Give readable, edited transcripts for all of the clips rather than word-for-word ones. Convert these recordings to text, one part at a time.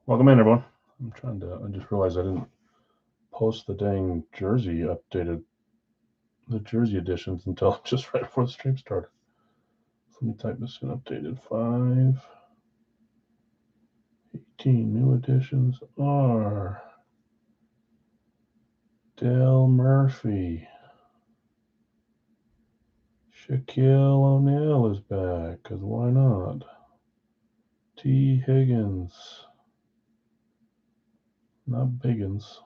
Welcome in, everyone. I just realized I didn't post the dang jersey the jersey editions until just right before the stream started. So let me type this in. Updated 5/18. New editions are Dale Murphy. Shaquille O'Neal is back, because why not? T. Higgins. Not Biggins.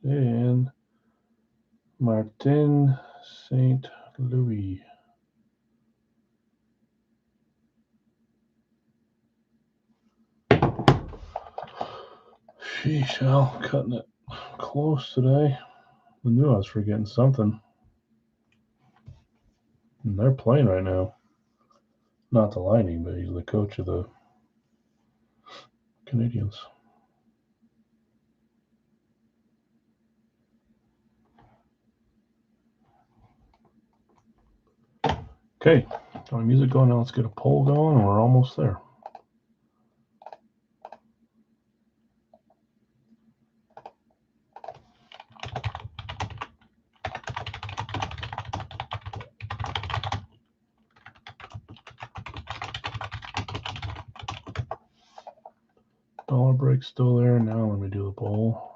And Martin St. Louis. Sheesh, Al, cutting it close today. I knew I was forgetting something. And they're playing right now. Not the Lightning, but he's the coach of the Canadiens. Okay, got my music going now. Let's get a poll going, and we're almost there. Dollar break still there. Now let me do the poll.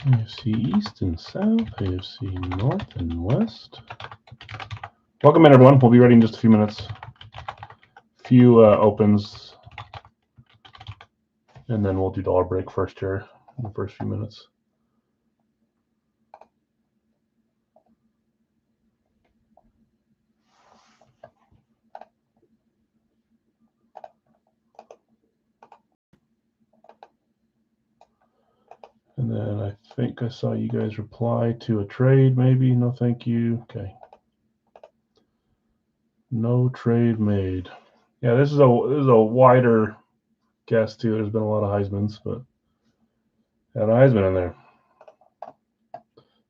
AFC East and South, AFC North and West. Welcome in, everyone. We'll be ready in just a few minutes. Few opens, and then we'll do dollar break first here in the first few minutes. And then I think I saw you guys reply to a trade, maybe. No, thank you. Okay. No trade made. Yeah, this is a wider guess too. There's been a lot of Heismans, but had a Heisman in there.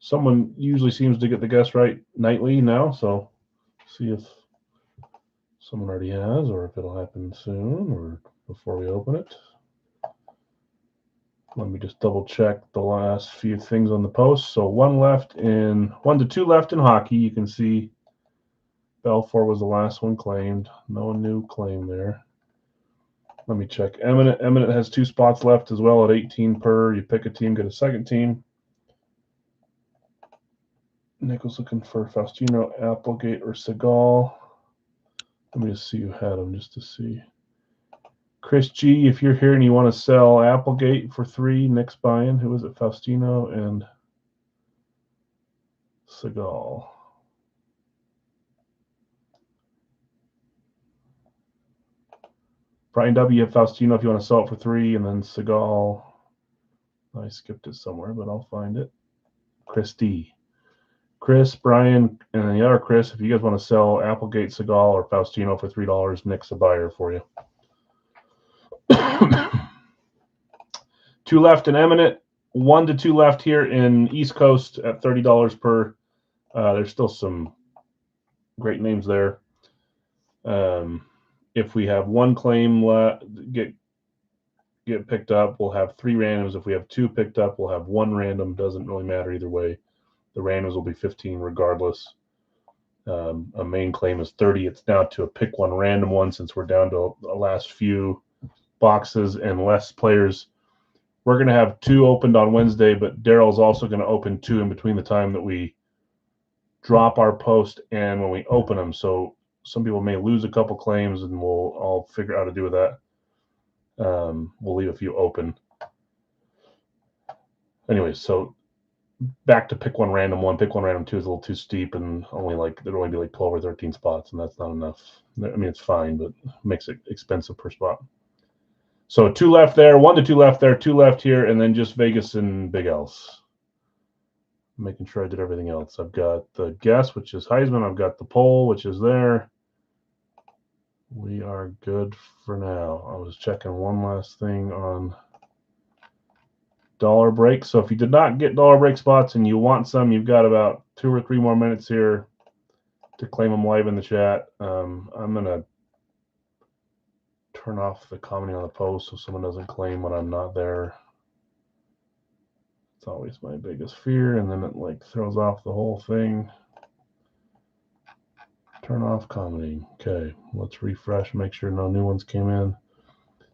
Someone usually seems to get the guess right nightly now, so see if someone already has, or if it'll happen soon, or before we open it. Let me just double check the last few things on the post. So 1 to 2 left in hockey. You can see Belfour was the last one claimed. No new claim there. Let me check. Eminent has 2 spots left as well at 18 per. You pick a team, get a second team. Nichols looking for Faustino, Applegate, or Seagal. Let me just see who had them just to see. Chris G, if you're here and you want to sell Applegate for 3, Nick's buying. Who is it? Faustino and Seagal. Brian W, you have Faustino if you want to sell it for 3, and then Seagal. I skipped it somewhere, but I'll find it. Chris D. Chris, Brian, and the other Chris, if you guys want to sell Applegate, Seagal, or Faustino for $3, Nick's a buyer for you. 2 left in Eminent, 1 to 2 left here in East Coast at $30 per. There's still some great names there. If we have one claim get picked up, we'll have 3 randoms. If we have 2 picked up, we'll have 1 random. Doesn't really matter either way. The randoms will be 15 regardless. A main claim is 30. It's now to a pick 1 random one since we're down to the last few boxes and less players. We're going to have 2 opened on Wednesday, but Daryl's also going to open 2 in between the time that we drop our post and when we open them. So some people may lose a couple claims, and I'll figure out how to do with that. We'll leave a few open. Anyway, so back to pick 1 random 1. Pick 1 random 2 is a little too steep, and there'll only be like 12 or 13 spots, and that's not enough. I mean, it's fine, but it makes it expensive per spot. So 2 left there, 1 to 2 left there, 2 left here, and then just Vegas and Big L's. Making sure I did everything else. I've got the guess, which is Heisman. I've got the poll, which is there. We are good for now. I was checking one last thing on dollar break. So if you did not get dollar break spots and you want some, you've got about 2 or 3 more minutes here to claim them live in the chat. I'm going to turn off the commenting on the post so someone doesn't claim when I'm not there. It's always my biggest fear, and then it throws off the whole thing. Turn off commenting. Okay, let's refresh, make sure no new ones came in.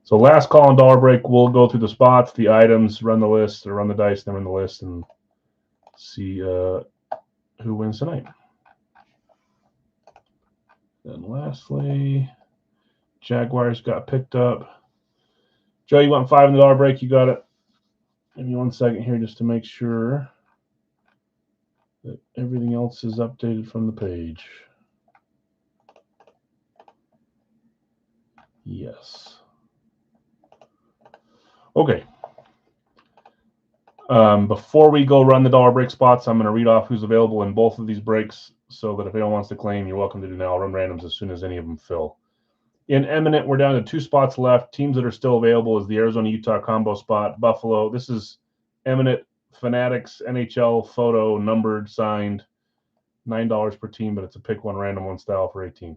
So last call on dollar break, we'll go through the spots, the items, run the list, or run the dice, then run the list, and see who wins tonight. Then lastly, Jaguars got picked up. Joe, you want 5 in the dollar break? You got it. Give me 1 second here just to make sure that everything else is updated from the page. Yes. Okay. Before we go run the dollar break spots, I'm going to read off who's available in both of these breaks so that if anyone wants to claim, you're welcome to do now. I'll run randoms as soon as any of them fill. In Eminent, we're down to 2 spots left. Teams that are still available is the Arizona-Utah combo spot. Buffalo, this is Eminent Fanatics NHL photo, numbered, signed, $9 per team, but it's a pick 1 random 1 style for 18.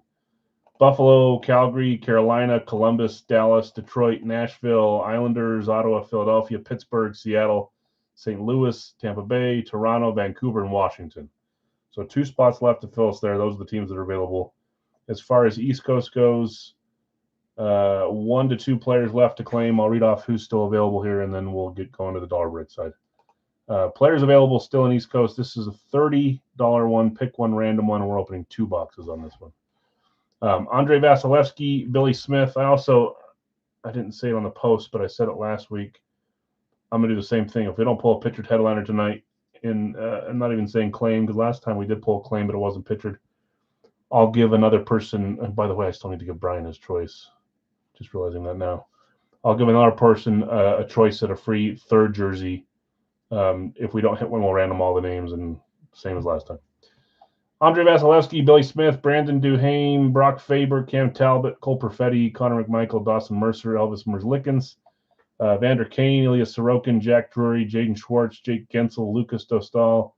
Buffalo, Calgary, Carolina, Columbus, Dallas, Detroit, Nashville, Islanders, Ottawa, Philadelphia, Pittsburgh, Seattle, St. Louis, Tampa Bay, Toronto, Vancouver, and Washington. So 2 spots left to fill us there. Those are the teams that are available. As far as East Coast goes, 1 to 2 players left to claim. I'll read off who's still available here, and then we'll get going to the dollar break side. Players available still in East Coast. This is a $30 one, pick 1 random one, and we're opening 2 boxes on this one. Andre Vasilevsky, Billy Smith. I didn't say it on the post, but I said it last week. I'm going to do the same thing. If we don't pull a pictured headliner tonight, I'm not even saying claim, because last time we did pull a claim, but it wasn't pictured. I'll give another person, and by the way, I still need to give Brian his choice. Just realizing that now. I'll give another person a choice at a free 3rd jersey. If we don't hit one, we'll random all the names, and same as last time. Andre Vasilevsky, Billy Smith, Brandon Duhaime, Brock Faber, Cam Talbot, Cole Perfetti, Connor McMichael, Dawson Mercer, Elvis Merzlikins, Vander Kane, Ilya Sorokin, Jack Drury, Jaden Schwartz, Jake Gensel, Lucas Dostal,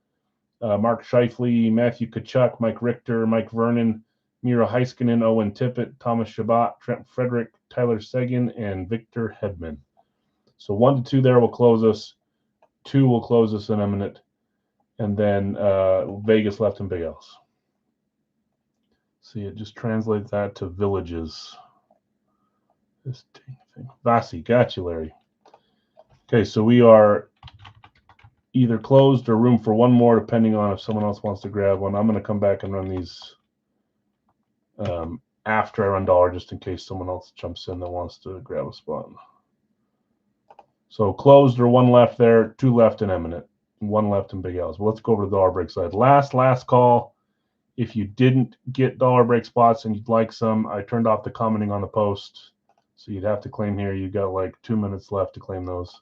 Mark Scheifele, Matthew Tkachuk, Mike Richter, Mike Vernon, Miro Heiskanen, Owen Tippett, Thomas Chabot, Trent Frederick, Tyler Seguin, and Victor Hedman. So 1 to 2 there will close us. 2 will close us in Eminent. And then Vegas left and Big L's. See, it just translates that to villages. This thing. Vasi, got you, Larry. Okay, so we are either closed or room for 1 more, depending on if someone else wants to grab one. I'm going to come back and run these after I run dollar, just in case someone else jumps in that wants to grab a spot. So closed or 1 left there, 2 left in Eminent, 1 left in Big L's. Well, let's go over to the dollar break side. Last call. If you didn't get dollar break spots and you'd like some, I turned off the commenting on the post, so you'd have to claim here. You've got like 2 minutes left to claim those.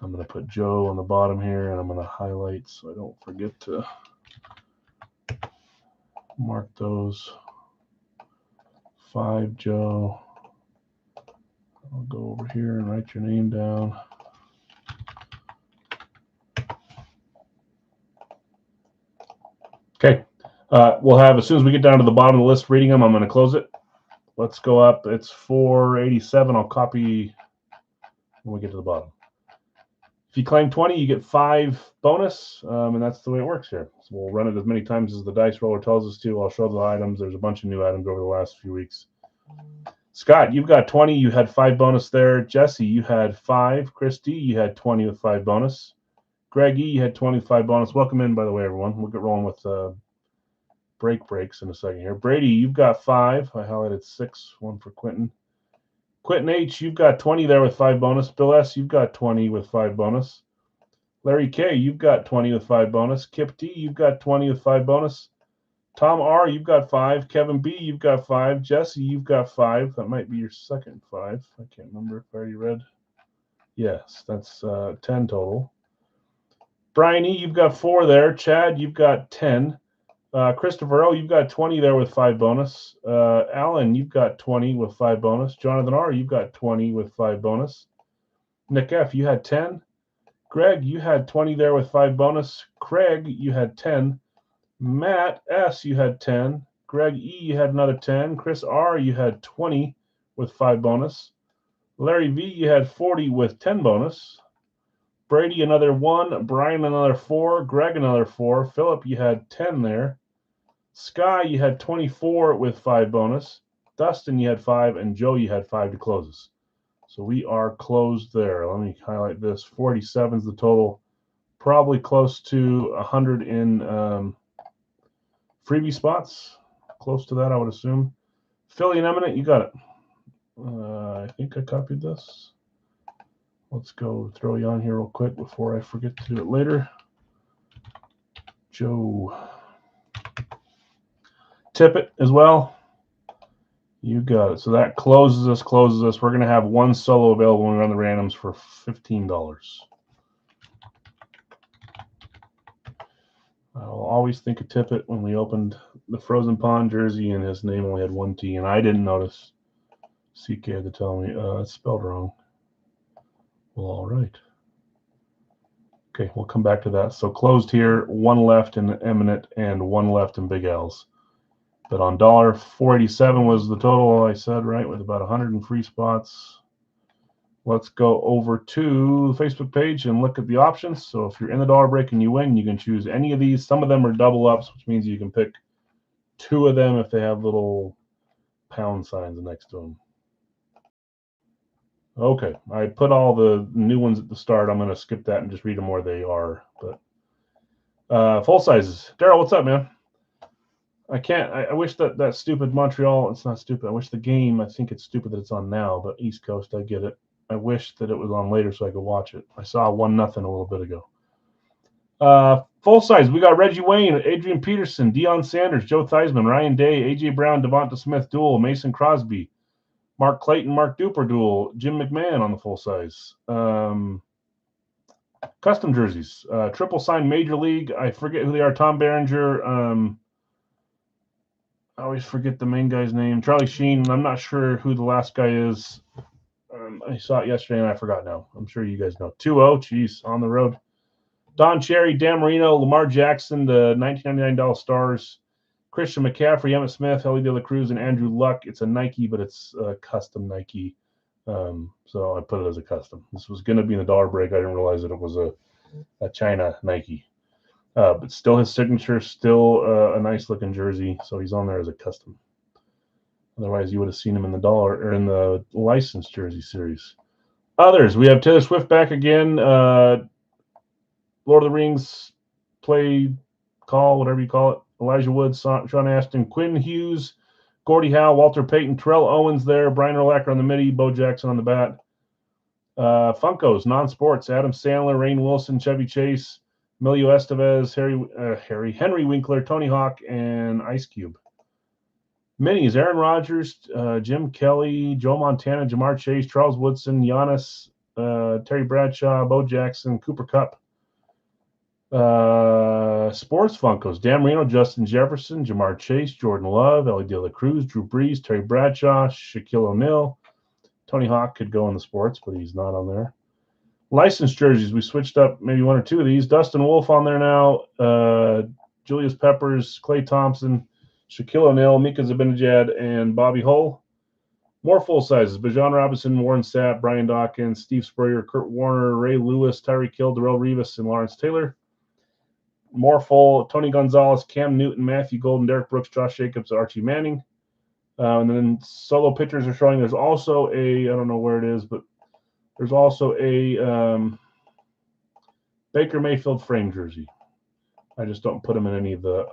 I'm going to put Joe on the bottom here, and I'm going to highlight so I don't forget to mark those. 5, Joe. I'll go over here and write your name down. Okay. We'll have, as soon as we get down to the bottom of the list reading them, I'm going to close it. Let's go up. It's 487. I'll copy when we get to the bottom. If you claim 20, you get 5 bonus, and that's the way it works here. So we'll run it as many times as the dice roller tells us to. I'll show the items. There's a bunch of new items over the last few weeks. Scott, you've got 20. You had 5 bonus there. Jesse, you had 5. Christy, you had 20 with 5 bonus. Greg E, you had 20 with 5 bonus. Welcome in, by the way, everyone. We'll get rolling with breaks in a second here. Brady, you've got 5. I highlighted 6. 1 for Quentin. Quentin H, you've got 20 there with 5 bonus. Bill S, you've got 20 with 5 bonus. Larry K, you've got 20 with 5 bonus. Kip T, you've got 20 with 5 bonus. Tom R, you've got 5. Kevin B, you've got 5. Jesse, you've got 5. That might be your second 5. I can't remember if I already read. Yes, that's 10 total. Brian E, you've got 4 there. Chad, you've got 10. Christopher O, you've got 20 there with 5 bonus. Alan, you've got 20 with 5 bonus. Jonathan R, you've got 20 with 5 bonus. Nick F, you had 10. Greg, you had 20 there with 5 bonus. Craig, you had 10. Matt S, you had 10. Greg E, you had another 10. Chris R, you had 20 with 5 bonus. Larry V, you had 40 with 10 bonus. Brady, another 1. Brian, another 4. Greg, another 4. Philip, you had 10 there. Sky, you had 24 with 5 bonus. Dustin, you had 5. And Joe, you had 5 to close us. So we are closed there. Let me highlight this. 47 is the total. Probably close to 100 in freebie spots. Close to that, I would assume. Philly and Eminent, you got it. I think I copied this. Let's go throw you on here real quick before I forget to do it later. Joe. Tippett as well. You got it. So that closes us. We're going to have 1 solo available when we run the randoms for $15. I'll always think of Tippett when we opened the Frozen Pond jersey and his name only had 1 T, and I didn't notice. CK had to tell me it's spelled wrong. Well, all right. Okay, we'll come back to that. So closed here, 1 left in Eminent and 1 left in Big L's. But on $487 was the total I said, right, with about 100 in free spots. Let's go over to the Facebook page and look at the options. So if you're in the dollar break and you win, you can choose any of these. Some of them are double ups, which means you can pick 2 of them if they have little pound signs next to them. Okay, I put all the new ones at the start. I'm going to skip that and just read them where they are. But full sizes. Daryl, what's up, man? I wish that stupid Montreal, it's not stupid. I wish the game, I think it's stupid that it's on now, but East Coast, I get it. I wish that it was on later so I could watch it. I saw 1-0 a little bit ago. Full size, we got Reggie Wayne, Adrian Peterson, Deion Sanders, Joe Theismann, Ryan Day, A.J. Brown, Devonta Smith duel, Mason Crosby, Mark Clayton, Mark Duper duel, Jim McMahon on the full size. Custom jerseys, triple sign Major League. I forget who they are. Tom Berenger. I always forget the main guy's name. Charlie Sheen. I'm not sure who the last guy is. I saw it yesterday and I forgot now. I'm sure you guys know. 2-0. Jeez, on the road. Don Cherry, Dan Marino, Lamar Jackson, the $1999 Stars, Christian McCaffrey, Emmitt Smith, Ellie De La Cruz, and Andrew Luck. It's a Nike, but it's a custom Nike. So I put it as a custom. This was going to be in the dollar break. I didn't realize that it was a China Nike. But still his signature, still a nice looking jersey. So he's on there as a custom. Otherwise, you would have seen him in the dollar or in the licensed jersey series. Others, we have Taylor Swift back again. Lord of the Rings play call, whatever you call it. Elijah Wood, Sean Ashton, Quinn Hughes, Gordie Howe, Walter Payton, Terrell Owens there, Brian Urlacher on the midi, Bo Jackson on the bat. Funkos, non-sports, Adam Sandler, Rainn Wilson, Chevy Chase, Emilio Estevez, Henry Winkler, Tony Hawk, and Ice Cube. Minis, Aaron Rodgers, Jim Kelly, Joe Montana, Jamar Chase, Charles Woodson, Giannis, Terry Bradshaw, Bo Jackson, Cooper Kupp. Sports Funkos, Dan Marino, Justin Jefferson, Jamar Chase, Jordan Love, Ellie De La Cruz, Drew Brees, Terry Bradshaw, Shaquille O'Neal. Tony Hawk could go in the sports, but he's not on there. Licensed jerseys, we switched up maybe 1 or 2 of these. Dustin Wolf on there now. Julius Peppers, Klay Thompson, Shaquille O'Neal, Mika Zibanejad, and Bobby Hull. More full sizes: Bijan Robinson, Warren Sapp, Brian Dawkins, Steve Spurrier, Kurt Warner, Ray Lewis, Tyreek Hill, Darrelle Revis, and Lawrence Taylor. More full: Tony Gonzalez, Cam Newton, Matthew Golden, Derek Brooks, Josh Jacobs, Archie Manning. And then solo pictures are showing. There's also I don't know where it is, but there's also a Baker Mayfield frame jersey. I just don't put them in any of the,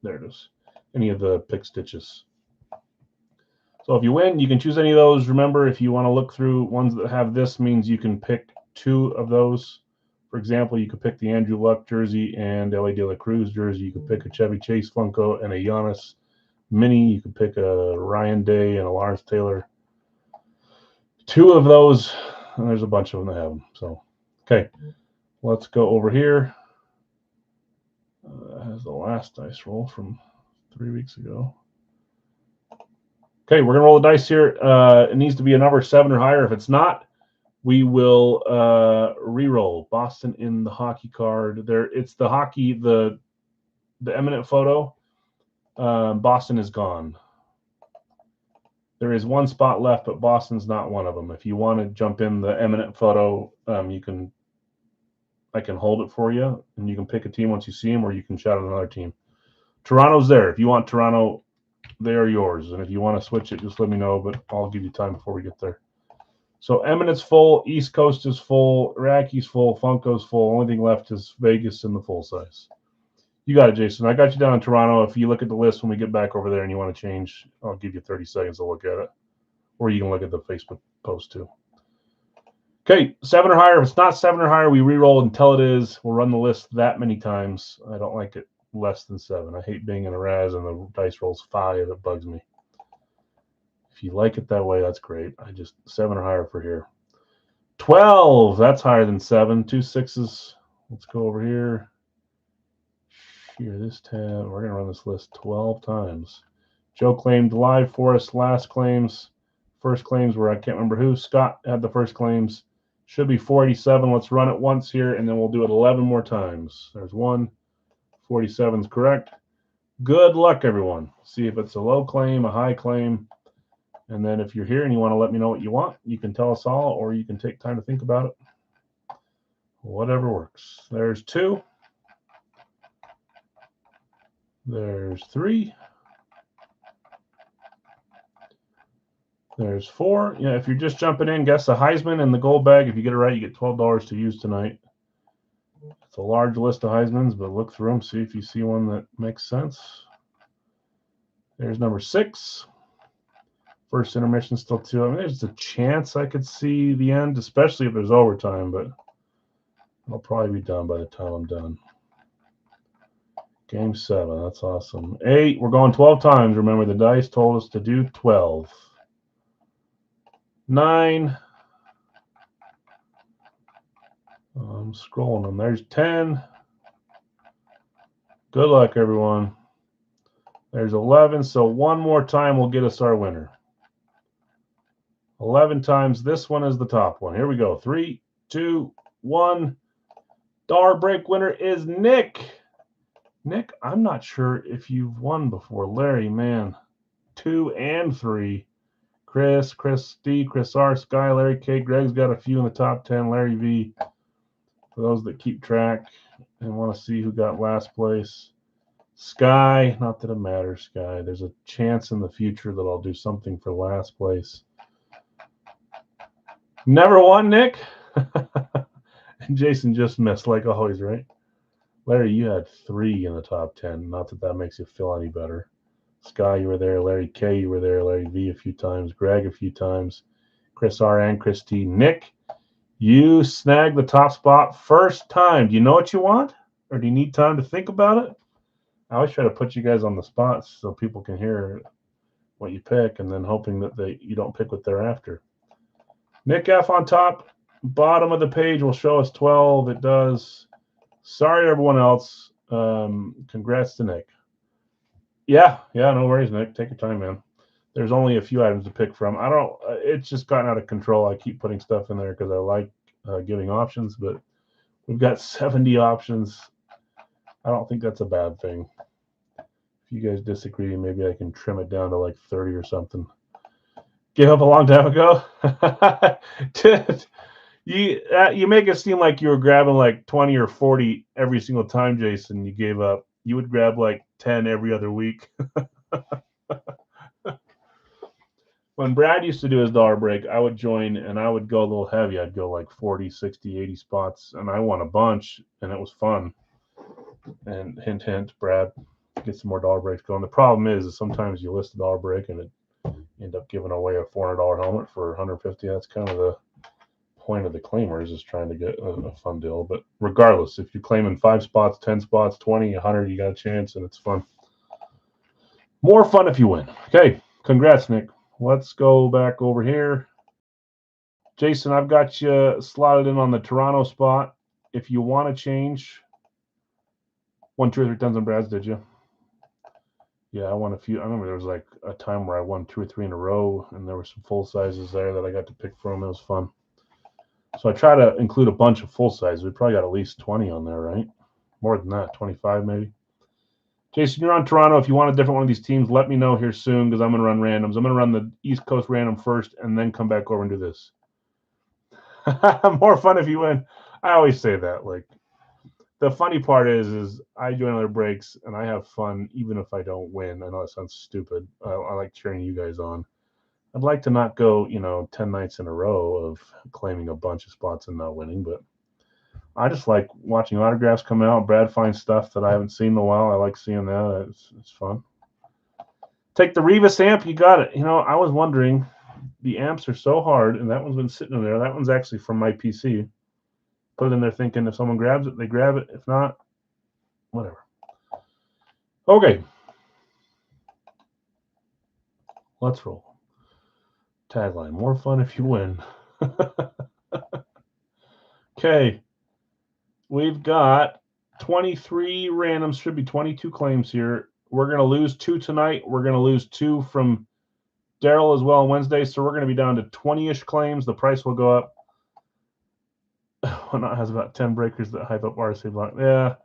there it is, any of the pick stitches. So if you win, you can choose any of those. Remember, if you want to look through ones that have this, means you can pick 2 of those. For example, you could pick the Andrew Luck jersey and L.A. De La Cruz jersey. You could pick a Chevy Chase Funko and a Giannis Mini. You could pick a Ryan Day and a Lawrence Taylor. 2 of those, and there's a bunch of them that have them. So, okay, let's go over here. That has the last dice roll from 3 weeks ago. Okay, we're going to roll the dice here. It needs to be a number 7 or higher. If it's not, we will re-roll. Boston in the hockey card. There, it's the hockey, the eminent photo. Boston is gone. There is 1 spot left, but Boston's not one of them. If you want to jump in the eminent photo, you can. I can hold it for you, and you can pick a team once you see them, or you can shout at another team. Toronto's there. If you want Toronto, they are yours. And if you want to switch it, just let me know, but I'll give you time before we get there. So Eminent's full, East Coast is full, Iraqis full, Funko's full. Only thing left is Vegas in the full size. You got it, Jason. I got you down in Toronto. If you look at the list when we get back over there and you want to change, I'll give you 30 seconds to look at it. Or you can look at the Facebook post too. Okay, 7 or higher. If it's not 7 or higher, we re-roll until it is. We'll run the list that many times. I don't like it less than 7. I hate being in a Raz and the dice rolls 5. It bugs me. If you like it that way, that's great. I just 7 or higher for here. 12. That's higher than 7. 2 6s. Let's go over here. Here, this tab. We're going to run this list 12 times. Joe claimed live for us. Last claims. First claims were I can't remember who. Scott had the first claims. Should be 47. Let's run it once here, and then we'll do it 11 more times. There's 1. 47 is correct. Good luck, everyone. See if it's a low claim, a high claim. And then if you're here and you want to let me know what you want, you can tell us all, or you can take time to think about it. Whatever works. There's 2. There's 3. There's 4. Yeah, if you're just jumping in, guess the Heisman and the gold bag. If you get it right, you get $12 to use tonight. It's a large list of Heismans, but look through them, see if you see one that makes sense. There's number 6. First intermission, still 2. I mean, there's a chance I could see the end, especially if there's overtime, but I'll probably be done by the time I'm done. Game 7, that's awesome. 8, we're going 12 times. Remember, the dice told us to do 12. 9. I'm scrolling them. There's 10. Good luck, everyone. There's 11. So 1 more time will get us our winner. 11 times. This one is the top one. Here we go. 3, 2, 1. Dollar break winner is Nick. Nick, I'm not sure if you've won before. Larry, man. 2 and 3. Chris D, Chris R, Sky, Larry K. Greg's got a few in the top 10. Larry V. For those that keep track and want to see who got last place. Sky, not that it matters, Sky. There's a chance in the future that I'll do something for last place. Never won, Nick. And Jason just missed, like always, right? Larry, you had 3 in the top 10. Not that that makes you feel any better. Sky, you were there. Larry K, you were there. Larry V a few times. Greg a few times. Chris R and Chris T. Nick, you snagged the top spot first time. Do you know what you want? Or do you need time to think about it? I always try to put you guys on the spot so people can hear what you pick, and then hoping that you don't pick what they're after. Nick F on top. Bottom of the page will show us 12. It does. Sorry, everyone else. Congrats to Nick. Yeah, no worries, Nick. Take your time, man. There's only a few items to pick from. It's just gotten out of control. I keep putting stuff in there because I like giving options, but we've got 70 options. I don't think that's a bad thing. If you guys disagree, maybe I can trim it down to like 30 or something. Gave up a long time ago. You make it seem like you were grabbing like 20 or 40 every single time, Jason. You gave up. You would grab like 10 every other week. When Brad used to do his dollar break, I would join and I would go a little heavy. I'd go like 40, 60, 80 spots, and I won a bunch, and it was fun. And hint, hint, Brad, get some more dollar breaks going. The problem is sometimes you list a dollar break and it end up giving away a $400 helmet for 150. That's kind of the point of the claimers, is trying to get a fun deal. But regardless, if you're claiming 5 spots, 10 spots, 20, 100, you got a chance, and it's fun. More fun if you win. Okay, congrats, Nick. Let's go back over here. Jason, I've got you slotted in on the Toronto spot. If you want to change, won 2 or 3 times on Brad's, did you? Yeah, I won a few. I remember there was like a time where I won 2 or 3 in a row, and there were some full sizes there that I got to pick from. It was fun. So I try to include a bunch of full sizes. We probably got at least 20 on there, right? More than that, 25 maybe. Jason, you're on Toronto. If you want a different one of these teams, let me know here soon, because I'm going to run randoms. I'm going to run the East Coast random first and then come back over and do this. More fun if you win. I always say that. Like, the funny part is I join other breaks and I have fun even if I don't win. I know that sounds stupid. I like cheering you guys on. I'd like to not go, 10 nights in a row of claiming a bunch of spots and not winning, but I just like watching autographs come out. Brad finds stuff that I haven't seen in a while. I like seeing that. It's fun. Take the Revis amp. You got it. I was wondering, the amps are so hard, and that one's been sitting in there. That one's actually from my PC. Put it in there thinking if someone grabs it, they grab it. If not, whatever. Okay. Let's roll. Tagline, more fun if you win. Okay. We've got 23 randoms, should be 22 claims here. We're going to lose 2 tonight. We're going to lose 2 from Daryl as well on Wednesday. So we're going to be down to 20-ish claims. The price will go up. Whatnot has about 10 breakers that hype up RSA block. Yeah.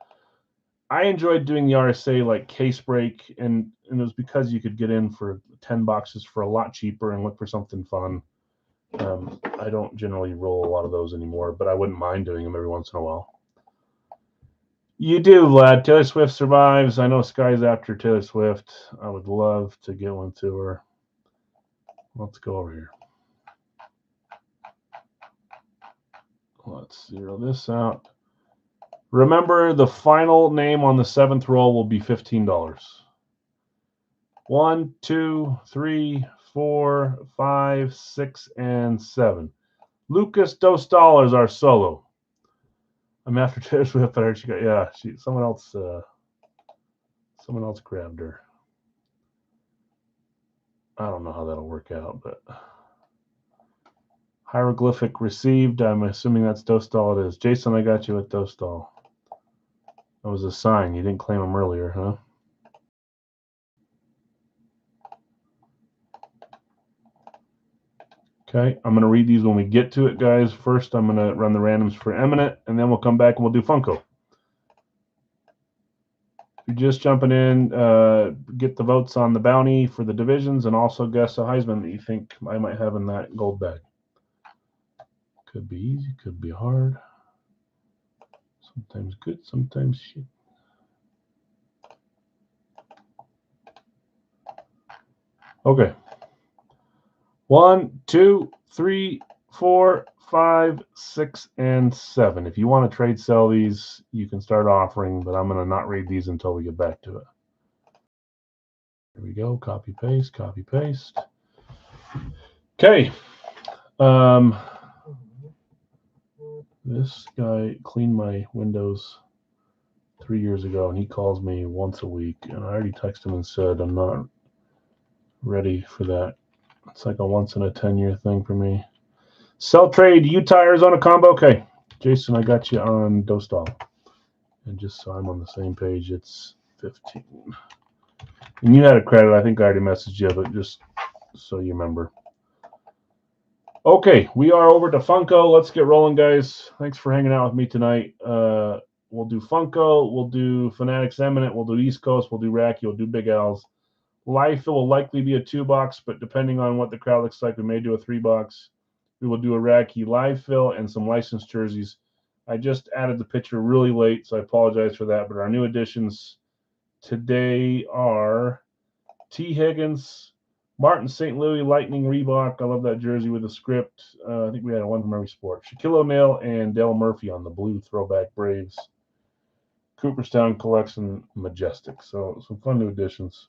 I enjoyed doing the RSA like case break, and it was because you could get in for 10 boxes for a lot cheaper and look for something fun. I don't generally roll a lot of those anymore, but I wouldn't mind doing them every once in a while. You do, Vlad. Taylor Swift survives. I know Sky's after Taylor Swift. I would love to get one to her. Let's go over here. Let's zero this out. Remember, the final name on the 7th roll will be $15. 1, 2, 3, 4, 5, 6, and 7. Lucas Dostal is our solo. I'm after Taylor Swift, but I heard she got, someone else grabbed her. I don't know how that'll work out, but hieroglyphic received. I'm assuming that's Dostal. It is. Jason, I got you with Dostal. That was a sign. You didn't claim him earlier, huh? Okay, I'm going to read these when we get to it, guys. First, I'm going to run the randoms for Eminent, and then we'll come back and we'll do Funko. If you're just jumping in, get the votes on the bounty for the divisions, and also guess a Heisman that you think I might have in that gold bag. Could be easy, could be hard. Sometimes good, sometimes shit. Okay. 1, 2, 3, 4, 5, 6, and 7. If you want to trade sell these, you can start offering, but I'm going to not read these until we get back to it. Here we go. Copy, paste, copy, paste. Okay. This guy cleaned my windows 3 years ago, and he calls me once a week, and I already texted him and said I'm not ready for that. It's like a once in a 10-year thing for me. Sell trade, Utah, Arizona combo. Okay, Jason, I got you on Dostal. And just so I'm on the same page, it's 15. And you had a credit. I think I already messaged you, but just so you remember. Okay, we are over to Funko. Let's get rolling, guys. Thanks for hanging out with me tonight. We'll do Funko. We'll do Fanatics Eminent. We'll do East Coast. We'll do Racky. We'll do Big Al's. Life will likely be a 2-box, but depending on what the crowd looks like, we may do a 3-box. We will do a Radke live fill and some licensed jerseys. I just added the picture really late, so I apologize for that. But our new additions today are T. Higgins, Martin St. Louis, Lightning, Reebok. I love that jersey with the script. I think we had one from every sport. Shaquille O'Neal and Dale Murphy on the blue throwback Braves. Cooperstown Collection Majestic. So some fun new additions.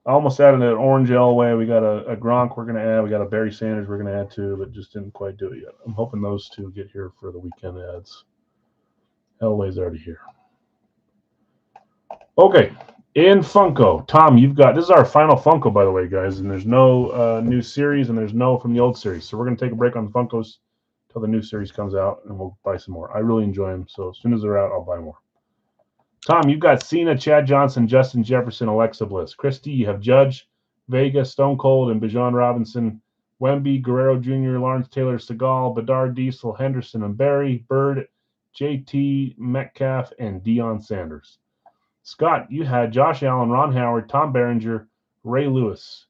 I almost added an orange Elway. We got a Gronk we're going to add. We got a Barry Sanders we're going to add too, but just didn't quite do it yet. I'm hoping those two get here for the weekend ads. Elway's already here. Okay, in Funko. Tom, you've got, this is our final Funko, by the way, guys, and there's no new series and there's no from the old series. So we're going to take a break on the Funkos until the new series comes out, and we'll buy some more. I really enjoy them, so as soon as they're out, I'll buy more. Tom, you've got Cena, Chad Johnson, Justin Jefferson, Alexa Bliss. Christy, you have Judge, Vega, Stone Cold, and Bijan Robinson. Wemby, Guerrero Jr., Lawrence Taylor, Seagal, Bedard, Diesel, Henderson, and Barry. Bird, JT, Metcalf, and Deion Sanders. Scott, you had Josh Allen, Ron Howard, Tom Berenger, Ray Lewis.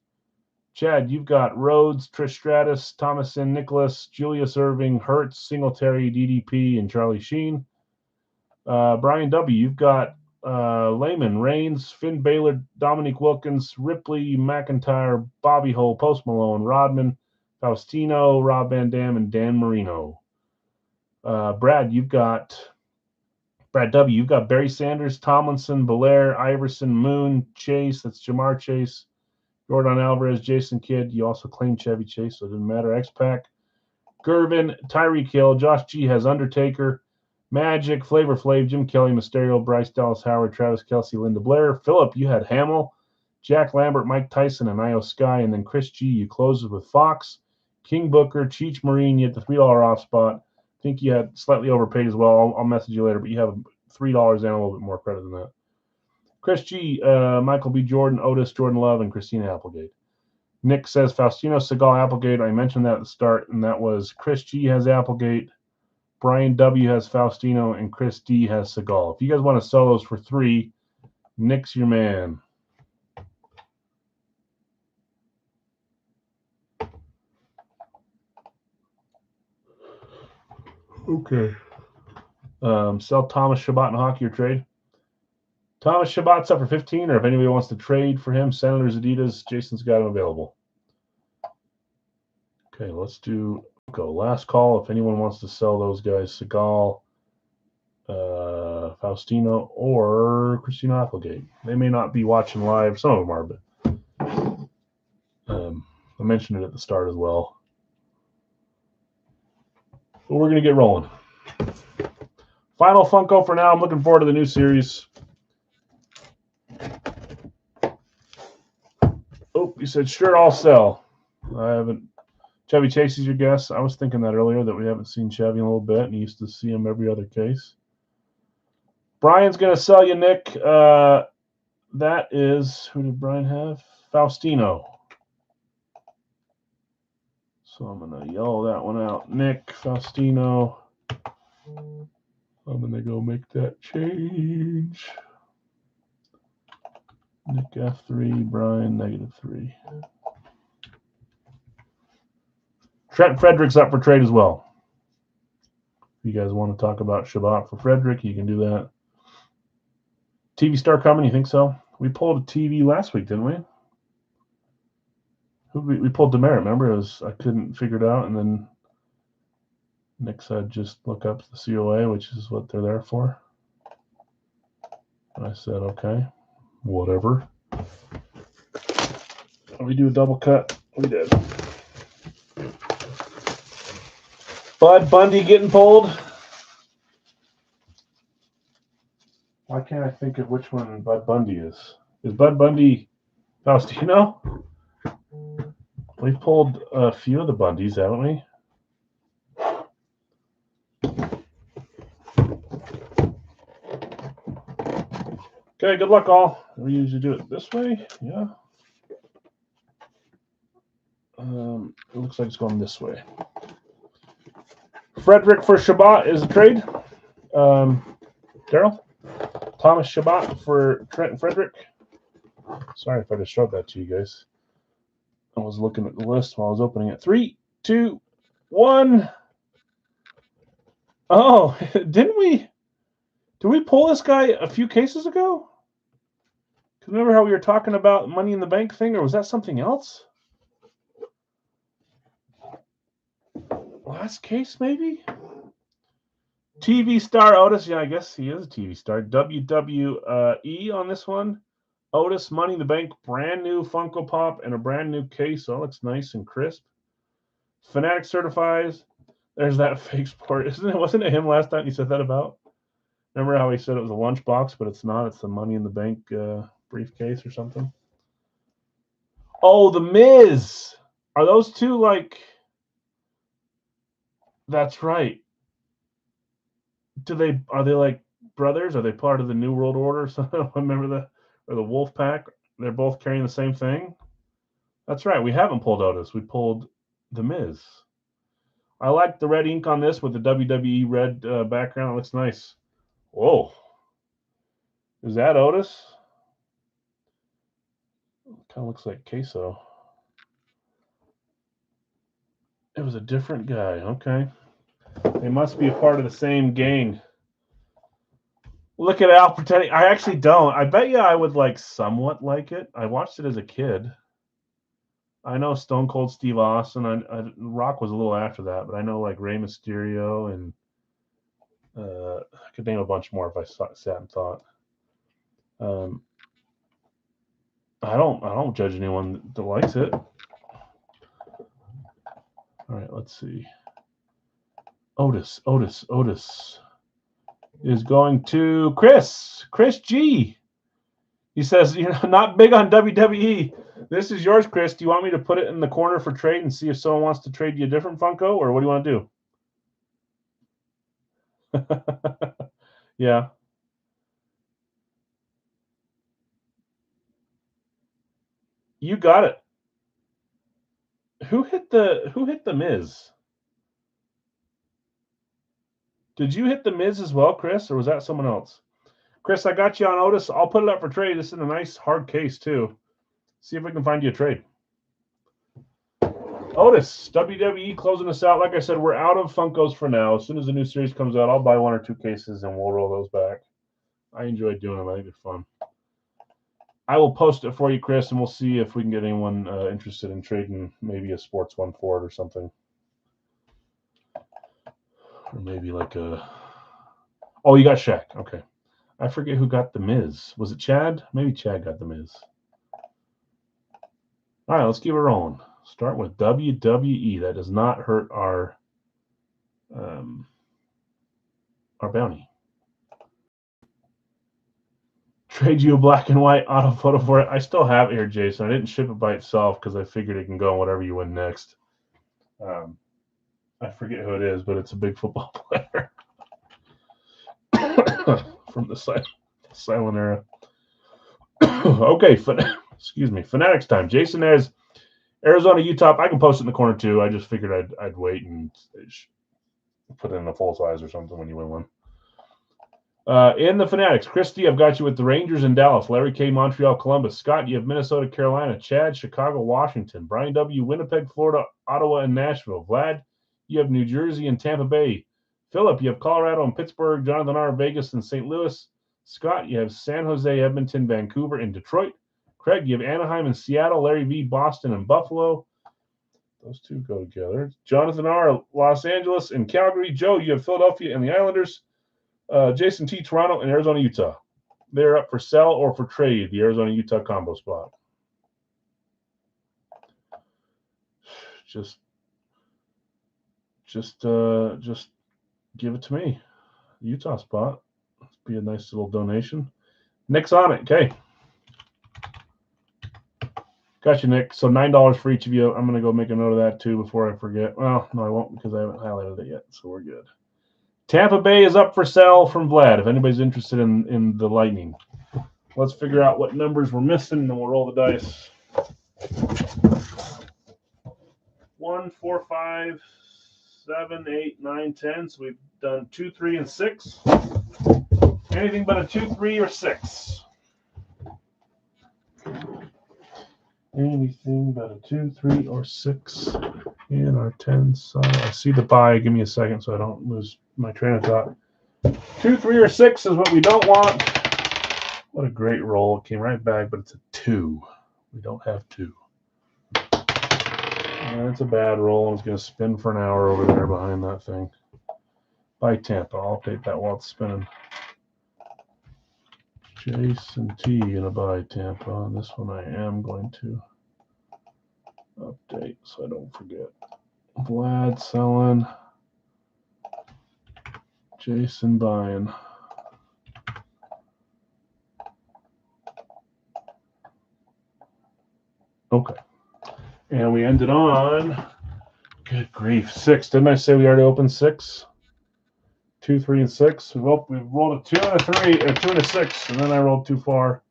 Chad, you've got Rhodes, Trish Stratus, Thomason, Nicholas, Julius Irving, Hertz, Singletary, DDP, and Charlie Sheen. Brian W., you've got Layman, Reigns, Finn Balor, Dominique Wilkins, Ripley, McIntyre, Bobby Hole, Post Malone, Rodman, Faustino, Rob Van Dam, and Dan Marino. Brad, you've got Brad W., you've got Barry Sanders, Tomlinson, Belair, Iverson, Moon, Chase, that's Jamar Chase, Jordan Alvarez, Jason Kidd. You also claimed Chevy Chase, so it didn't matter. X-Pac, Gervin, Tyreek Hill, Josh G has Undertaker, Magic, Flavor Flav, Jim Kelly, Mysterio, Bryce Dallas Howard, Travis Kelce, Linda Blair. Philip, you had Hamill, Jack Lambert, Mike Tyson, and Io Sky. And then Chris G, you closed with Fox, King Booker, Cheech Marine. You had the $3 off spot. I think you had slightly overpaid as well. I'll message you later, but you have $3 and a little bit more credit than that. Chris G, Michael B. Jordan, Otis, Jordan Love, and Christina Applegate. Nick says Faustino, Seagal, Applegate. I mentioned that at the start, and that was Chris G has Applegate, Brian W. has Faustino, and Chris D. has Seagal. If you guys want to sell those for $3, Nick's your man. Okay. Sell Thomas Shabbat in hockey or trade. Thomas Shabbat's up for 15, or if anybody wants to trade for him, Senators, Adidas, Jason's got him available. Okay, let's go. Last call. If anyone wants to sell those guys, Seagal, Faustino, or Christina Applegate. They may not be watching live. Some of them are, but I mentioned it at the start as well. But we're going to get rolling. Final Funko for now. I'm looking forward to the new series. Oh, you said, sure, I'll sell. I haven't. Chevy Chase is your guess. I was thinking that earlier, that we haven't seen Chevy in a little bit, and you used to see him every other case. Brian's going to sell you, Nick. That is, who did Brian have? Faustino. So I'm going to yell that one out. Nick, Faustino. I'm going to go make that change. Nick F3, Brian -3. Trent Frederick's up for trade as well. If you guys want to talk about Shabbat for Frederick, you can do that. TV star coming, you think so? We pulled a TV last week, didn't we? We pulled Demerit, remember? I couldn't figure it out, and then Nick said just look up the COA, which is what they're there for. And I said, okay, whatever. We do a double cut. We did. Bud Bundy getting pulled. Why can't I think of which one Bud Bundy is? Is Bud Bundy Faustino? We've pulled a few of the Bundys, haven't we? Okay, good luck all. We usually do it this way. Yeah. It looks like it's going this way. Frederick for Shabbat is a trade. Daryl? Thomas Shabbat for Trent and Frederick. Sorry if I just showed that to you guys. I was looking at the list while I was opening it. 3, 2, 1. Oh, didn't we? Did we pull this guy a few cases ago? Remember how we were talking about Money in the Bank thing, or was that something else? Last case, maybe? TV star Otis. Yeah, I guess he is a TV star. WWE on this one. Otis, Money in the Bank, brand new Funko Pop and a brand new case. Oh, looks nice and crisp. Fanatic certifies. There's that fake sport. Wasn't it him last time he said that about? Remember how he said it was a lunchbox, but it's not. It's the Money in the Bank briefcase or something. Oh, The Miz. Are those two like... That's right. Are they like brothers? Are they part of the New World Order? So remember the Wolf Pack? They're both carrying the same thing. That's right. We haven't pulled Otis. We pulled The Miz. I like the red ink on this with the WWE red background. It looks nice. Whoa. Is that Otis? Kind of looks like Queso. It was a different guy. Okay. They must be a part of the same gang. Look at Al pretending. I actually don't. I bet you I would like somewhat like it. I watched it as a kid. I know Stone Cold Steve Austin. Rock was a little after that, but I know like Rey Mysterio and I could name a bunch more if I sat and thought. I don't judge anyone that likes it. All right, let's see. Otis is going to Chris G. He says, not big on WWE. This is yours, Chris. Do you want me to put it in the corner for trade and see if someone wants to trade you a different Funko, or what do you want to do? Yeah. You got it. Who hit the Miz? Did you hit the Miz as well, Chris, or was that someone else? Chris, I got you on Otis. I'll put it up for trade. This is a nice hard case too. See if we can find you a trade. Otis, WWE closing us out. Like I said, we're out of Funkos for now. As soon as the new series comes out, I'll buy 1 or 2 cases and we'll roll those back. I enjoy doing them. I think they're fun. I will post it for you, Chris, and we'll see if we can get anyone interested in trading maybe a Sports One for it or something. Or maybe like a... Oh, you got Shaq. Okay. I forget who got the Miz. Was it Chad? Maybe Chad got the Miz. All right, let's keep it rolling. Start with WWE. That does not hurt our bounty. Trade you a black and white auto photo for it. I still have it here, Jason. I didn't ship it by itself because I figured it can go on whatever you win next. I forget who it is, but it's a big football player from the silent era. Okay, excuse me. Fanatics time. Jason has Arizona, Utah. I can post it in the corner too. I just figured I'd wait and put it in a full size or something when you win one. In the Fanatics, Christy, I've got you with the Rangers in Dallas. Larry K, Montreal, Columbus. Scott, you have Minnesota, Carolina. Chad, Chicago, Washington. Brian W, Winnipeg, Florida, Ottawa, and Nashville. Vlad, you have New Jersey and Tampa Bay. Philip, you have Colorado and Pittsburgh. Jonathan R, Vegas and St. Louis. Scott, you have San Jose, Edmonton, Vancouver, and Detroit. Craig, you have Anaheim and Seattle. Larry V, Boston and Buffalo. Those two go together. Jonathan R, Los Angeles and Calgary. Joe, you have Philadelphia and the Islanders. Jason T, Toronto and Arizona, Utah. They're up for sell or for trade, the Arizona-Utah combo spot. Just give it to me. Utah spot. Let's be a nice little donation. Nick's on it. Okay. Got you, Nick. So $9 for each of you. I'm going to go make a note of that too before I forget. Well, no, I won't because I haven't highlighted it yet. So we're good. Tampa Bay is up for sale from Vlad. If anybody's interested in the Lightning, let's figure out what numbers we're missing, and then we'll roll the dice. 1, 4, 5, 7, 8, 9, 10. So we've done 2, 3, and 6. Anything but a 2, 3, or 6. Anything but a 2, 3, or 6 in our 10 side. I see the buy. Give me a second so I don't lose my train of thought. 2, 3, or 6 is what we don't want. What a great roll. It came right back, but it's a 2. We don't have 2. That's a bad roll. It's going to spin for an hour over there behind that thing. By Tampa. I'll update that while it's spinning. Jason T going to buy Tampa. On this one I am going to update so I don't forget. Vlad selling. Jason buying. Okay. And we ended on, good grief, 6. Didn't I say we already opened 6? 2, 3, and 6. We rolled a 2 and a 3, or 2 and a 6, and then I rolled too far.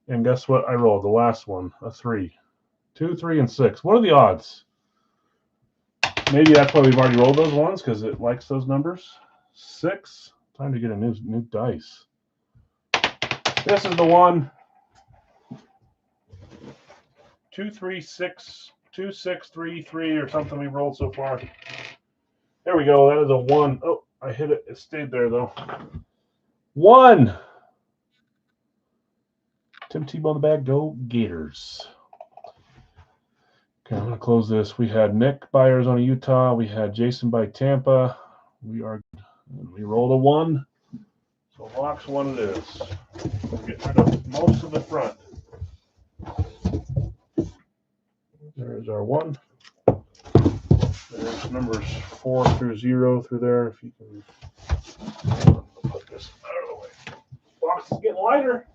And guess what? I rolled the last one, a 3. 2, 3, and 6. What are the odds? Maybe that's why we've already rolled those ones, because it likes those numbers. 6. Time to get a new dice. This is the one. 2, 3, 6, 2, 6, 3, 3, or something we rolled so far. There we go. That is a 1. Oh, I hit it. It stayed there, though. 1. Tim Tebow in the bag. Go Gators. Okay, I'm going to close this. We had Nick by Arizona, Utah. We had Jason by Tampa. We rolled a 1. So box 1 it is. We'll get rid of most of the front. There's our 1. There's numbers 4 through 0 through there. If you can put this out of the way. Box is getting lighter.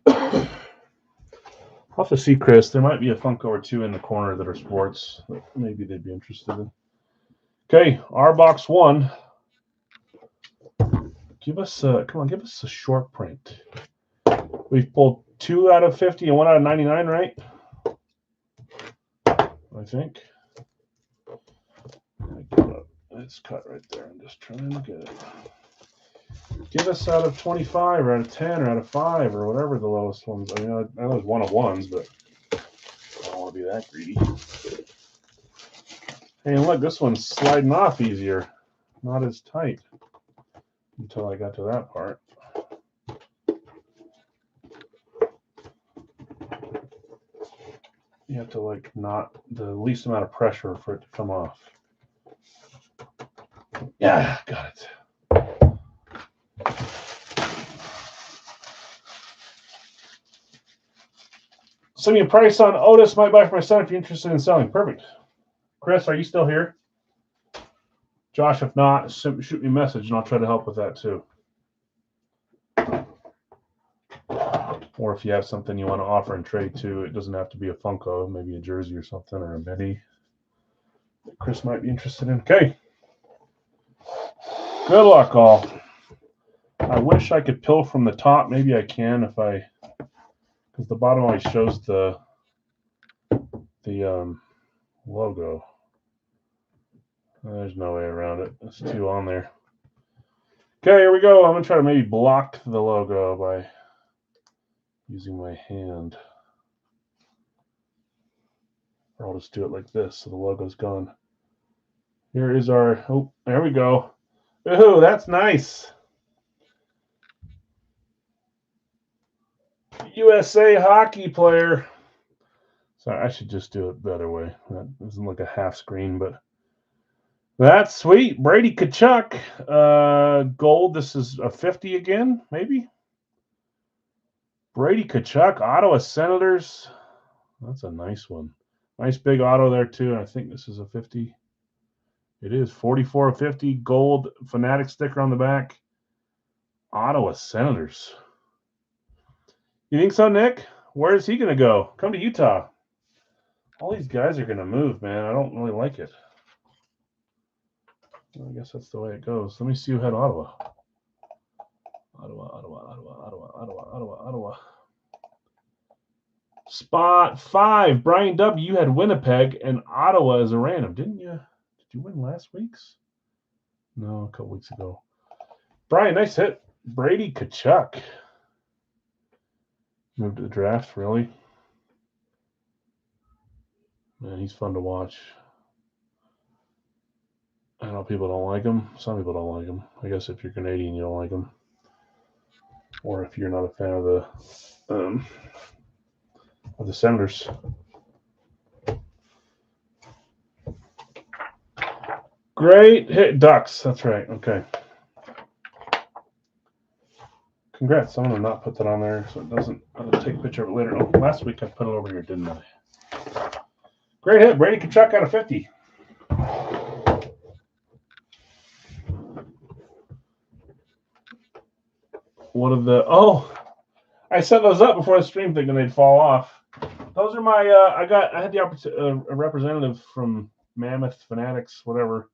I'll have to see, Chris. There might be a Funko or 2 in the corner that are sports that maybe they'd be interested in. Okay, our box 1. Give us a short print. We've pulled 2 out of 50 and 1 out of 99, right? I think. It's cut right there. I'm just trying to get it. Give us out of 25 or out of 10 or out of 5 or whatever the lowest ones. I mean, I know there's 1 of 1s, but I don't want to be that greedy. Hey, look, this one's sliding off easier. Not as tight until I got to that part. You have to like not the least amount of pressure for it to come off. Yeah, got it. Send me a price on Otis. Might buy for my son if you're interested in selling. Perfect. Chris, are you still here? Josh, if not, shoot me a message and I'll try to help with that too. Or if you have something you want to offer and trade too, it doesn't have to be a Funko, maybe a jersey or something, or a mini that Chris might be interested in. Okay. Good luck, all. I wish I could pill from the top. Maybe I can because the bottom always shows the logo. There's no way around it. There's 2 on there. Okay, here we go. I'm going to try to maybe block the logo by using my hand. Or I'll just do it like this so the logo's gone. Here is our, oh, there we go. Ooh, that's nice. USA hockey player. Sorry, I should just do it the other way. That doesn't look a half screen, but that's sweet. Brady Tkachuk. Gold. This is a 50 again, maybe. Brady Tkachuk, Ottawa Senators. That's a nice one. Nice big auto there, too. And I think this is a 50. It is 44 of 50. Gold Fanatic sticker on the back. Ottawa Senators. You think so, Nick? Where is he going to go? Come to Utah. All these guys are going to move, man. I don't really like it. I guess that's the way it goes. Let me see who had Ottawa. Ottawa. Spot 5. Brian W., you had Winnipeg and Ottawa as a random. Didn't you? Did you win last week's? No, a couple weeks ago. Brian, nice hit. Brady Tkachuk. Moved to the draft, really? Man, he's fun to watch. I know people don't like him. Some people don't like him. I guess if you're Canadian, you don't like him, or if you're not a fan of the Senators. Great hit, Ducks. That's right. Okay. Congrats. I'm gonna not put that on there so it doesn't. I'll take a picture of it later. Oh, last week I put it over here, didn't I? Great hit, Brady Tkachuk out of 50. What of the? Oh, I set those up before the stream thinking they'd fall off. Those are my. I had the opportunity. A representative from Mammoth Fanatics, whatever,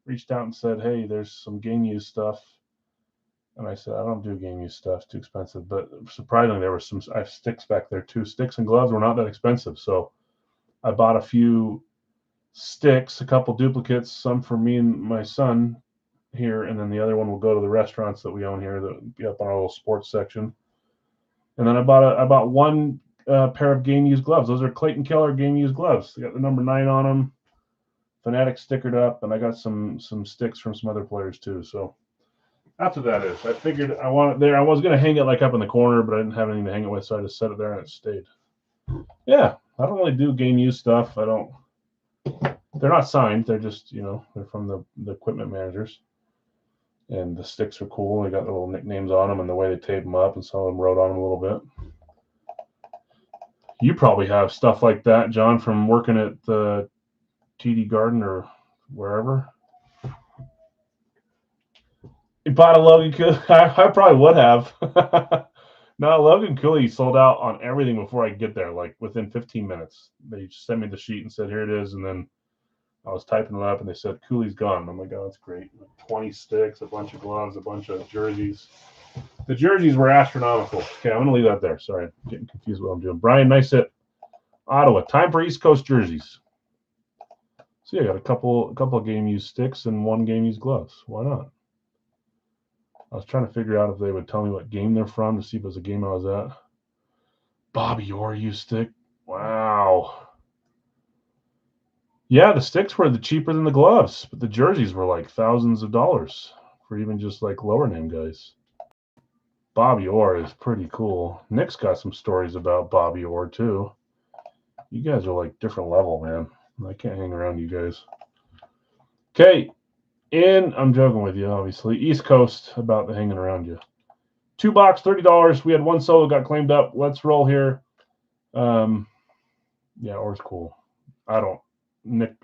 reached out and said, "Hey, there's some game use stuff." And I said, "I don't do game use stuff; it's too expensive." But surprisingly, there were some. I have sticks back there too. Sticks and gloves were not that expensive, so I bought a few sticks, a couple duplicates, some for me and my son here, and then the other one will go to the restaurants that we own here that will be up on our little sports section. And then I bought one pair of game used gloves. Those are Clayton Keller game used gloves. They got the number 9 on them. Fanatic stickered up, and I got some sticks from some other players too. So that's what that is. I figured I want it there. I was gonna hang it like up in the corner, but I didn't have anything to hang it with, so I just set it there and it stayed. Yeah, I don't really do game use stuff. I don't. They're not signed. They're just they're from the equipment managers. And the sticks are cool. They got little nicknames on them and the way they tape them up, and some of them wrote on them a little bit. You probably have stuff like that, John, from working at the TD Garden or wherever. You bought a Logan Cooley? I probably would have. No, Logan Cooley sold out on everything before I get there, like within 15 minutes. They just sent me the sheet and said, "Here it is," and then I was typing it up, and they said, "Cooley's gone." I'm like, "Oh, that's great." 20 sticks, a bunch of gloves, a bunch of jerseys. The jerseys were astronomical. Okay, I'm going to leave that there. Sorry, I'm getting confused with what I'm doing. Brian, nice hit. Ottawa. Time for East Coast jerseys. See, I got a couple of game-used sticks and one game-used gloves. Why not? I was trying to figure out if they would tell me what game they're from to see if it was a game I was at. Bobby Orr used stick. Wow. Yeah, the sticks were cheaper than the gloves, but the jerseys were like thousands of dollars for even just like lower name guys. Bobby Orr is pretty cool. Nick's got some stories about Bobby Orr too. You guys are like different level, man. I can't hang around you guys. Okay, I'm joking with you, obviously. East Coast about the hanging around you. 2 box, $30. We had one solo got claimed up. Let's roll here. Yeah, Orr's cool. Nick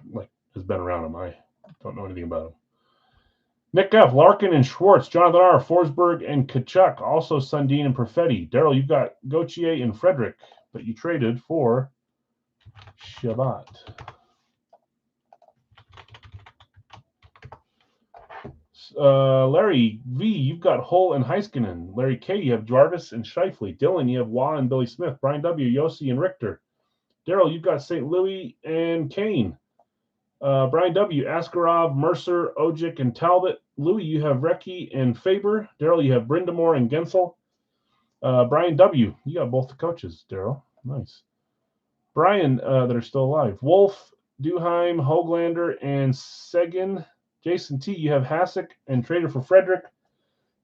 has been around him. I don't know anything about him. Nick F., Larkin and Schwartz, Jonathan R., Forsberg and Tkachuk, also Sundin and Perfetti. Daryl, you've got Gauthier and Frederick, but you traded for Shabbat. Larry V., you've got Hull and Heiskanen. Larry K., you have Jarvis and Scheifele. Dylan, you have Waugh and Billy Smith. Brian W., Yossi and Richter. Daryl, you've got St. Louis and Kane. Brian W., Askarov, Mercer, Ojic, and Talbot. Louis, you have Recchi and Faber. Daryl, you have Brindamore and Gensel. Brian W., you got both the coaches, Daryl. Nice. Brian, that are still alive. Wolf, Duheim, Hoglander, and Seguin. Jason T., you have Hasek and Trader for Frederick.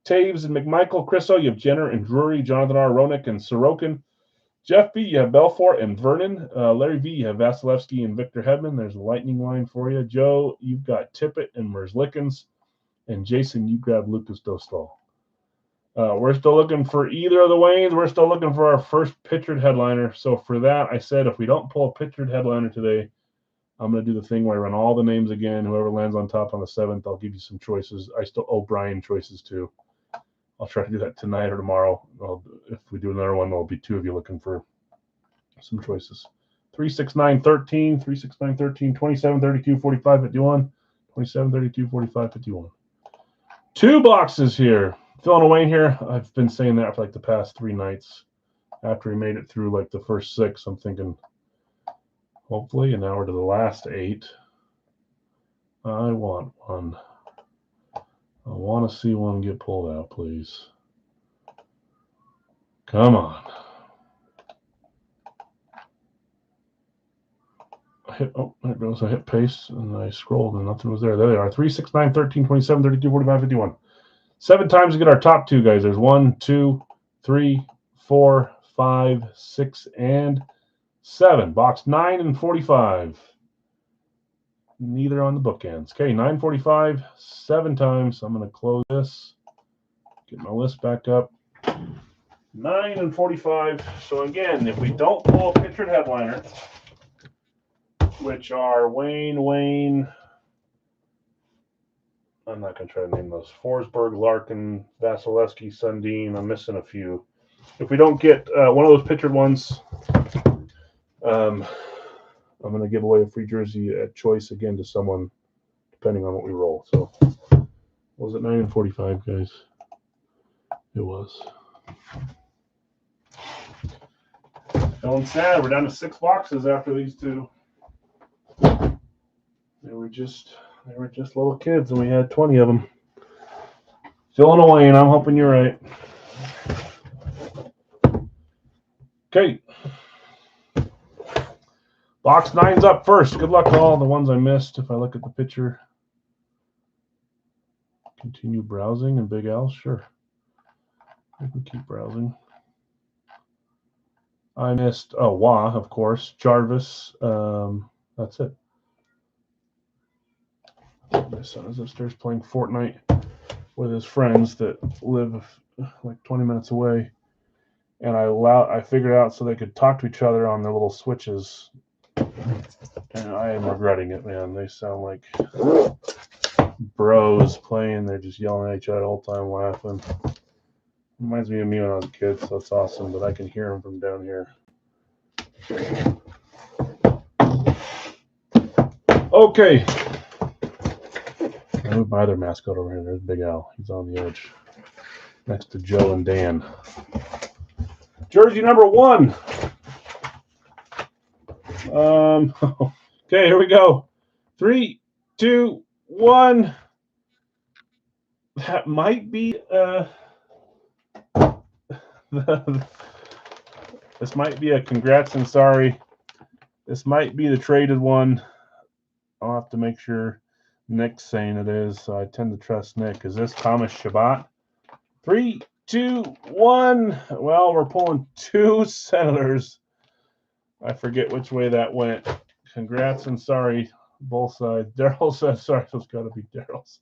Taves and McMichael. Chris O., you have Jenner and Drury. Jonathan R., Ronick, and Sorokin. Jeff B., you have Belfort and Vernon. Larry V., you have Vasilevsky and Victor Hedman. There's a lightning line for you. Joe, you've got Tippett and Merzlikins. And Jason, you grabbed Lucas Dostal. We're still looking for either of the Waynes. We're still looking for our first pictured headliner. So for that, I said if we don't pull a pictured headliner today, I'm going to do the thing where I run all the names again. Whoever lands on top on the 7th, I'll give you some choices. I still owe Brian choices too. I'll try to do that tonight or tomorrow. If we do another one, there'll be 2 of you looking for some choices. 36913, 36913, 2732, 45, 51, 2732, 45, 51. 2 boxes here. Phil and Wayne here. I've been saying that for like the past 3 nights. After he made it through like the first 6, I'm thinking, hopefully, and now we're to the last 8. I want one. I want to see one get pulled out, please. Come on. Oh, there it goes. I hit paste and I scrolled and nothing was there. There they are. 3, 6, 9, 13, 27, 32, 45, 51. 7 times to get our top 2, guys. There's 1, 2, 3, 4, 5, 6, and 7. Box 9 and 45. Neither on the bookends. Okay, 945, 7 times. I'm going to close this. Get my list back up. 9 and 45. So again, if we don't pull a pictured headliner, which are Wayne, I'm not going to try to name those. Forsberg, Larkin, Vasilevsky, Sundin. I'm missing a few. If we don't get one of those pictured ones, I'm going to give away a free jersey at choice again to someone, depending on what we roll. So, was it 9 and 45, guys? It was. Feeling sad. We're down to 6 boxes after these 2. They were just little kids, and we had 20 of them. Feeling away, and I'm hoping you're right. Okay. Box 9's up first. Good luck to all the ones I missed. If I look at the picture, continue browsing and Big Al, sure. I can keep browsing. I missed Wah, of course. Jarvis. That's it. My son is upstairs playing Fortnite with his friends that live like 20 minutes away, and I figured out so they could talk to each other on their little switches. And I am regretting it, man. They sound like bros playing. They're just yelling at each other all the time, laughing. Reminds me of me when I was a kid, so it's awesome, but I can hear them from down here. Okay. I moved my other mascot over here. There's Big Al. He's on the edge next to Joe and Dan. Jersey number 1. Okay, here we go. 3, 2, 1. That might be this might be a congrats and sorry. This might be the traded one. I'll have to make sure Nick's saying it is, so I tend to trust Nick. Is this Thomas Chabot? 3, 2, 1. Well, we're pulling 2 Senators. I forget which way that went. Congrats and sorry, both sides. Daryl said sorry, so it's got to be Daryl's.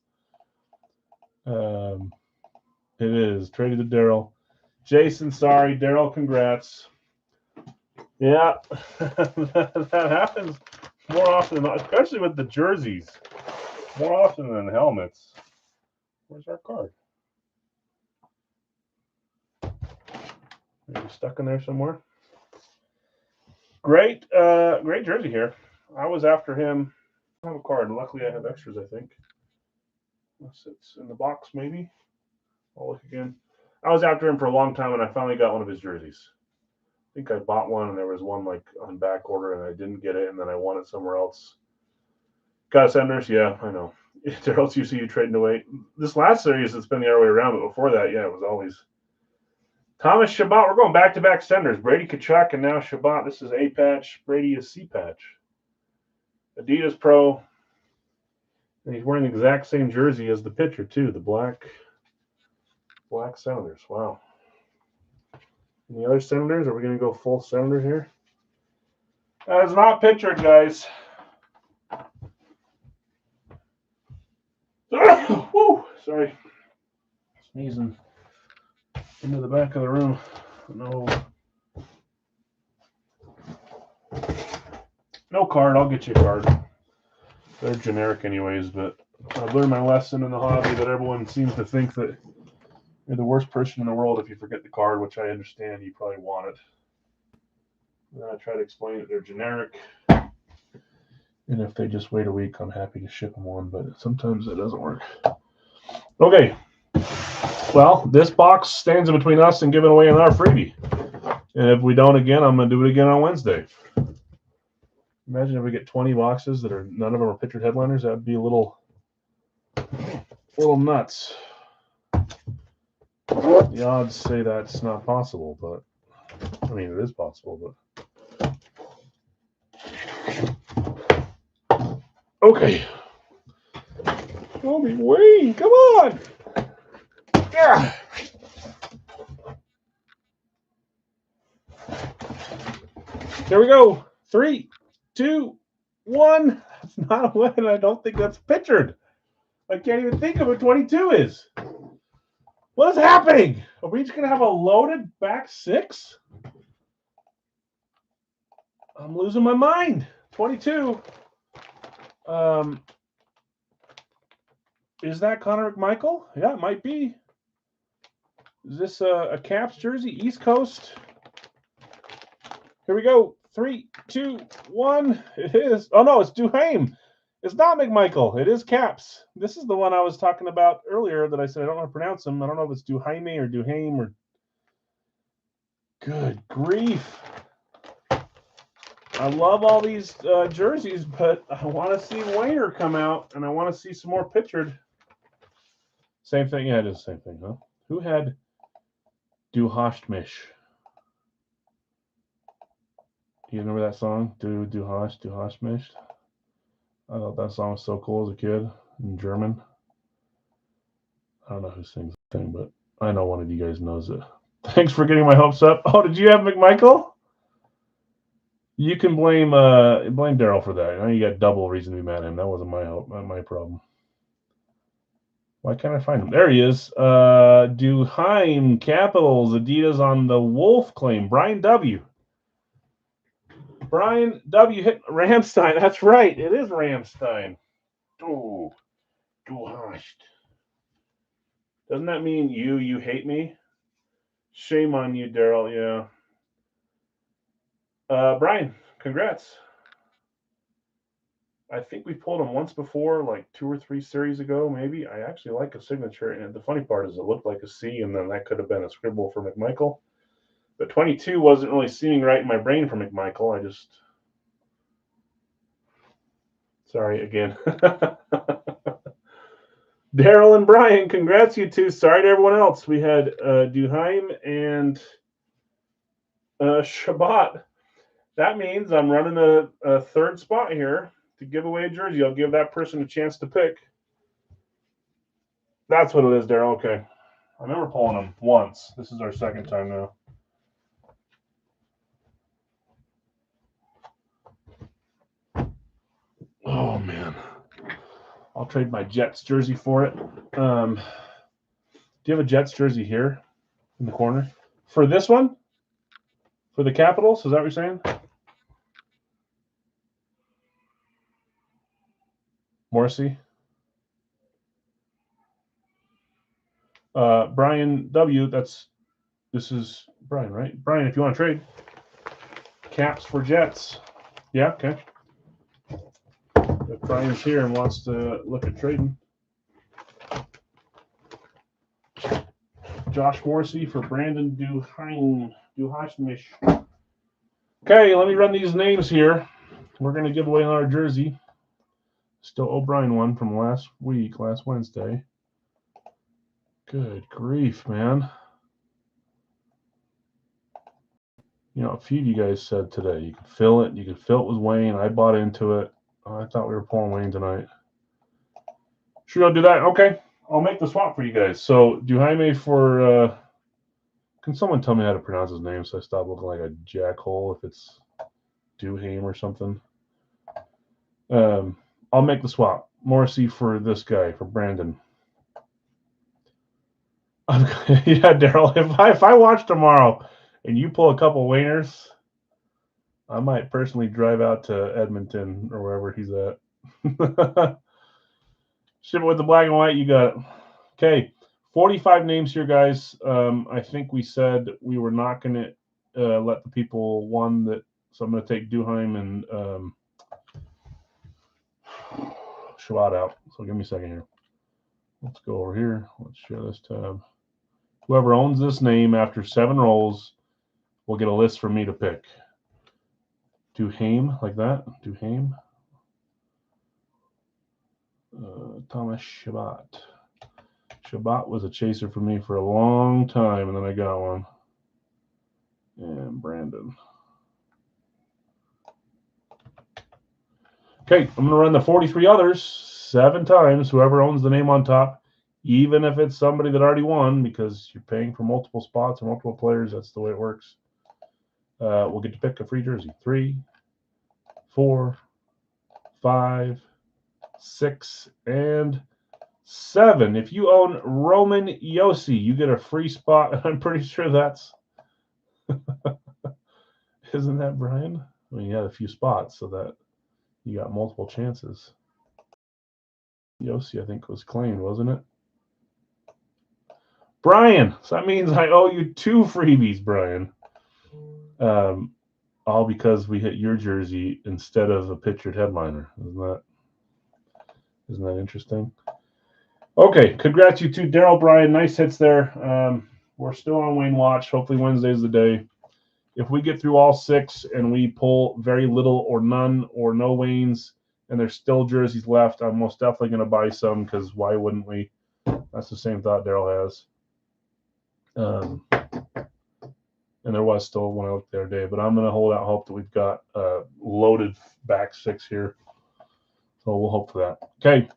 It is. Traded to Daryl. Jason, sorry. Daryl, congrats. Yeah, that happens more often, especially with the jerseys. More often than helmets. Where's our card? Maybe stuck in there somewhere. Great jersey here. I was after him. I have a card. Luckily, I have extras, I think. It's in the box, maybe. I'll look again. I was after him for a long time, and I finally got one of his jerseys. I think I bought one, and there was one like on back order, and I didn't get it, and then I won it somewhere else. Got Senators? Yeah, I know. Daryl's usually you trading away. This last series, it's been the other way around, but before that, yeah, it was always Thomas Chabot. We're going back-to-back Senators. Brady Tkachuk and now Chabot. This is A patch. Brady is C patch. Adidas Pro. And he's wearing the exact same jersey as the pitcher, too. The black Senators. Wow. Any other Senators? Are we going to go full Senator here? That is not pictured, guys. Woo! Sorry. Sneezing into the back of the room. No card. I'll get you a card. They're generic anyways, but I've learned my lesson in the hobby that everyone seems to think that you're the worst person in the world if you forget the card, which I understand you probably want it. And then I try to explain that they're generic. And if they just wait a week, I'm happy to ship them one, but sometimes it doesn't work. Okay. Well, this box stands in between us and giving away another freebie. And if we don't again, I'm going to do it again on Wednesday. Imagine if we get 20 boxes that are none of them are pictured headliners. That would be a little nuts. The odds say that's not possible, but I mean, it is possible, but Okay. Kobe Wayne, come on. Yeah. Here we go. 3, 2, 1. That's not a win. I don't think that's pictured. I can't even think of what 22 is. What is happening? Are we just going to have a loaded back 6? I'm losing my mind. 22. Is that Connor McMichael? Yeah, it might be. Is this a Caps jersey? East Coast. Here we go. 3, 2, 1. It is. Oh, no, it's Duhaime. It's not McMichael. It is Caps. This is the one I was talking about earlier that I said I don't know how to pronounce him. I don't know if it's Duhaime or Duhaime or. Good grief. I love all these jerseys, but I want to see Wayner come out, and I want to see some more pictured. Same thing. Yeah, it is the same thing, huh? Who had Duhashmish? You remember that song? Duhashmish? I thought that song was so cool as a kid in German. I don't know who sings the thing, but I know one of you guys knows it. Thanks for getting my hopes up. Oh, did you have McMichael? You can blame Daryl for that. Now you got double reason to be mad at him. That wasn't my problem. Why can't I find him? There he is. Duhaime, Capitals, Adidas on the Wolf claim. Brian W. Brian W. hit Ramstein. That's right. It is Ramstein. Oh, Duhasht. Doesn't that mean you hate me? Shame on you, Daryl. Yeah. Brian, congrats. I think we pulled him once before, like 2 or 3 series ago, maybe. I actually like a signature, and the funny part is it looked like a C, and then that could have been a scribble for McMichael. But 22 wasn't really seeming right in my brain for McMichael. I just... Sorry again. Daryl and Brian, congrats, you two. Sorry to everyone else. We had Duhaime and Shabbat. That means I'm running a third spot here to give away a jersey. I'll give that person a chance to pick. That's what it is, Daryl. Okay. I remember pulling them once. This is our second time now. Oh, man. I'll trade my Jets jersey for it. Do you have a Jets jersey here in the corner? For this one? For the Capitals? Is that what you're saying? Morrissey? Brian W. This is Brian, right? Brian, if you want to trade. Caps for Jets. Yeah, okay. If Brian's here and wants to look at trading. Josh Morrissey for Brandon Duhashmish. Okay, let me run these names here. We're going to give away another jersey. Still O'Brien one from last Wednesday. Good grief, man. You know, a few of you guys said today you could fill it. You could fill it with Wayne. I bought into it. I thought we were pulling Wayne tonight. Should I do that? Okay. I'll make the swap for you guys. So Duhaime for can someone tell me how to pronounce his name so I stop looking like a jackhole if it's Duhaime or something? I'll make the swap. Morrissey for this guy, for Brandon. Yeah, Daryl, if I watch tomorrow and you pull a couple Wayners, I might personally drive out to Edmonton or wherever he's at. Ship it with the black and white, you got it. Okay, 45 names here, guys. I think we said we were not going to let the people one that, so I'm going to take Duhaime and Shabbat out. So give me a second here. Let's go over here. Let's share this tab. Whoever owns this name after 7 rolls will get a list for me to pick. Duhaime, like that. Duhaime. Thomas Shabbat. Shabbat was a chaser for me for a long time, and then I got one. And Brandon. Okay, I'm going to run the 43 others 7 times. Whoever owns the name on top, even if it's somebody that already won, because you're paying for multiple spots or multiple players, that's the way it works. We'll get to pick a free jersey. 3, 4, 5, 6, and 7. If you own Roman Yossi, you get a free spot. I'm pretty sure that's isn't that Brian? I mean, you had a few spots, so that you got multiple chances. Yossi, I think, was claimed, wasn't it? Brian, so that means I owe you 2 freebies, Brian. All because we hit your jersey instead of a pictured headliner. Isn't that interesting? Okay, congrats you two, Daryl, Brian. Nice hits there. We're still on Wayne Watch. Hopefully Wednesday's the day. If we get through all 6 and we pull very little or none or no Waynes and there's still jerseys left, I'm most definitely going to buy some because why wouldn't we? That's the same thought Daryl has. And there was still one out there today, but I'm going to hold out hope that we've got loaded back 6 here. So we'll hope for that. Okay.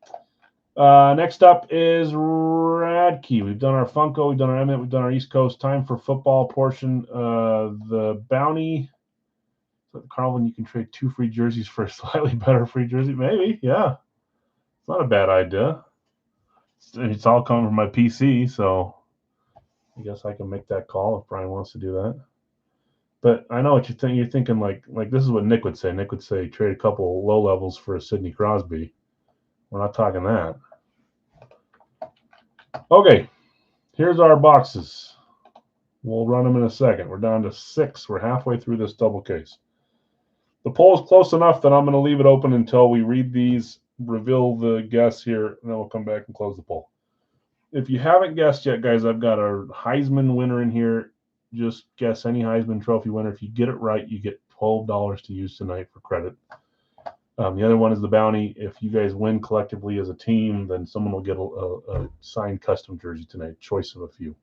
Next up is Radke. We've done our Funko, we've done our Emmett, we've done our East Coast. Time for football portion. The bounty. So Carlin, you can trade 2 free jerseys for a slightly better free jersey. Maybe, yeah. It's not a bad idea. It's all coming from my PC, so I guess I can make that call if Brian wants to do that. But I know what you think. You're thinking like this is what Nick would say. Nick would say trade a couple low levels for a Sidney Crosby. We're not talking that. Okay, here's our boxes. We'll run them in a second. We're down to 6. We're halfway through this double case. The poll is close enough that I'm going to leave it open until we read these, reveal the guess here, and then we'll come back and close the poll. If you haven't guessed yet, guys, I've got a Heisman winner in here. Just guess any Heisman Trophy winner. If you get it right, you get $12 to use tonight for credit. The other one is the bounty. If you guys win collectively as a team, then someone will get a signed custom jersey tonight. Choice of a few.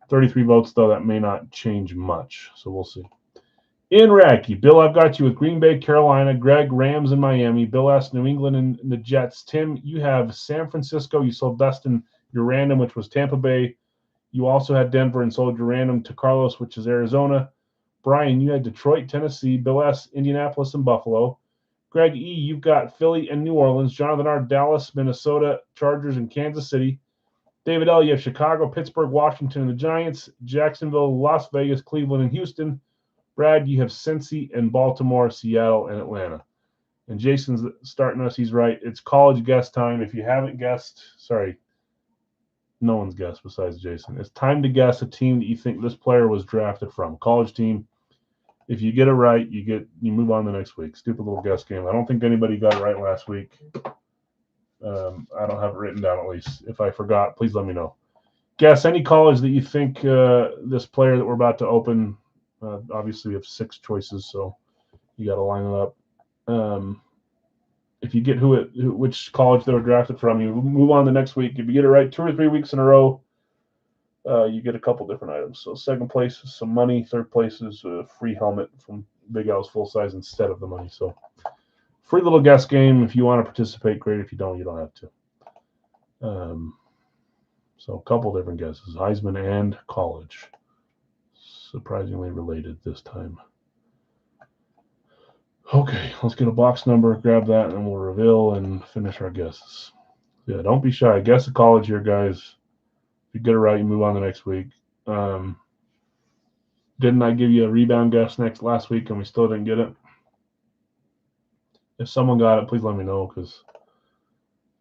33 votes, though, that may not change much. So we'll see. In Radke, Bill, I've got you with Green Bay, Carolina. Greg, Rams, and Miami. Bill S., New England, and the Jets. Tim, you have San Francisco. You sold Dustin your random, which was Tampa Bay. You also had Denver and sold your random to Carlos, which is Arizona. Brian, you had Detroit, Tennessee. Bill S., Indianapolis, and Buffalo. Greg E., you've got Philly and New Orleans. Jonathan R., Dallas, Minnesota, Chargers, and Kansas City. David L., you have Chicago, Pittsburgh, Washington, and the Giants. Jacksonville, Las Vegas, Cleveland, and Houston. Brad, you have Cincy and Baltimore, Seattle, and Atlanta. And Jason's starting us. He's right. It's college guess time. If you haven't guessed, sorry, no one's guessed besides Jason. It's time to guess a team that you think this player was drafted from. College team. If you get it right, you move on the next week. Stupid little guess game. I don't think anybody got it right last week. I don't have it written down, at least. If I forgot, please let me know. Guess any college that you think this player that we're about to open. Obviously, we have 6 choices, so you got to line it up. If you get which college they were drafted from, you move on the next week. If you get it right 2 or 3 weeks in a row, you get a couple different items. So second place is some money. Third place is a free helmet from Big Al's Full Size instead of the money. So free little guess game. If you want to participate, great. If you don't, you don't have to. So a couple different guesses, Heisman and college. Surprisingly related this time. Okay, let's get a box number, grab that, and then we'll reveal and finish our guesses. Yeah, don't be shy. Guess a college here, guys. If you get it right, you move on the next week. Didn't I give you a rebound guess last week and we still didn't get it? If someone got it, please let me know because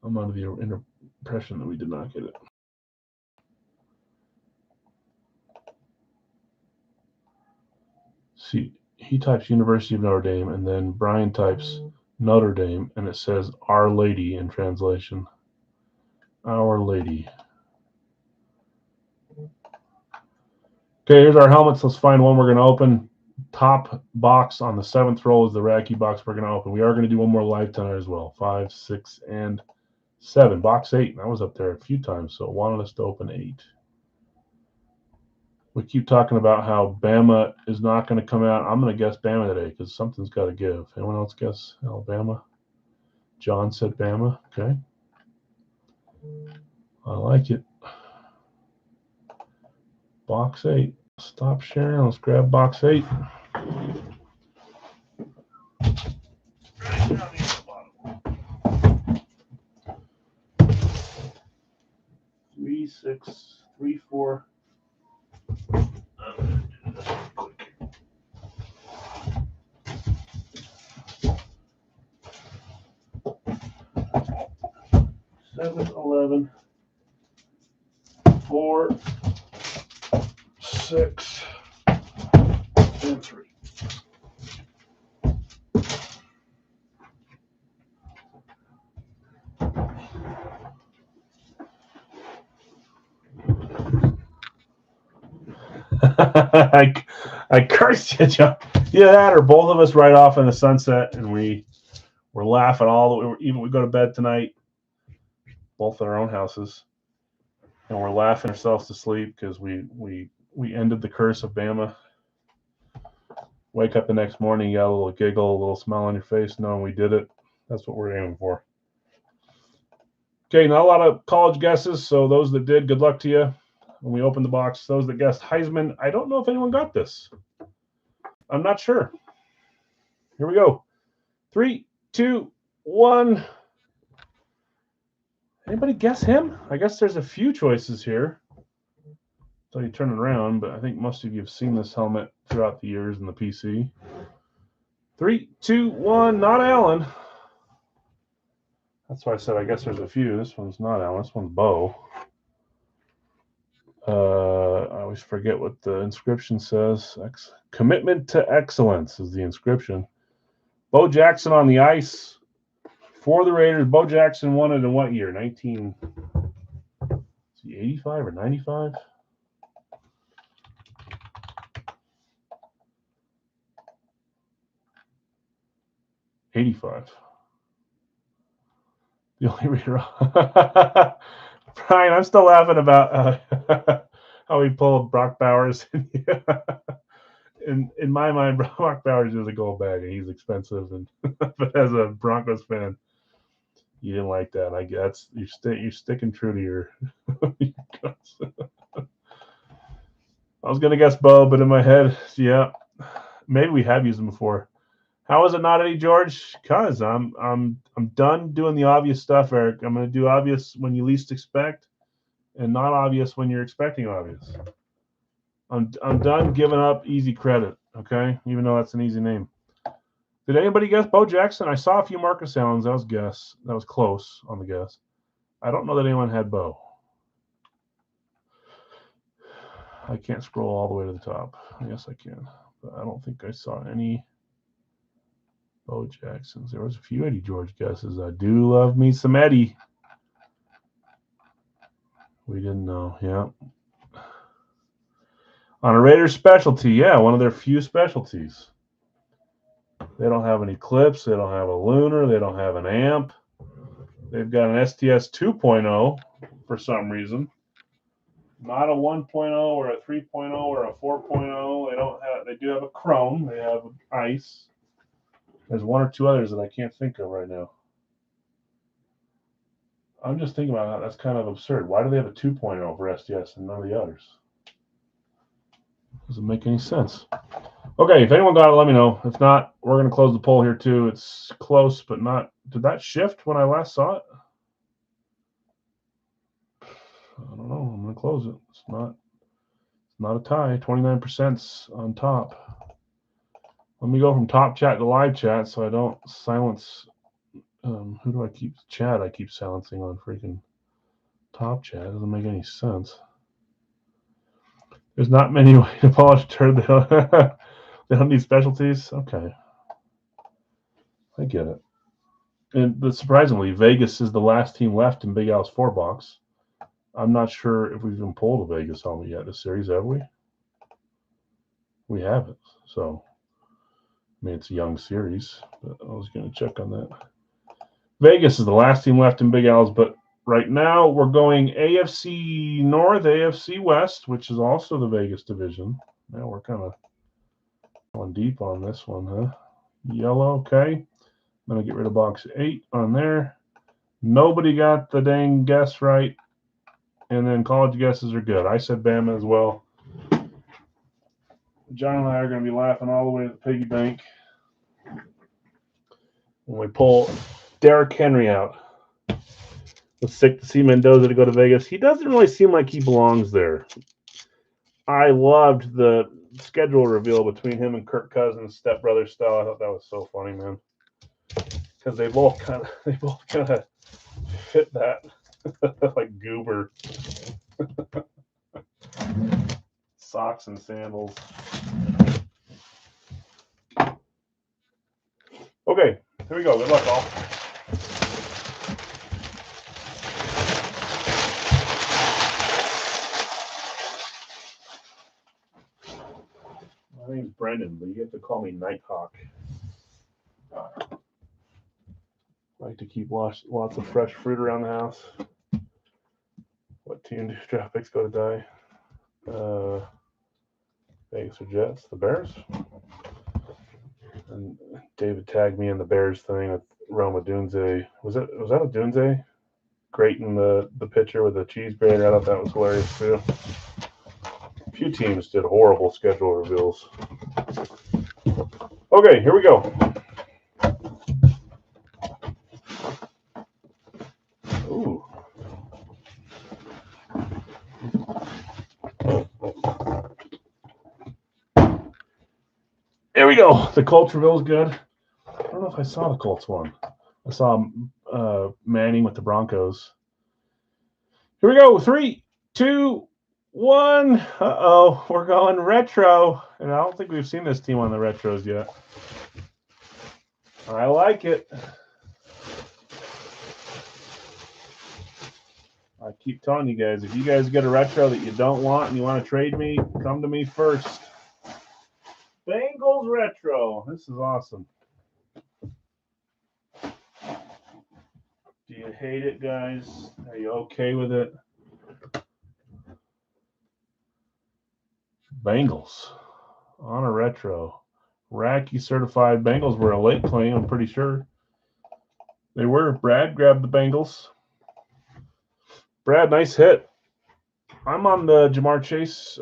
I'm under the impression that we did not get it. See, he types University of Notre Dame and then Brian types Notre Dame and it says Our Lady in translation. Our Lady. Okay, here's our helmets. Let's find one we're going to open. Top box on the 7th row is the Radke box we're going to open. We are going to do one more live tonight as well. 5, 6, and 7. Box 8. That was up there a few times, so it wanted us to open 8. We keep talking about how Bama is not going to come out. I'm going to guess Bama today because something's got to give. Anyone else guess Alabama? John said Bama. Okay. I like it. Box 8. Stop sharing. Let's grab box 8. Three, 6, 3, 4. Seven, 11, 4, 6, and 3. I cursed you, John. Either that or both of us right off in the sunset, and we're laughing all the way. Even we go to bed tonight, both at our own houses, and we're laughing ourselves to sleep because we ended the curse of Bama. Wake up the next morning, you got a little giggle, a little smile on your face, knowing we did it. That's what we're aiming for. Okay, not a lot of college guesses, so those that did, good luck to you. When we open the box, those that guessed Heisman, I don't know if anyone got this. I'm not sure. Here we go. 3, 2, 1. Anybody guess him? I guess there's a few choices here. So you turn it around, but I think most of you have seen this helmet throughout the years in the PC. 3, 2, 1, not Allen. That's why I said I guess there's a few. This one's not Allen. This one's Bo. I always forget what the inscription says. Commitment to excellence is the inscription. Bo Jackson on the ice for the Raiders. Bo Jackson won it in what year? 1985 or 95? '85. The only reader. Brian, I'm still laughing about how he pulled Brock Bowers. In my mind, Brock Bowers is a gold bag, and he's expensive. And but as a Broncos fan, you didn't like that. I guess you're sticking true to your. I was gonna guess Bo, but in my head, yeah, maybe we have used him before. How is it not Eddie George? Cause I'm done doing the obvious stuff, Eric. I'm gonna do obvious when you least expect, and not obvious when you're expecting obvious. I'm done giving up easy credit. Okay, even though that's an easy name. Did anybody guess Bo Jackson? I saw a few Marcus Allens. That was guess. That was close on the guess. I don't know that anyone had Bo. I can't scroll all the way to the top. Yes, I can, but I don't think I saw any Bo Jacksons. There was a few Eddie George guesses. I do love me some Eddie. We didn't know. Yeah. On a Raiders specialty, yeah, one of their few specialties. They don't have any clips. They don't have a lunar. They don't have an amp. They've got an STS 2.0 for some reason. Not a 1.0 or a 3.0 or a 4.0. They don't have. They do have a chrome. They have ice. There's one or two others that I can't think of right now. I'm just thinking about that. That's kind of absurd. Why do they have a 2.0 for STS and none of the others? Doesn't make any sense. Okay, if anyone got it, let me know. If not, we're going to close the poll here too. It's close, but not. Did that shift when I last saw it? I don't know. I'm going to close it. It's not a tie. 29% on top. Let me go from top chat to live chat so I don't silence. Who do I keep? Chat I keep silencing on freaking top chat. Doesn't make any sense. There's not many ways to polish a turd. They don't need specialties. Okay. I get it. But surprisingly, Vegas is the last team left in Big Al's 4 box. I'm not sure if we've even pulled a Vegas helmet yet this series, have we? We haven't. So, I mean, it's a young series, but I was going to check on that. Vegas is the last team left in Big Al's, but right now we're going AFC North, AFC West, which is also the Vegas division. Now we're kind of going deep on this one, huh? Yellow, okay. I'm going to get rid of box 8 on there. Nobody got the dang guess right. And then college guesses are good. I said Bama as well. John and I are going to be laughing all the way to the piggy bank when we pull Derrick Henry out. It's sick to see Mendoza to go to Vegas. He doesn't really seem like he belongs there. I loved the schedule reveal between him and Kirk Cousins, stepbrother style. I thought that was so funny, man. Because they both kind of fit that like goober. Socks and sandals. Okay, here we go. Good luck, all. My name's Brendan, but you have to call me Nighthawk. I like to keep lots of fresh fruit around the house. What team do draft picks go to die? Vegas or Jets? The Bears? And David tagged me in the Bears thing with Roma Dunze. Was that a Dunze? Grating the pitcher with a cheese grater. I thought that was hilarious too. A few teams did horrible schedule reveals. Okay, here we go. Ooh. There we go. The Colts reveal is good. I don't know if I saw the Colts one. I saw Manning with the Broncos. Here we go. 3, 2, 1. Uh-oh. We're going retro. And I don't think we've seen this team on the retros yet. I like it. I keep telling you guys, if you guys get a retro that you don't want and you want to trade me, come to me first. Bengals retro. This is awesome. Do you hate it, guys? Are you okay with it? Bengals on a retro. Racky certified. Bengals were a late claim, I'm pretty sure. They were. Brad grabbed the Bengals. Brad, nice hit. I'm on the Jamar Chase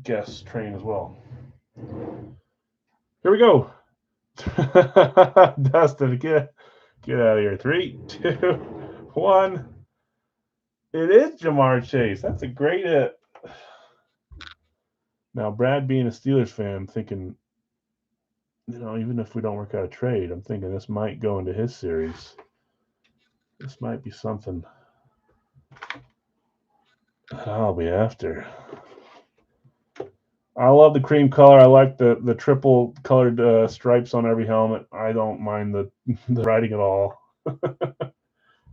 guess train as well. Here we go. Dustin, get out of here. 3, 2, 1. It is Jamar Chase. That's a great hit. Now, Brad being a Steelers fan, thinking, even if we don't work out a trade, I'm thinking this might go into his series. This might be something I'll be after. I love the cream color. I like the triple colored stripes on every helmet. I don't mind the writing at all.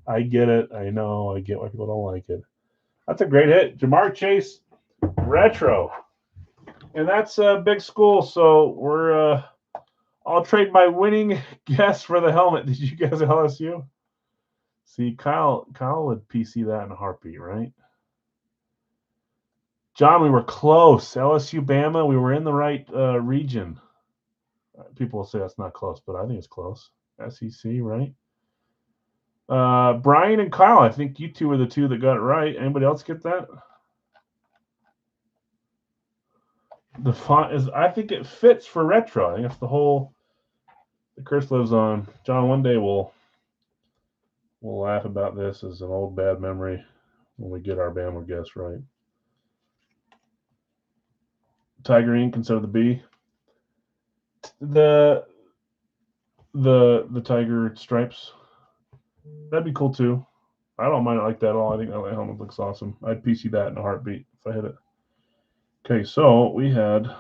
I get it. I know. I get why people don't like it. That's a great hit. Jamar Chase, retro. And that's a big school, so I'll trade my winning guess for the helmet. Did you guys LSU? See, Kyle would PC that in a heartbeat, right? John, we were close. LSU, Bama, we were in the right region. People will say that's not close, but I think it's close. SEC, right? Brian and Kyle, I think you two were the two that got it right. Anybody else get that? The font is, I think it fits for retro. I think it's the curse lives on. John, one day we'll laugh about this as an old bad memory when we get our Bama guess right. Tiger Ink instead of the B. The tiger stripes. That'd be cool too. I don't mind it like that at all. I think that helmet looks awesome. I'd PC that in a heartbeat if I hit it. Okay, so we had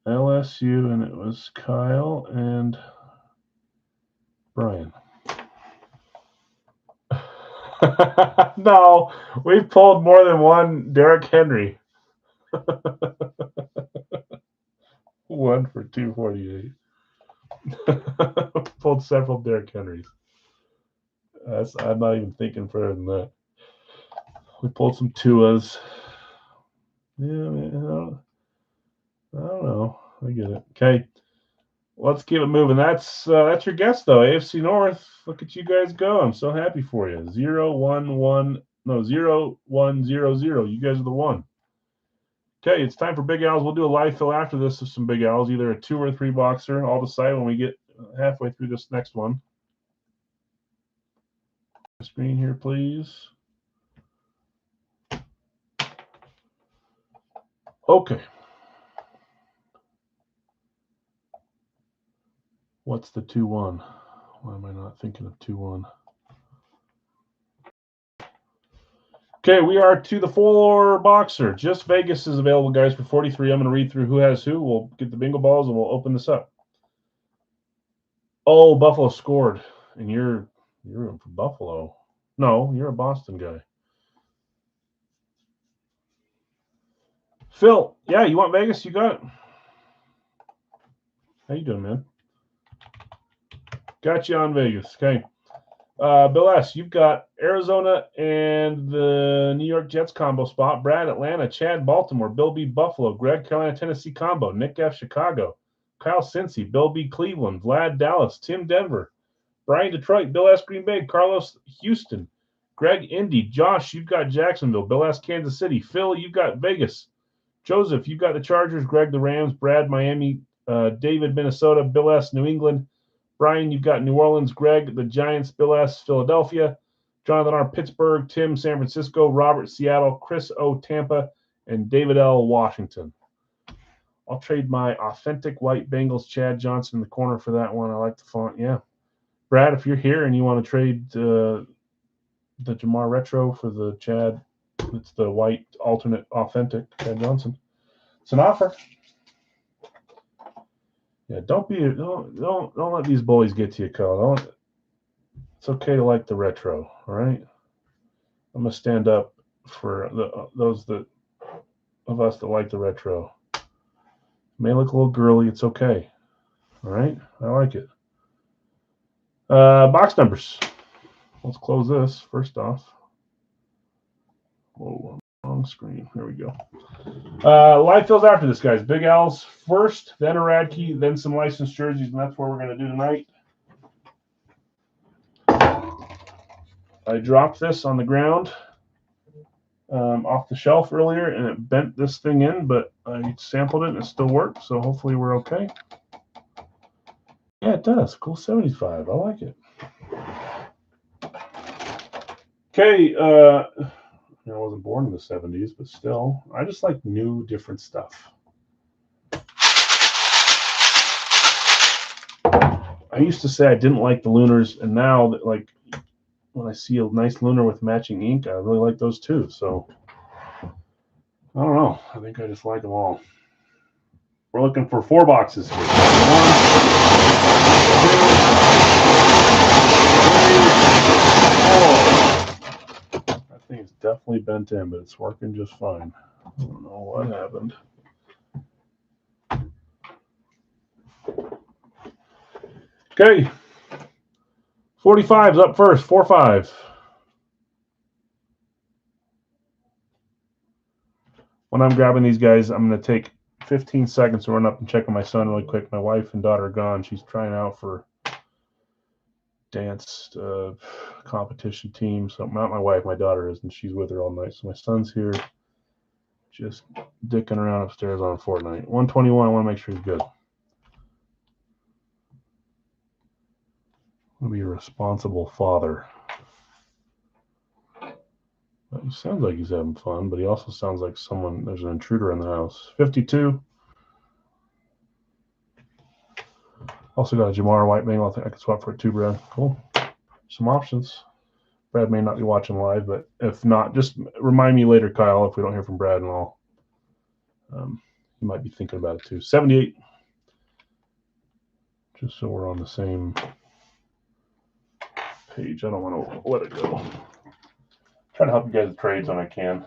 LSU, and it was Kyle and Brian. No, we've pulled more than one Derrick Henry. 1 for 248. Pulled several Derrick Henrys. I'm not even thinking further than that. We pulled some Tuas. Yeah, man, I don't know. I get it. Okay. Let's keep it moving. That's your guess though. AFC North. Look at you guys go. I'm so happy for you. 0-1-1. No, 0-1-0-0. You guys are the one. Okay, it's time for Big Al's. We'll do a live fill after this of some Big Al's, either a 2 or 3 boxer. I'll decide when we get halfway through this next one. Screen here, please. Okay. What's the 2-1? Why am I not thinking of 2-1? Okay, we are to the 4 boxer. Just Vegas is available, guys, for 43. I'm going to read through who has who. We'll get the bingo balls and we'll open this up. Oh, Buffalo scored, and you're rooting for Buffalo. No, you're a Boston guy. Phil, yeah, you want Vegas? You got it. How you doing, man? Got you on Vegas. Okay. Bill S., you've got Arizona and the New York Jets combo spot. Brad, Atlanta. Chad, Baltimore. Bill B., Buffalo. Greg, Carolina, Tennessee combo. Nick F., Chicago. Kyle, Cincy. Bill B., Cleveland. Vlad, Dallas. Tim, Denver. Brian, Detroit. Bill S., Green Bay. Carlos, Houston. Greg, Indy. Josh, you've got Jacksonville. Bill S., Kansas City. Phil, you've got Vegas. Joseph, you've got the Chargers. Greg, the Rams. Brad, Miami. David, Minnesota. Bill S., New England. Brian, you've got New Orleans. Greg, the Giants. Bill S., Philadelphia. Jonathan R., Pittsburgh. Tim, San Francisco. Robert, Seattle. Chris O., Tampa. And David L., Washington. I'll trade my authentic white Bengals Chad Johnson in the corner for that one. I like the font. Yeah. Brad, if you're here and you want to trade the Jamar Retro for the Chad, it's the white alternate authentic Chad Johnson. It's an offer. Yeah, don't let these bullies get to you, Kyle. It's okay to like the retro, all right? I'm gonna stand up for those of us that like the retro. It may look a little girly, it's okay. All right, I like it. Box numbers. Let's close this first off. Whoa, wrong screen. There we go. Live fills after this, guys. Big Al's first, then a Radke, then some licensed jerseys, and that's what we're going to do tonight. I dropped this on the ground off the shelf earlier, and it bent this thing in, but I sampled it, and it still works, so hopefully we're okay. Yeah, it does. Cool 75. I like it. Okay, I wasn't born in the 70s, but still, I just like new, different stuff. I used to say I didn't like the Lunars, and now that when I see a nice Lunar with matching ink, I really like those too. So I don't know. I think I just like them all. We're looking for 4 boxes here. 1, 2, 3, 4. That thing is definitely bent in, but it's working just fine. I don't know what happened. Okay. 45's up first. 4-5. When I'm grabbing these guys, I'm going to take 15 seconds to run up and check on my son really quick. My wife and daughter are gone. She's trying out for dance competition team. So not my wife, my daughter is, and she's with her all night. So my son's here just dicking around upstairs on Fortnite. 121, I want to make sure he's good. I'll be a responsible father. He sounds like he's having fun, but he also sounds like there's an intruder in the house. 52. Also got a Jamar white Bengal. I think I could swap for a 2, Brad. Cool. Some options. Brad may not be watching live, but if not, just remind me later, Kyle, if we don't hear from Brad and all. You might be thinking about it too. 78. Just so we're on the same page. I don't want to let it go. Try to help you guys with trades when I can,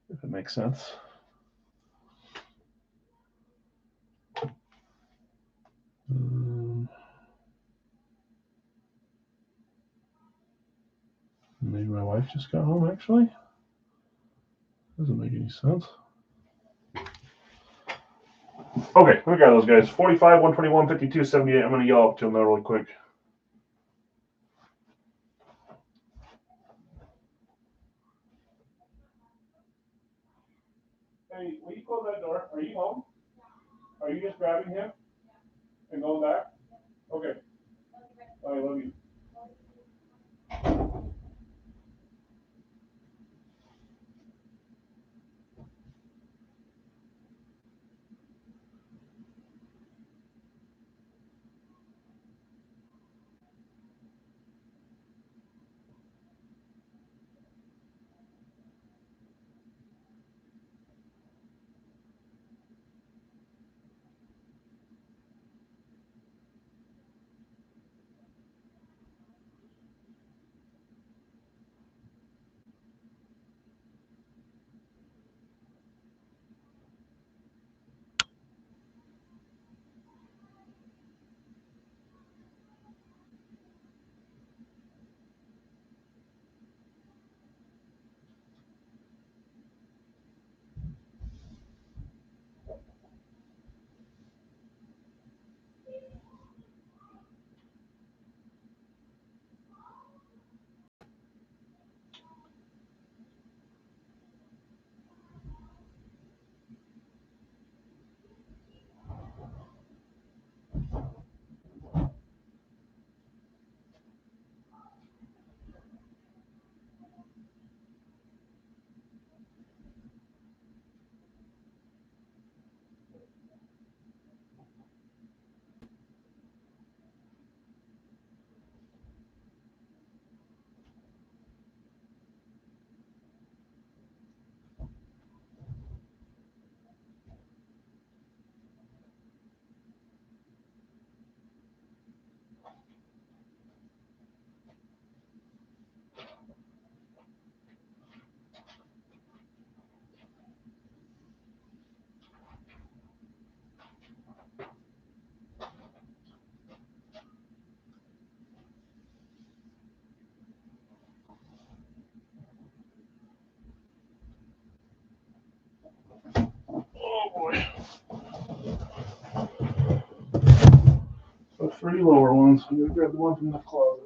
if it makes sense. Maybe my wife just got home, actually. Doesn't make any sense. Okay, let me grab those guys. 45, 121, 52, 78. I'm going to yell up to them there really quick. Hey, will you close that door? Are you home? Are you just grabbing him and going back? Okay. I love you. Oh boy. So 3 lower ones. I'm going to grab the one from the closet.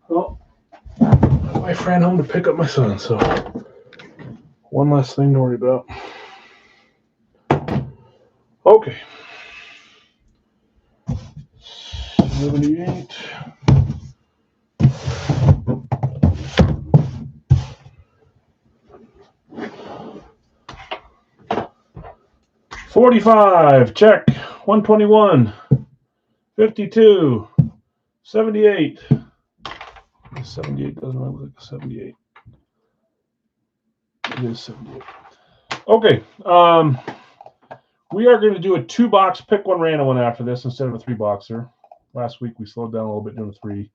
Well, my friend home to pick up my son, so one less thing to worry about. Okay. 78. 45, check. 121, 52, 78. 78 doesn't look like a 78. It is 78. Okay. We are going to do a 2-box, pick one random one after this instead of a 3-boxer. Last week we slowed down a little bit doing a 3.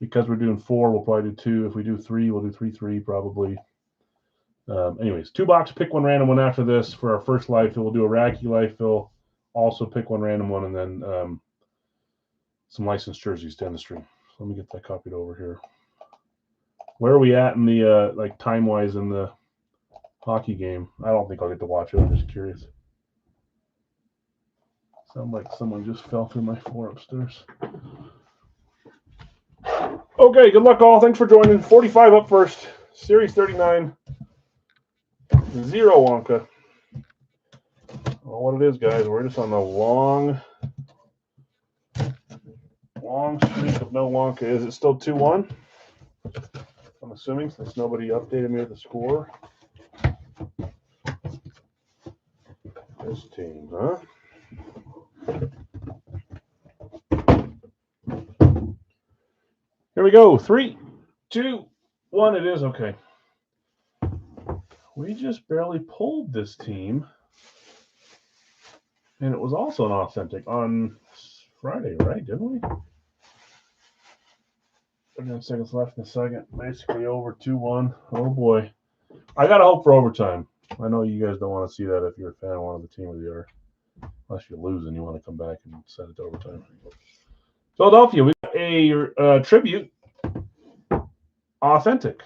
Because we're doing 4, we'll probably do 2. If we do 3, we'll do 3 probably. Anyways, 2-box, pick one random one after this for our first life fill. We'll do a Racky life fill, also pick one random one, and then some licensed jerseys down the stream. So let me get that copied over here. Where are we at in the like time wise in the hockey game? I don't think I'll get to watch it. I'm just curious. Sound like someone just fell through my floor upstairs. Okay, good luck all. Thanks for joining. 45 up first. Series 39. 0 Wonka. Well, what it is, guys, we're just on the long streak of no Wonka. Is it still 2-1? I'm assuming, since nobody updated me with the score. This team, huh? Here we go. 3, 2, 1. It is okay. We just barely pulled this team. And it was also an authentic on Friday, right? Didn't we? 39 seconds left in the second. Basically over 2-1. Oh boy. I got to hope for overtime. I know you guys don't want to see that if you're a fan of one of the team or the other. Unless you're losing, you want to come back and send it to overtime. Philadelphia, we got a tribute. Authentic.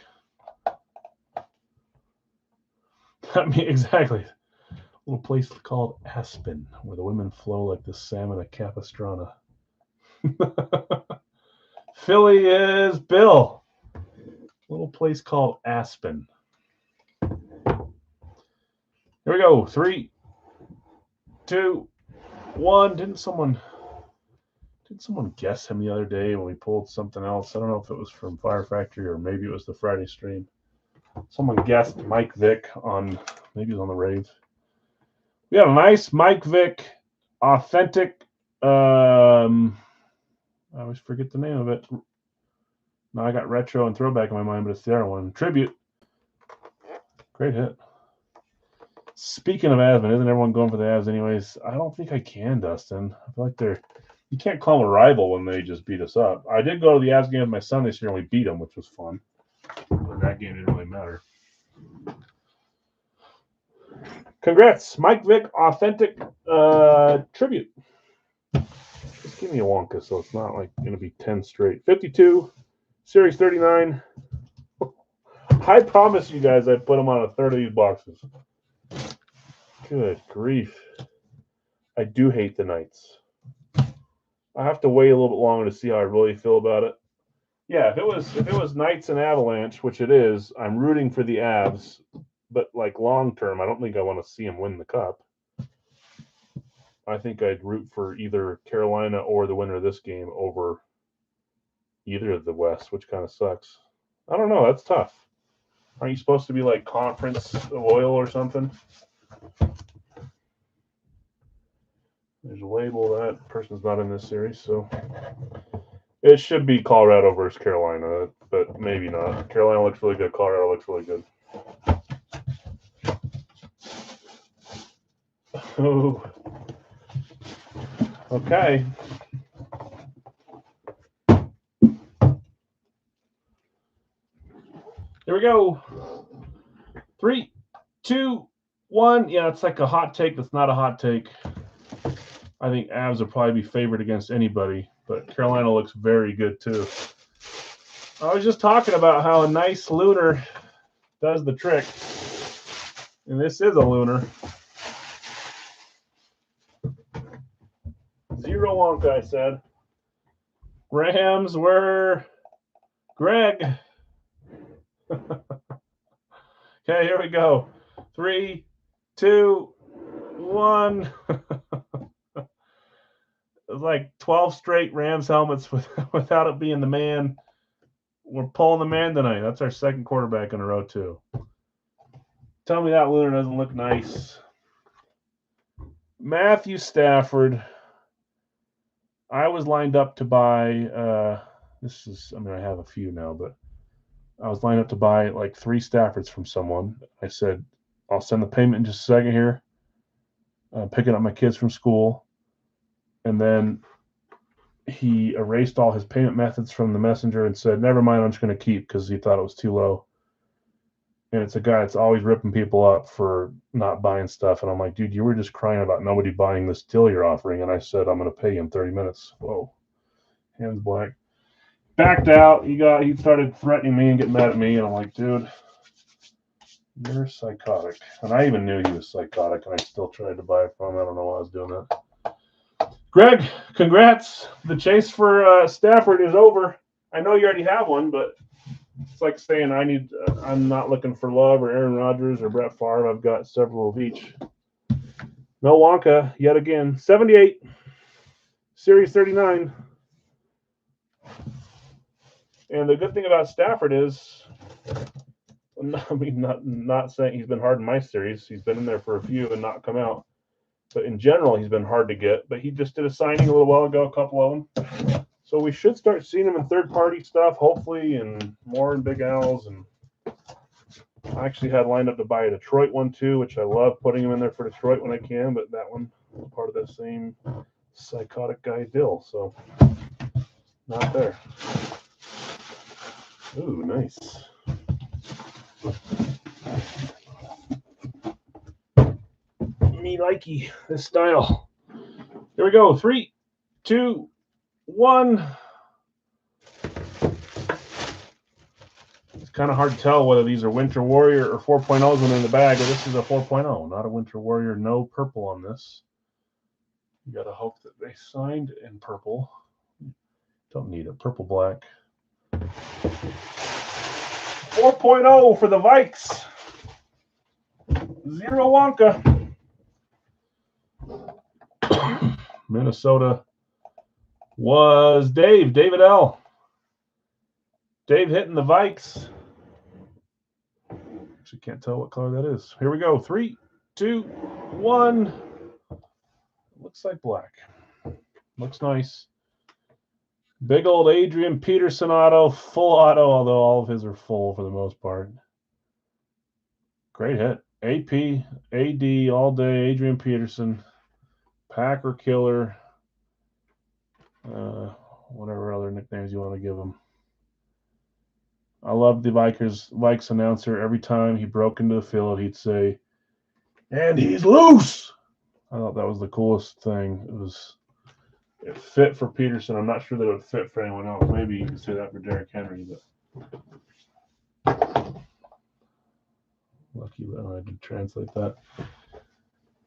I mean, exactly. A little place called Aspen, where the women flow like the salmon at Capistrano. Philly is Bill. A little place called Aspen. Here we go. 3, 2, 1. Didn't someone guess him the other day when we pulled something else? I don't know if it was from Fire Factory or maybe it was the Friday stream. Someone guessed Mike Vick on, maybe it was on the Rave. We have a nice Mike Vick authentic. I always forget the name of it. Now I got retro and throwback in my mind, but it's the other one. Tribute. Great hit. Speaking of Aspen, isn't everyone going for the Avs anyways? I don't think I can, Dustin. I feel like you can't call them a rival when they just beat us up. I did go to the Avs game with my son this year and we beat them, which was fun. But that game didn't really matter. Congrats, Mike Vick, authentic tribute. Just give me a Wonka so it's not like going to be 10 straight. 52, Series 39. I promise you guys I'd put them on a third of these boxes. Good grief. I do hate the Knights. I have to wait a little bit longer to see how I really feel about it. Yeah, if it was Knights and Avalanche, which it is, I'm rooting for the Avs, but like long term, I don't think I want to see them win the cup. I think I'd root for either Carolina or the winner of this game over either of the West, which kind of sucks. I don't know. That's tough. Aren't you supposed to be like conference loyal or something? There's a label. That person's not in this series, so it should be Colorado versus Carolina, but maybe not. Carolina looks really good. Colorado looks really good. Oh. Okay. Here we go. 3, 2, 1. Yeah, it's like a hot take that's not a hot take. I think Avs will probably be favored against anybody, but Carolina looks very good too. I was just talking about how a nice lunar does the trick, and this is a lunar. 0 Wonka, I said. Rams were Greg. Okay, here we go. 3, 2, 1. It was like 12 straight Rams helmets without it being the man. We're pulling the man tonight. That's our second quarterback in a row, too. Tell me that lunar doesn't look nice. Matthew Stafford. I was lined up to buy, I have a few now, but I was lined up to buy like 3 Staffords from someone. I said, I'll send the payment in just a second here. Picking up my kids from school. And then he erased all his payment methods from the messenger and said, never mind, I'm just going to keep because he thought it was too low. And it's a guy that's always ripping people up for not buying stuff. And I'm like, dude, you were just crying about nobody buying this deal you're offering. And I said, I'm going to pay you in 30 minutes. Whoa. Hands black. Backed out. He started threatening me and getting mad at me. And I'm like, dude, you're psychotic. And I even knew he was psychotic. And I still tried to buy it from him. I don't know why I was doing that. Greg, congrats. The chase for Stafford is over. I know you already have one, but it's like saying I'm not looking for Love or Aaron Rodgers or Brett Favre. I've got several of each. No Wonka yet again. 78, Series 39. And the good thing about Stafford is, I mean, not saying he's been hard in my series. He's been in there for a few and not come out. But in general, he's been hard to get. But he just did a signing a little while ago, a couple of them. So we should start seeing them in third-party stuff, hopefully, and more in Big Al's. And I actually had lined up to buy a Detroit one too, which I love putting them in there for Detroit when I can. But that one was part of that same psychotic guy deal, so not there. Ooh, nice. Me likey this style. Here we go. 3, 2, 1. It's kind of hard to tell whether these are Winter Warrior or 4.0s when they're in the bag, but this is a 4.0, not a Winter Warrior. No purple on this. You got to hope that they signed in purple. Don't need it. Purple black. 4.0 for the Vikes. 0 Wonka. Minnesota was David L. Dave hitting the Vikes. Actually can't tell what color that is. Here we go. 3, 2, 1. Looks like black. Looks nice. Big old Adrian Peterson auto, full auto, although all of his are full for the most part. Great hit. AP, AD all day, Adrian Peterson. Packer killer. Whatever other nicknames you want to give him. I love the Vikes announcer. Every time he broke into the field, he'd say, "And he's loose." I thought that was the coolest thing. It fit for Peterson. I'm not sure that it would fit for anyone else. Maybe you could say that for Derrick Henry, but lucky that I did translate that.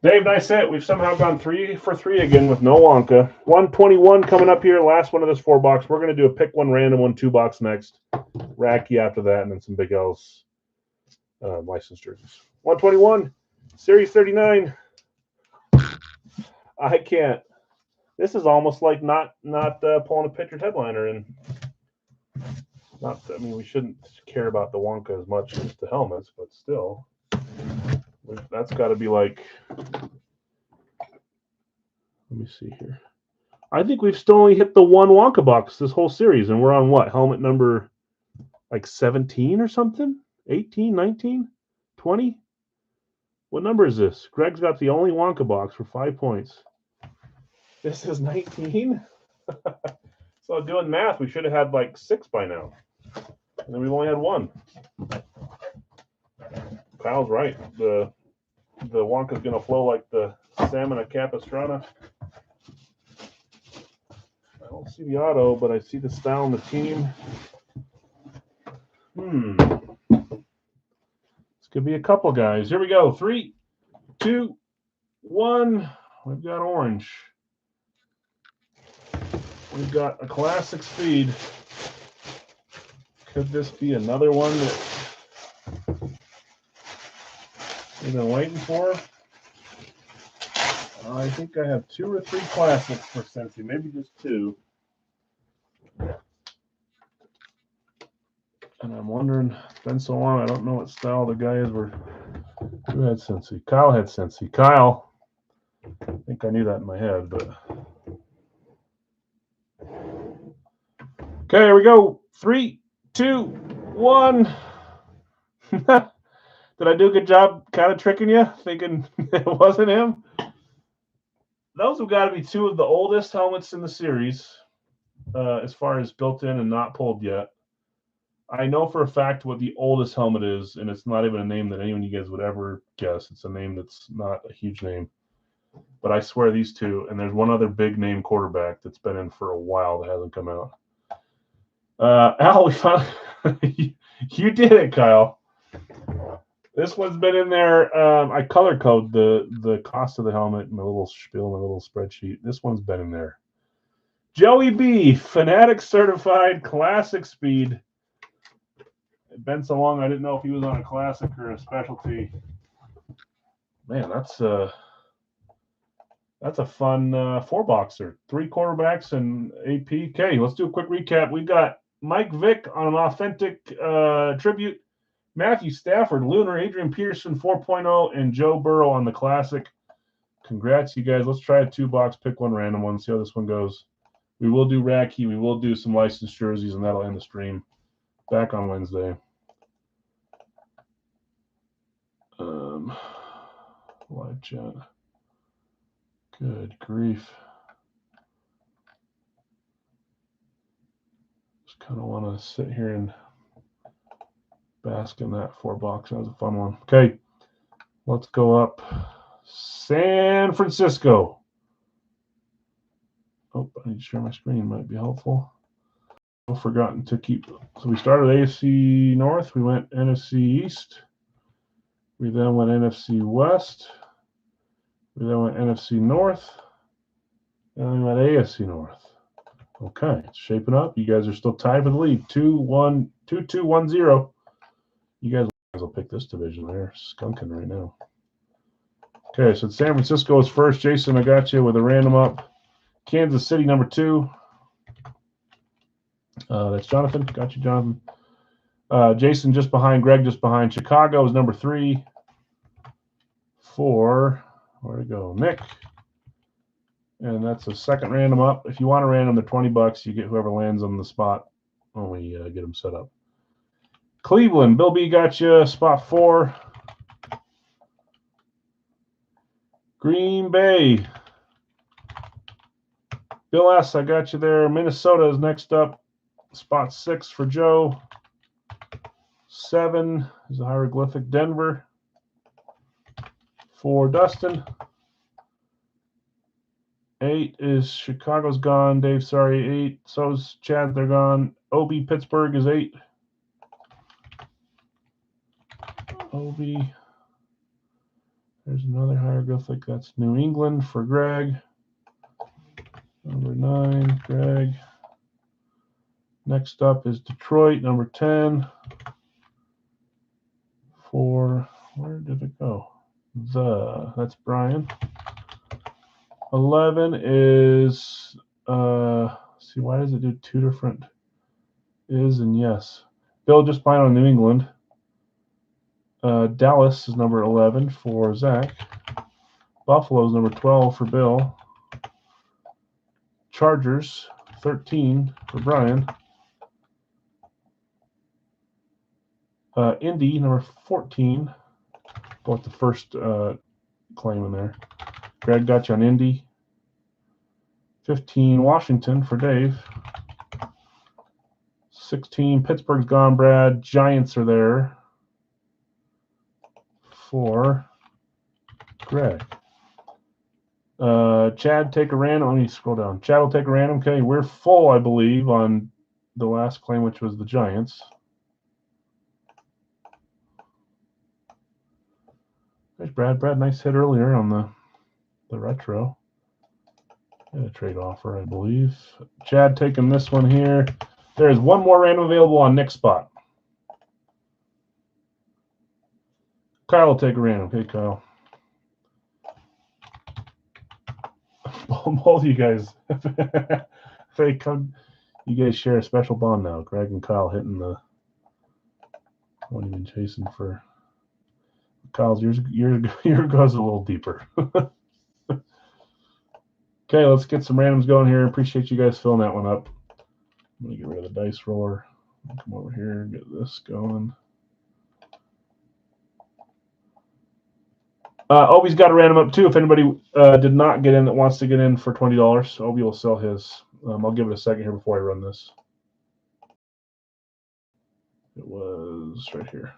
Dave, nice hit. We've somehow gone 3 for 3 again with no Wonka. 121 coming up here. Last one of this 4-box. We're going to do a pick one random 1 2-box next. Racky after that, and then some Big L's license jerseys. 121, Series 39. I can't. This is almost like not pulling a pictured headliner, and not. I mean, we shouldn't care about the Wonka as much as the helmets, but still, that's got to be like. Let me see here. I think we've still only hit the 1 Wonka box this whole series, and we're on what, helmet number like 17 or something? 18, 19, 20? What number is this? Greg's got the only Wonka box for 5 points. This is 19? So doing math, we should have had like 6 by now. And then we've only had 1. Kyle's right. The Wonka's going to flow like the salmon at Capistrano. I don't see the auto, but I see the style and the team. This could be a couple guys. Here we go. 3, 2, 1. We've got orange. We've got a classic speed. Could this be another one that we've been waiting for? I think I have 2 or 3 classics for Cincy, maybe just 2. And I'm wondering, it's been so long, I don't know what style the guys were. Who had Cincy? Kyle had Cincy. Kyle, I think I knew that in my head, but. Okay, here we go. 3, 2, 1. Did I do a good job kind of tricking you, thinking it wasn't him? Those have got to be 2 of the oldest helmets in the series, as far as built in and not pulled yet. I know for a fact what the oldest helmet is, and it's not even a name that anyone you guys would ever guess. It's a name that's not a huge name. But I swear these 2, and there's one other big name quarterback that's been in for a while that hasn't come out. Al, we found you did it, Kyle. This one's been in there. I color code the cost of the helmet in a little spiel in a little spreadsheet. This one's been in there. Joey B, Fanatic certified classic speed. It's been so long I didn't know if he was on a classic or a specialty. Man, that's a fun 4-boxer. 3 quarterbacks and AP. Okay, let's do a quick recap. We've got Mike Vick on an authentic tribute. Matthew Stafford, Lunar, Adrian Peterson 4.0, and Joe Burrow on the classic. Congrats, you guys. Let's try a 2-box, pick one random one, see how this one goes. We will do Racky. We will do some licensed jerseys, and that'll end the stream. Back on Wednesday. Live chat. Good grief. Just kind of want to sit here and bask in that $4. That was a fun one. Okay, let's go up. San Francisco. Oh, I need to share my screen. Might be helpful. I've forgotten to keep. So we started AFC North. We went NFC East. We then went NFC West. We then went NFC North. And we went AFC North. Okay, it's shaping up. You guys are still tied for the lead. 2-2-1-0. You guys will pick this division. They're skunking right now. Okay, so San Francisco is first. Jason, I got you with a random up. Kansas City, number 2. That's Jonathan. Got you, Jonathan. Jason just behind. Greg just behind. Chicago is number 3. 4. Where'd it go? Nick. And that's a second random up. If you want to random, they're $20. You get whoever lands on the spot when we get them set up. Cleveland, Bill B got you, spot 4. Green Bay, Bill S, I got you there. Minnesota is next up, spot 6 for Joe. 7 is a hieroglyphic. Denver for Dustin. 8 is Chicago's gone. Dave, sorry. 8. So's Chad. They're gone. OB Pittsburgh is 8. OB. There's another hieroglyphic. That's New England for Greg. Number 9, Greg. Next up is Detroit, number 10. For, where did it go? That's Brian. 11 is, see, why does it do 2 different is and yes? Bill just buying on New England. Dallas is number 11 for Zach. Buffalo is number 12 for Bill. Chargers, 13 for Brian. Indy, number 14. Bought the first claim in there. Greg got you on Indy. 15, Washington for Dave. 16, Pittsburgh's gone, Brad. Giants are there for Greg. Chad, take a random. Let me scroll down. Chad will take a random. Okay, we're full, I believe, on the last claim, which was the Giants. There's Brad. Brad, nice hit earlier on the retro. And a trade offer, I believe. Chad taking this one here. There is one more random available on Nick's spot. Kyle will take a random. Okay, Kyle. Both of you guys. You guys share a special bond now. Greg and Kyle hitting the one you've been chasing for. Kyle's yours goes a little deeper. Okay, let's get some randoms going here. Appreciate you guys filling that one up. I'm going to get rid of the dice roller. Come over here and get this going. Obi's got a random up too. If anybody did not get in that wants to get in for $20, Obi will sell his. I'll give it a second here before I run this. It was right here.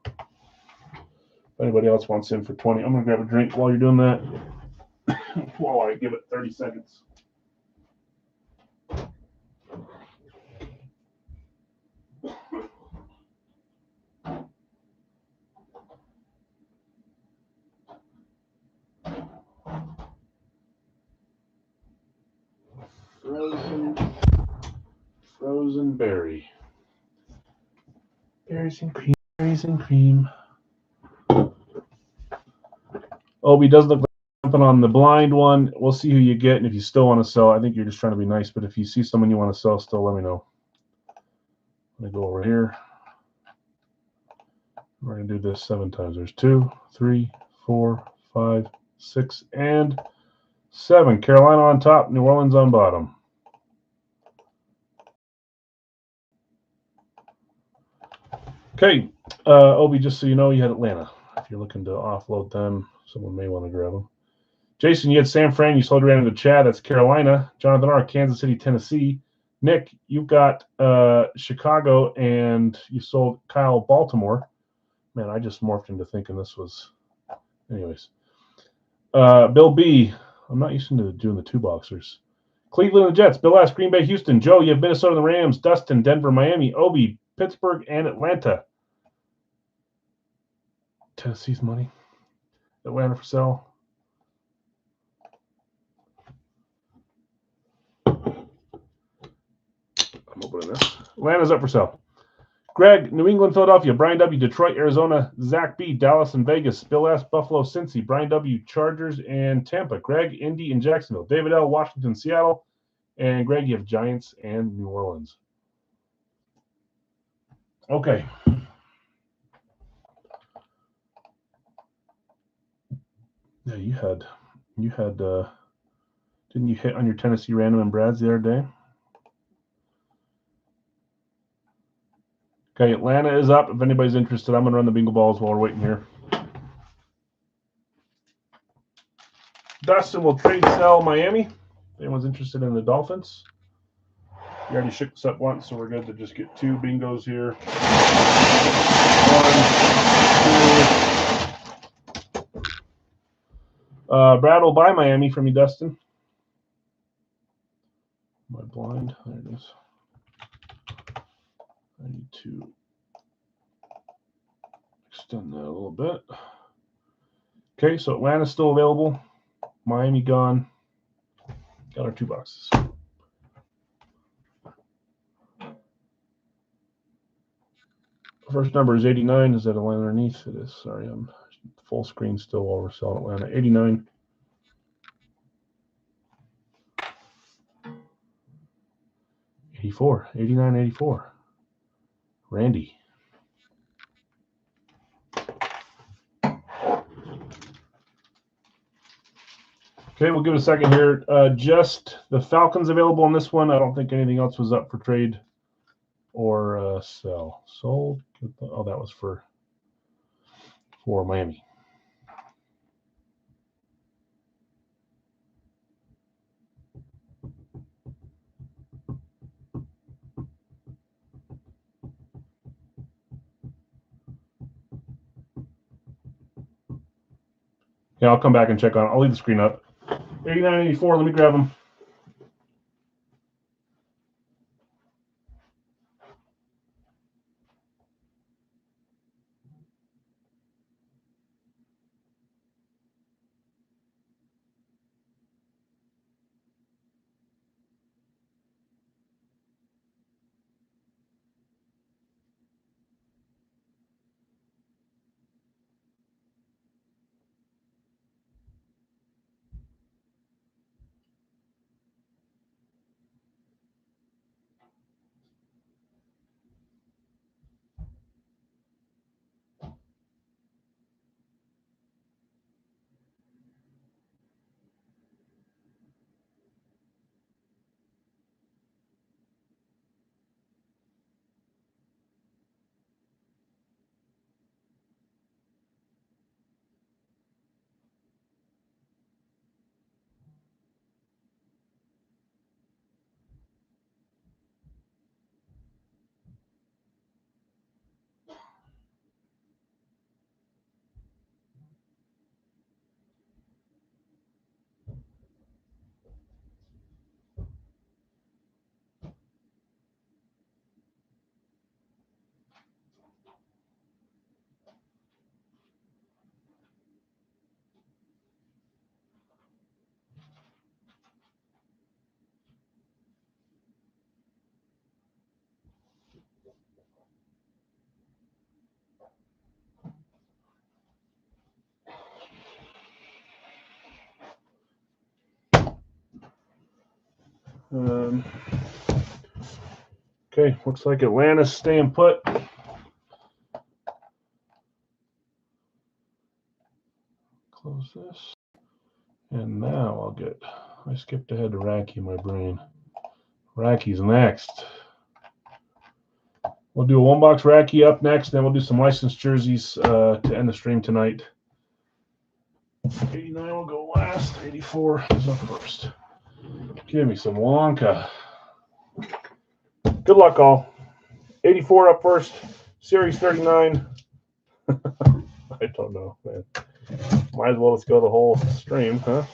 If anybody else wants in for 20, I'm going to grab a drink while you're doing that. While I give it 30 seconds. Frozen berry. Berries and cream. Berries and cream. Obi does look like jumping on the blind one. We'll see who you get, and if you still want to sell, I think you're just trying to be nice. But if you see someone you want to sell, still let me know. Let me go over here. We're going to do this 7 times. There's 2, 3, 4, 5, 6, and 7, Carolina on top, New Orleans on bottom. Okay, Obi, just so you know, you had Atlanta. If you're looking to offload them, someone may want to grab them. Jason, you had San Fran. You sold Random to Chad. That's Carolina. Jonathan R., Kansas City, Tennessee. Nick, you've got Chicago, and you sold Kyle, Baltimore. Man, I just morphed into thinking this was... Anyways. Bill B., I'm not used to doing the 2-boxers. Cleveland and the Jets. Bill S., Green Bay, Houston. Joe, you have Minnesota and the Rams. Dustin, Denver, Miami. Obi, Pittsburgh, and Atlanta. Tennessee's money. Atlanta for sale. I'm opening this. Atlanta's up for sale. Greg, New England, Philadelphia. Brian W., Detroit, Arizona. Zach B., Dallas and Vegas. Bill S., Buffalo, Cincy. Brian W., Chargers and Tampa. Greg, Indy and Jacksonville. David L., Washington, Seattle. And Greg, you have Giants and New Orleans. Okay. Yeah, you had didn't you hit on your Tennessee random and Brad's the other day? Okay, Atlanta is up. If anybody's interested, I'm going to run the bingo balls while we're waiting here. Dustin will trade sell Miami. If anyone's interested in the Dolphins. We already shook this up once, so we're good to just get 2 bingos here. 1, 2. Brad will buy Miami from you, Dustin. Am I blind? There it is. I need to extend that a little bit. Okay, so Atlanta's still available. Miami gone. Got our 2 boxes. First number is 89. Is that Atlanta underneath? It is. Sorry, I'm full screen still while we're selling Atlanta. 89. $84. 89, 84. Randy. Okay, we'll give it a second here. Just the Falcons available on this one. I don't think anything else was up for trade or sell. Sold. Oh, that was for Miami. Yeah, I'll come back and check on it. I'll leave the screen up. 89, 84. Let me grab them. Okay, looks like Atlanta's staying put. Close this. And now I'll get skipped ahead to Racky in my brain. Racky's next. We'll do a one-box Racky up next, then we'll do some licensed jerseys to end the stream tonight. 89 will go last. 84 is up first. Give me some Wonka. Good luck, all. 84 up first. Series 39. I don't know, man. Might as well just go the whole stream, huh?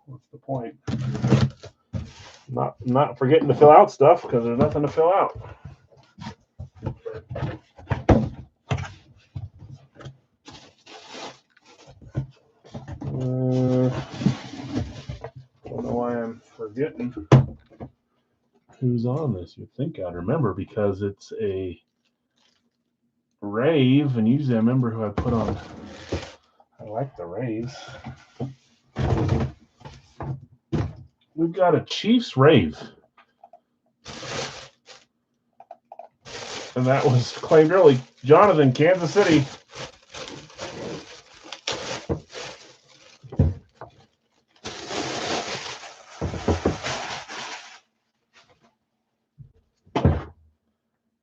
What's the point? Not forgetting to fill out stuff because there's nothing to fill out. Don't know why I'm forgetting who's on this. You'd think I'd remember because it's a rave, and usually I remember who I put on. I like the raves. We've got a Chiefs rave. And that was claimed early. Jonathan, Kansas City.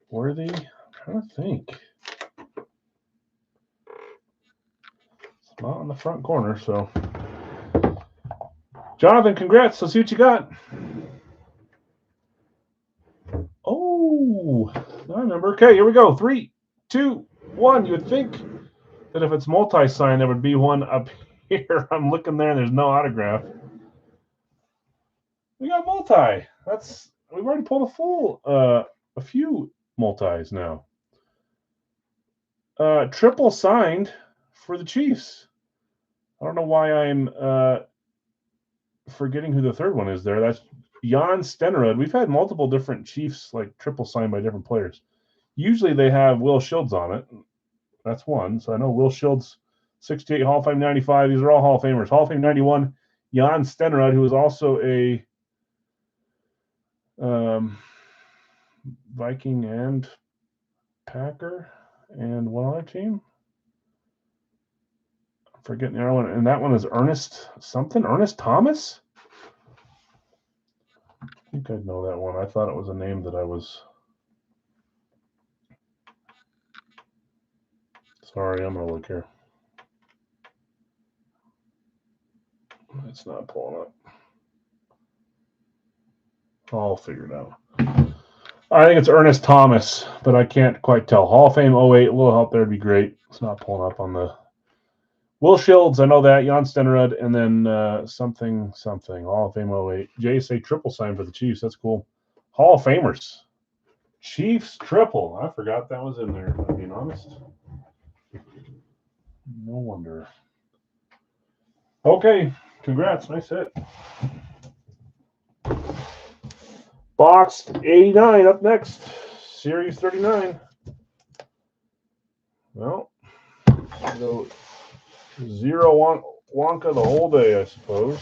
Worthy? I'm trying to think. It's not in the front corner, so. Jonathan, congrats. Let's see what you got. Oh, I remember. Okay, here we go. 3, 2, 1. You would think that if it's multi-sign, there would be one up here. I'm looking there, and there's no autograph. We got multi. We've already pulled a few multis now. Triple signed for the Chiefs. I don't know why I'm forgetting who the third one is there. That's Jan Stenerud. We've had multiple different Chiefs, like triple signed by different players. Usually they have Will Shields on it. That's one. So I know Will Shields, 68, Hall of Fame 95. These are all Hall of Famers. Hall of Fame 91, Jan Stenerud, who is also a Viking and Packer and one other team. I'm forgetting the other one. And that one is Ernest something. Ernest Thomas? I think I'd know that one. I thought it was a name that I was. Sorry, I'm going to look here. It's not pulling up. I'll figure it out. I think it's Ernest Thomas, but I can't quite tell. Hall of Fame 08, a little help there would be great. It's not pulling up on the. Will Shields, I know that. Jan Stenerud, and then something. Hall of Fame 08. JSA triple sign for the Chiefs. That's cool. Hall of Famers. Chiefs triple. I forgot that was in there, if I'm being honest. No wonder. Okay. Congrats. Nice hit. Box 89 up next. Series 39. Well, so 0 Wonka the whole day, I suppose.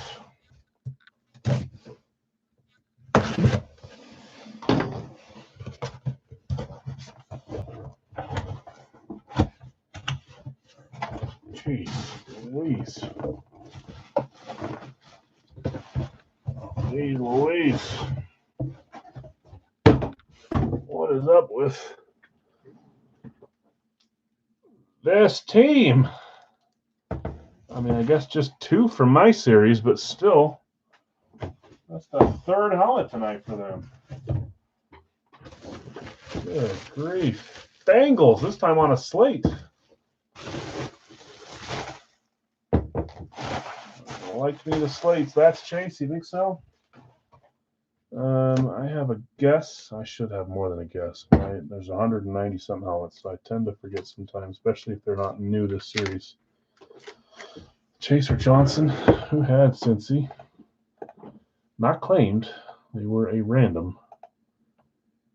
Jeez Louise. Jeez Louise. What is up with this team? I mean, I guess just 2 from my series, but still, that's the third helmet tonight for them. Good grief. Bengals, this time on a slate. Like me the slates. That's Chase. You think so? I have a guess. I should have more than a guess. Right? There's 190 something helmets, so I tend to forget sometimes, especially if they're not new this series. Chase or Johnson, who had Cincy? Not claimed. They were a random.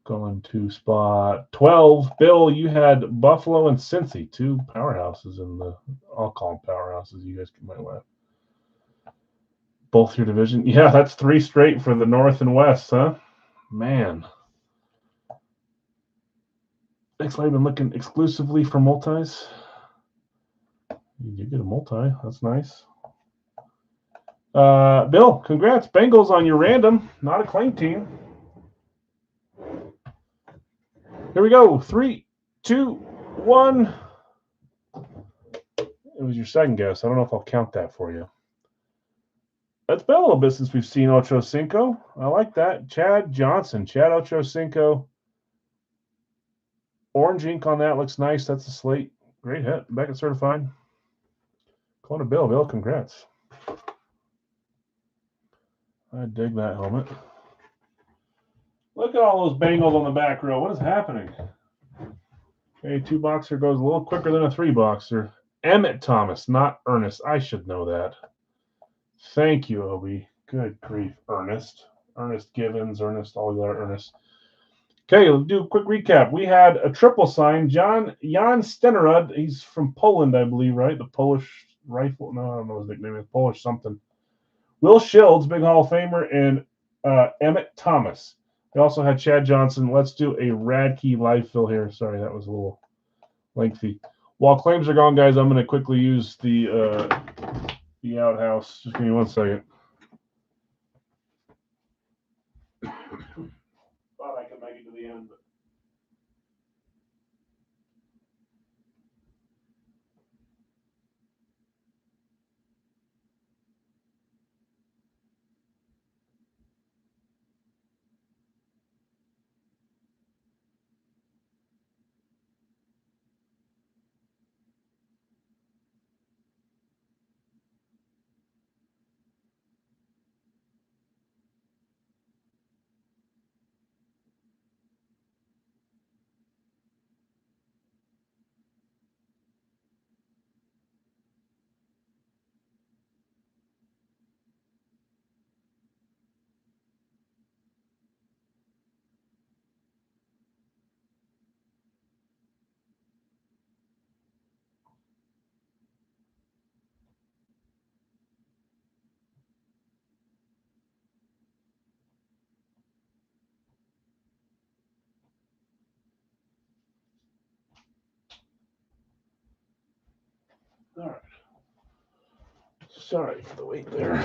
Going to spot 12. Bill, you had Buffalo and Cincy, 2 powerhouses in the. I'll call them powerhouses. You guys might laugh. Both your division. Yeah, that's 3 straight for the North and West, huh? Man. Looks like I've been looking exclusively for multis. You get a multi. That's nice. Bill, congrats. Bengals on your random, not a claim team. Here we go. 3, 2, 1. It was your second guess. I don't know if I'll count that for you. It's been a little bit since we've seen Ocho Cinco. I like that. Chad Johnson. Chad Ocho Cinco. Orange ink on that looks nice. That's a slate. Great hit. Beckett certified. Going to Bill. Bill, congrats. I dig that helmet. Look at all those Bengals on the back row. What is happening? Okay, 2-boxer goes a little quicker than a 3-boxer. Emmett Thomas, not Ernest. I should know that. Thank you, Obi. Good grief, Ernest. Ernest Givens, Ernest, all the other Ernest. Okay, let's do a quick recap. We had a triple sign. Jan Stenerud. He's from Poland, I believe, right? The Polish rifle. No, I don't know his nickname. It's Polish something. Will Shields, big Hall of Famer, and Emmett Thomas. We also had Chad Johnson. Let's do a Radke live fill here. Sorry, that was a little lengthy. While claims are gone, guys, I'm going to quickly use the outhouse. Just give me 1 second. Thought I could make it to the end, but all right. Sorry for the wait there.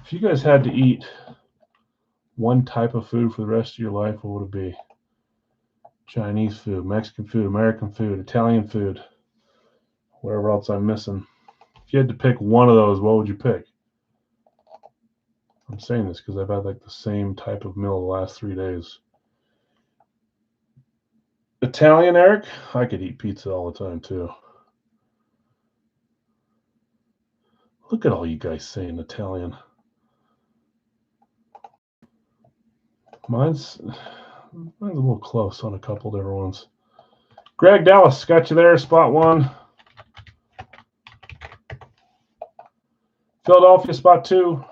If you guys had to eat one type of food for the rest of your life, what would it be? Chinese food, Mexican food, American food, Italian food, whatever else I'm missing. If you had to pick one of those, what would you pick? I'm saying this because I've had like the same type of meal the last 3 days. Italian, Eric? I could eat pizza all the time too. Look at all you guys saying Italian. Mine's a little close on a couple different ones. Greg Dallas, got you there, spot 1. Philadelphia, spot 2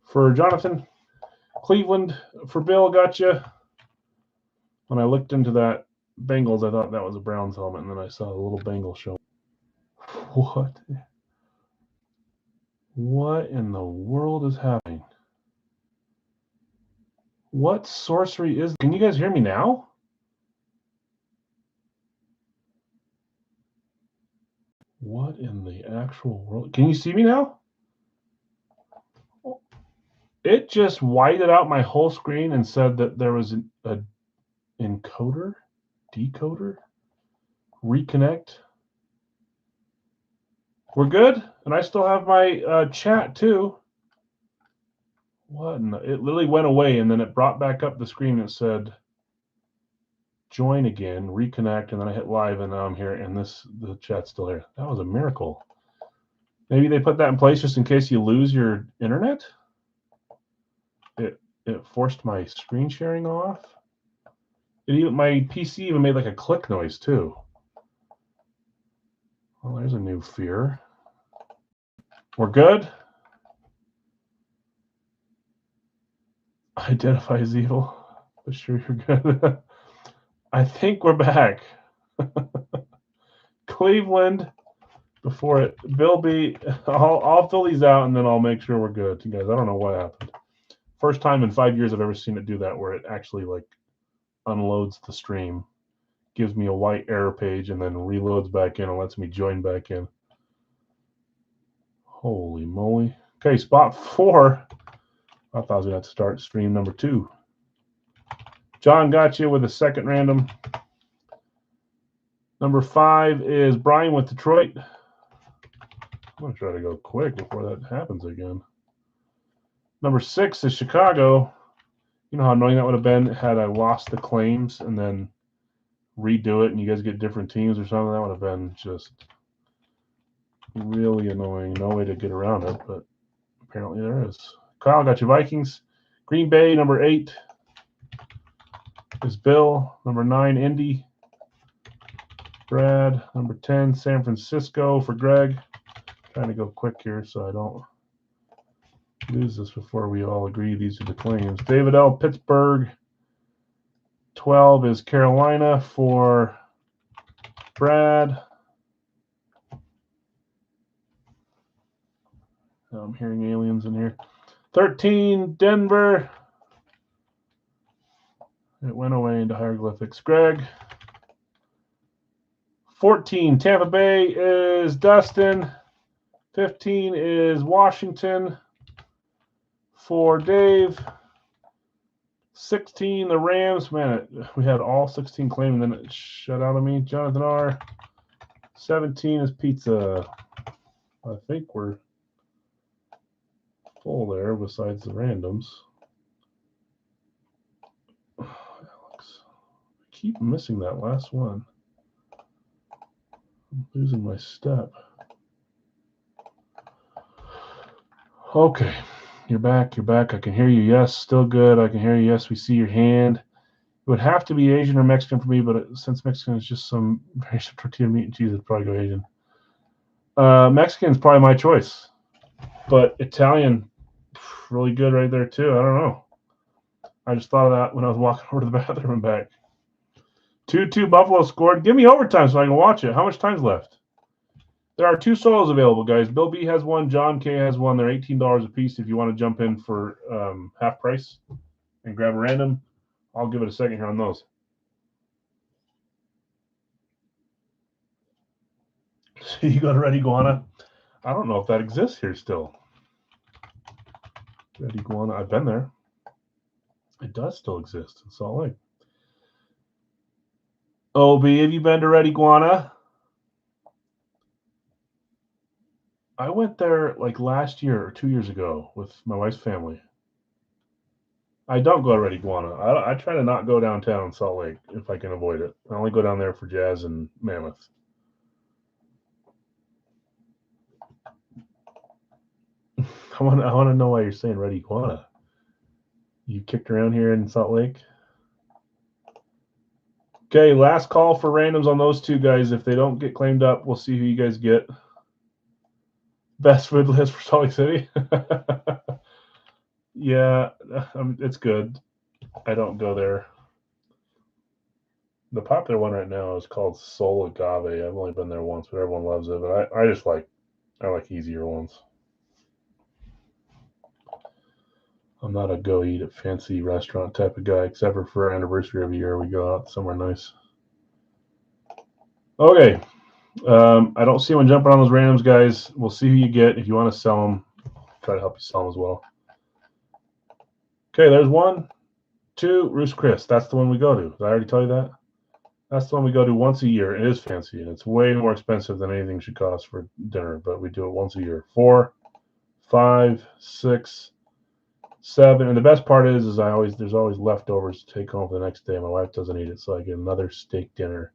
for Jonathan. Cleveland for Bill, got you. When I looked into that Bengals, I thought that was a Browns helmet, and then I saw a little Bengal show. What in the world is happening? What sorcery is? Can you guys hear me now? What in the actual world? Can you see me now? It just whited out my whole screen and said that there was a encoder, decoder, reconnect. We're good, and I still have my chat too. What? It literally went away, and then it brought back up the screen and said join again, reconnect, and then I hit live, and now I'm here, and the chat's still here. That was a miracle. Maybe they put that in place just in case you lose your internet. It forced my screen sharing off. My PC even made like a click noise too. Well, there's a new fear. We're good. Identify as evil. But sure you're good. I think we're back. Cleveland before it. Bill B. I'll fill these out and then I'll make sure we're good. You guys, I don't know what happened. First time in 5 years I've ever seen it do that, where it actually like unloads the stream, gives me a white error page, and then reloads back in and lets me join back in. Holy moly. Okay, spot 4. I thought I was going to have to start stream number 2. John got you with a second random. Number 5 is Brian with Detroit. I'm going to try to go quick before that happens again. Number 6 is Chicago. You know how annoying that would have been had I lost the claims and then redo it and you guys get different teams or something? That would have been just really annoying. No way to get around it, but apparently there is. Kyle got you Vikings. Green Bay, number 8 is Bill. Number 9, Indy. Brad. Number 10, San Francisco for Greg. Trying to go quick here so I don't lose this before we all agree these are the claims. David L. Pittsburgh. 12 is Carolina for Brad. I'm hearing aliens in here. 13, Denver. It went away into hieroglyphics. Greg. 14, Tampa Bay is Dustin. 15 is Washington for Dave. 16, the Rams. Man, we had all 16 claimed, and then it shut out of me. Jonathan R. 17 is Pizza. I think we're full there besides the randoms. Alex, I keep missing that last one. I'm losing my step. Okay, you're back. You're back. I can hear you. Yes, still good. I can hear you. Yes, we see your hand. It would have to be Asian or Mexican for me, but since Mexican is just some variation of tortilla meat and cheese, it'd probably go Asian. Mexican is probably my choice, but Italian, really good right there too. I don't know. I just thought of that when I was walking over to the bathroom and back. 2-2 Buffalo scored. Give me overtime so I can watch it. How much time's left? There are 2 solos available, guys. Bill B has one. John K has one. They're $18 a piece if you want to jump in for half price and grab a random. I'll give it a second here on those. So you got a Red Iguana? I don't know if that exists here still. Red Iguana. I've been there. It does still exist in Salt Lake. OB, have you been to Red Iguana? I went there like last year or 2 years ago with my wife's family. I don't go to Red Iguana. I try to not go downtown in Salt Lake if I can avoid it. I only go down there for Jazz and Mammoth. I want to know why you're saying Red Iguana. You kicked around here in Salt Lake? Okay, last call for randoms on those 2 guys. If they don't get claimed up, we'll see who you guys get. Best food list for Salt Lake City? Yeah, it's good. I don't go there. The popular one right now is called Soul Agave. I've only been there once, but everyone loves it. But I just like easier ones. I'm not a go eat at fancy restaurant type of guy, except for our anniversary every year we go out somewhere nice. Okay. I don't see anyone jumping on those randoms, guys. We'll see who you get. If you want to sell them, try to help you sell them as well. Okay, there's 1, 2, Roost Chris. That's the one we go to. Did I already tell you that? That's the one we go to once a year. It is fancy, and it's way more expensive than anything should cost for dinner, but we do it once a year. 4, 5, 6, 7, and the best part is there's always leftovers to take home for the next day. My wife doesn't eat it, so I get another steak dinner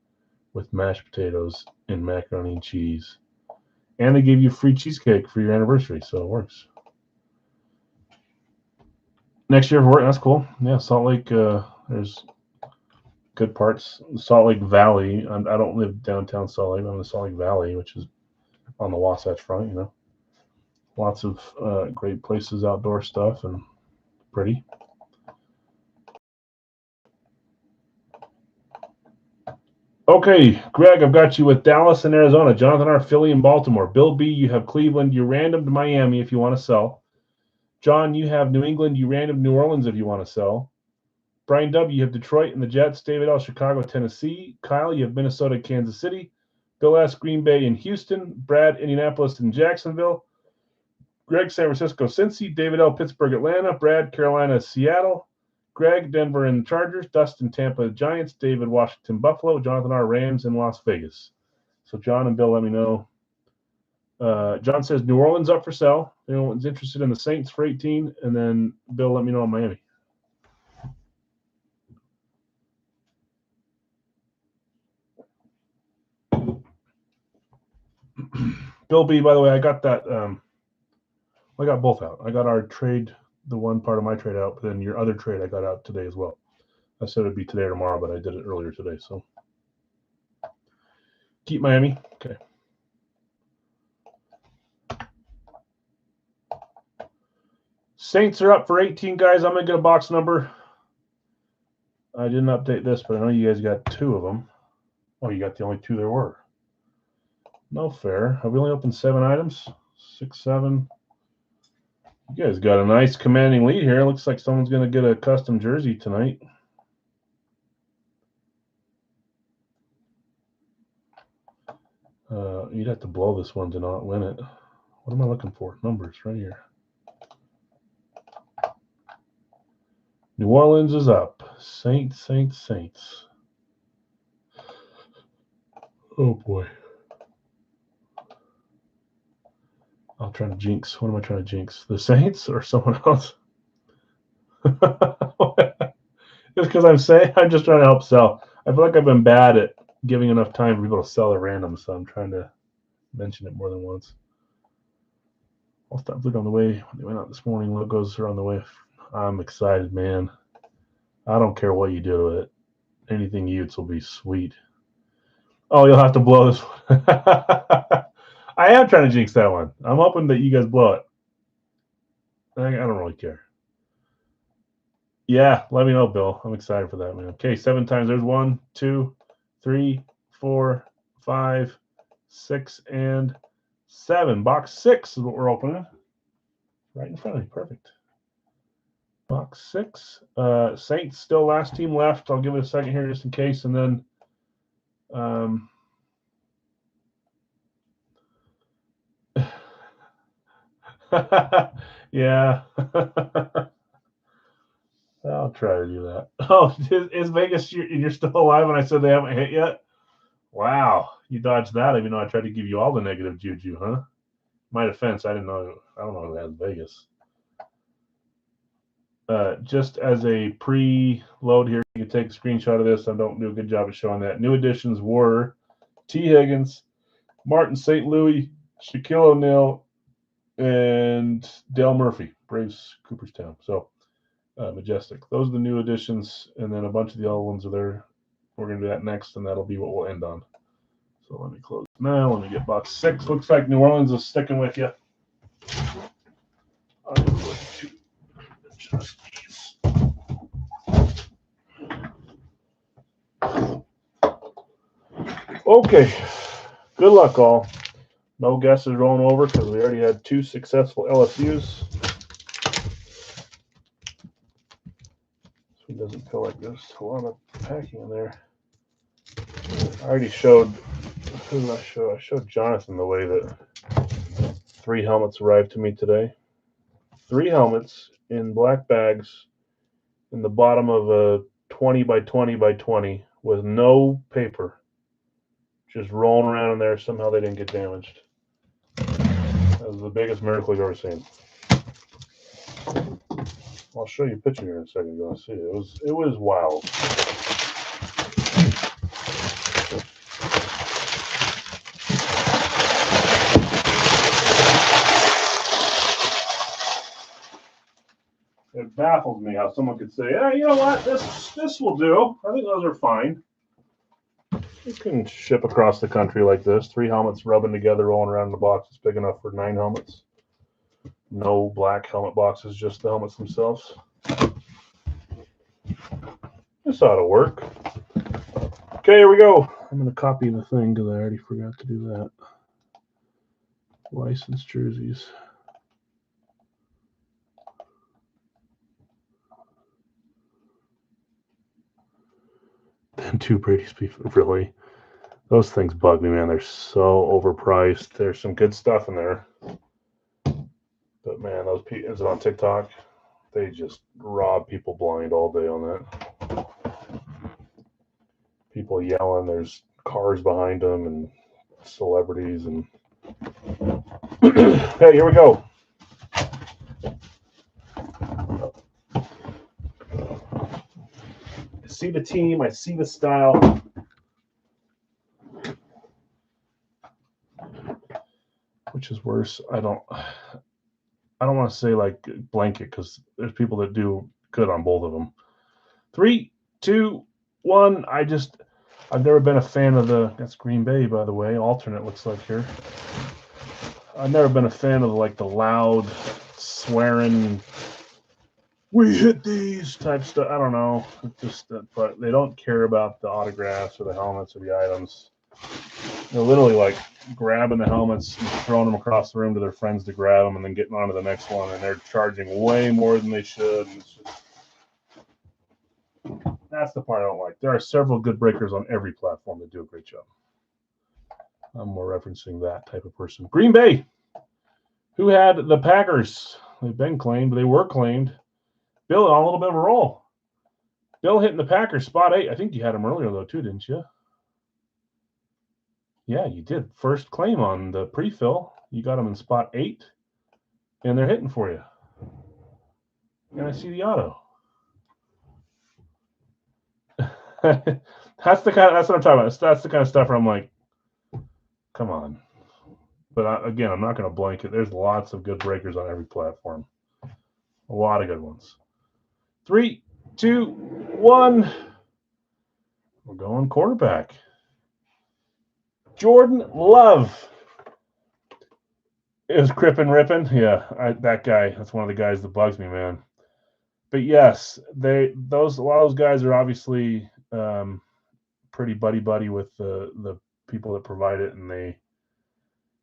with mashed potatoes and macaroni and cheese. And they give you free cheesecake for your anniversary, so it works. Next year, that's cool. Yeah, Salt Lake, there's good parts. Salt Lake Valley. I don't live downtown Salt Lake. I'm in the Salt Lake Valley, which is on the Wasatch Front, you know. Lots of great places, outdoor stuff, and pretty. Okay, Greg, I've got you with Dallas and Arizona. Jonathan R. Philly and Baltimore. Bill B, you have Cleveland. You random to Miami if you want to sell. John, you have New England. You random New Orleans if you want to sell. Brian W., you have Detroit and the Jets. David L., Chicago, Tennessee. Kyle, you have Minnesota, Kansas City. Bill S., Green Bay and Houston. Brad, Indianapolis and Jacksonville. Greg, San Francisco, Cincy. David L, Pittsburgh, Atlanta. Brad, Carolina, Seattle. Greg, Denver, and Chargers. Dustin, Tampa, Giants. David, Washington, Buffalo. Jonathan R, Rams, and Las Vegas. So John and Bill, let me know. John says New Orleans up for sale. Anyone's interested in the Saints for 18, and then Bill, let me know on Miami. Bill B, by the way, I got that. I got both out. I got our trade, the one part of my trade out, but then your other trade I got out today as well. I said it'd be today or tomorrow, but I did it earlier today. So keep Miami. Okay. Saints are up for 18, guys. I'm going to get a box number. I didn't update this, but I know you guys got 2 of them. Oh, you got the only 2 there were. No fair. Have we only opened 7 items? 6, 7. You guys got a nice commanding lead here. Looks like someone's going to get a custom jersey tonight. You'd have to blow this one to not win it. What am I looking for? Numbers right here. New Orleans is up. Saints. Oh, boy. I'll try to jinx. What am I trying to jinx? The Saints or someone else? Just because I'm just trying to help sell. I feel like I've been bad at giving enough time for people to sell at random, so I'm trying to mention it more than once. I'll stop looking on the way. When they went out this morning, logos are on the way. I'm excited, man. I don't care what you do with it. Anything Utes will be sweet. Oh, you'll have to blow this one. I am trying to jinx that one. I'm hoping that you guys blow it. I don't really care. Yeah, let me know, Bill. I'm excited for that, man. Okay, 7 times. There's 1, 2, 3, 4, 5, 6, and 7. Box 6 is what we're opening. Right in front of me. Perfect. Box 6. Saints still last team left. I'll give it a second here just in case, and then yeah. I'll try to do that. Oh, is Vegas, you're still alive and I said they haven't hit yet? Wow, you dodged that even though I tried to give you all the negative juju, huh? My defense, I don't know who has Vegas. Just as a pre-load here, you can take a screenshot of this. I don't do a good job of showing that. New additions were T. Higgins, Martin St. Louis, Shaquille O'Neal, and Dale Murphy, Braves, Cooperstown. So Majestic. Those are the new additions, and then a bunch of the old ones are there. We're going to do that next, and that'll be what we'll end on. So let me close now. Let me get box 6. Looks like New Orleans is sticking with you. I'm going to adjust these. Okay. Good luck, all. No guesses rolling over because we already had 2 successful LSUs. So it doesn't feel like there's a lot of packing in there. I already showed, who did I show? I showed Jonathan the way that 3 helmets arrived to me today. 3 helmets in black bags in the bottom of a 20 by 20 by 20 with no paper. Just rolling around in there. Somehow they didn't get damaged. That was the biggest miracle you've ever seen. I'll show you a picture here in a second. You're going to see it. It was wild. It baffles me how someone could say, "Hey, you know what? This will do. I think those are fine." You can ship across the country like this. 3 helmets rubbing together, rolling around in the box. It's big enough for 9 helmets. No black helmet boxes, just the helmets themselves. This ought to work. Okay, here we go. I'm going to copy the thing because I already forgot to do that. Licensed jerseys. And 2 Brady's beef. Really? Those things bug me, man. They're so overpriced. There's some good stuff in there. But man, those people, is it on TikTok? They just rob people blind all day on that. People yelling, there's cars behind them and celebrities and hey, here we go. I see the team, I see the style. Which is worse? I don't want to say like blanket because there's people that do good on both of them. 3, 2, 1. I've never been a fan of that's Green Bay, by the way. Alternate looks like here. I've never been a fan of like the loud swearing, we hit these type stuff. I don't know. But they don't care about the autographs or the helmets or the items. They're literally like grabbing the helmets and throwing them across the room to their friends to grab them and then getting on to the next one. And they're charging way more than they should. That's the part I don't like. There are several good breakers on every platform that do a great job. I'm more referencing that type of person. Green Bay, who had the Packers. They've been claimed. They were claimed. Bill on a little bit of a roll. Bill hitting the Packers, spot 8. I think you had him earlier, though, too, didn't you? Yeah, you did. First claim on the pre-fill. You got them in spot 8, and they're hitting for you. And I see the auto. That's what I'm talking about. That's the kind of stuff where I'm like, come on. But again, I'm not going to blanket. There's lots of good breakers on every platform. A lot of good ones. 3, 2, 1. We're going quarterback. Jordan Love is crippin' ripping. Yeah, that guy. That's one of the guys that bugs me, man. But yes, a lot of those guys are obviously pretty buddy with the people that provide it, and they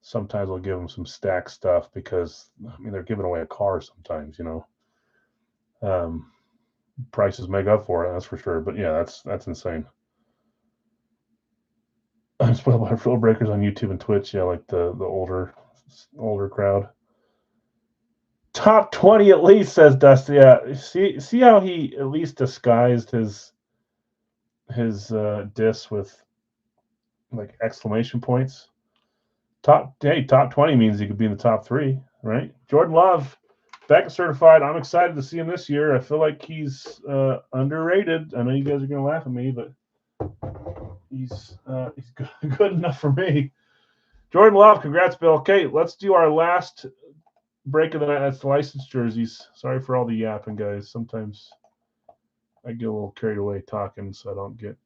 sometimes will give them some stack stuff because they're giving away a car sometimes, prices make up for it, that's for sure. But yeah, that's insane. I'm spoiled by fill breakers on YouTube and Twitch. Yeah, like the older crowd. Top 20 at least, says Dusty. Yeah, see how he at least disguised his diss with like exclamation points. Top 20 means he could be in the top 3, right? Jordan Love, back certified. I'm excited to see him this year. I feel like he's underrated. I know you guys are gonna laugh at me, but he's good enough for me. Jordan Love, congrats, Bill. Okay, let's do our last break of the night. That's the licensed jerseys. Sorry for all the yapping, guys. Sometimes I get a little carried away talking, so I don't get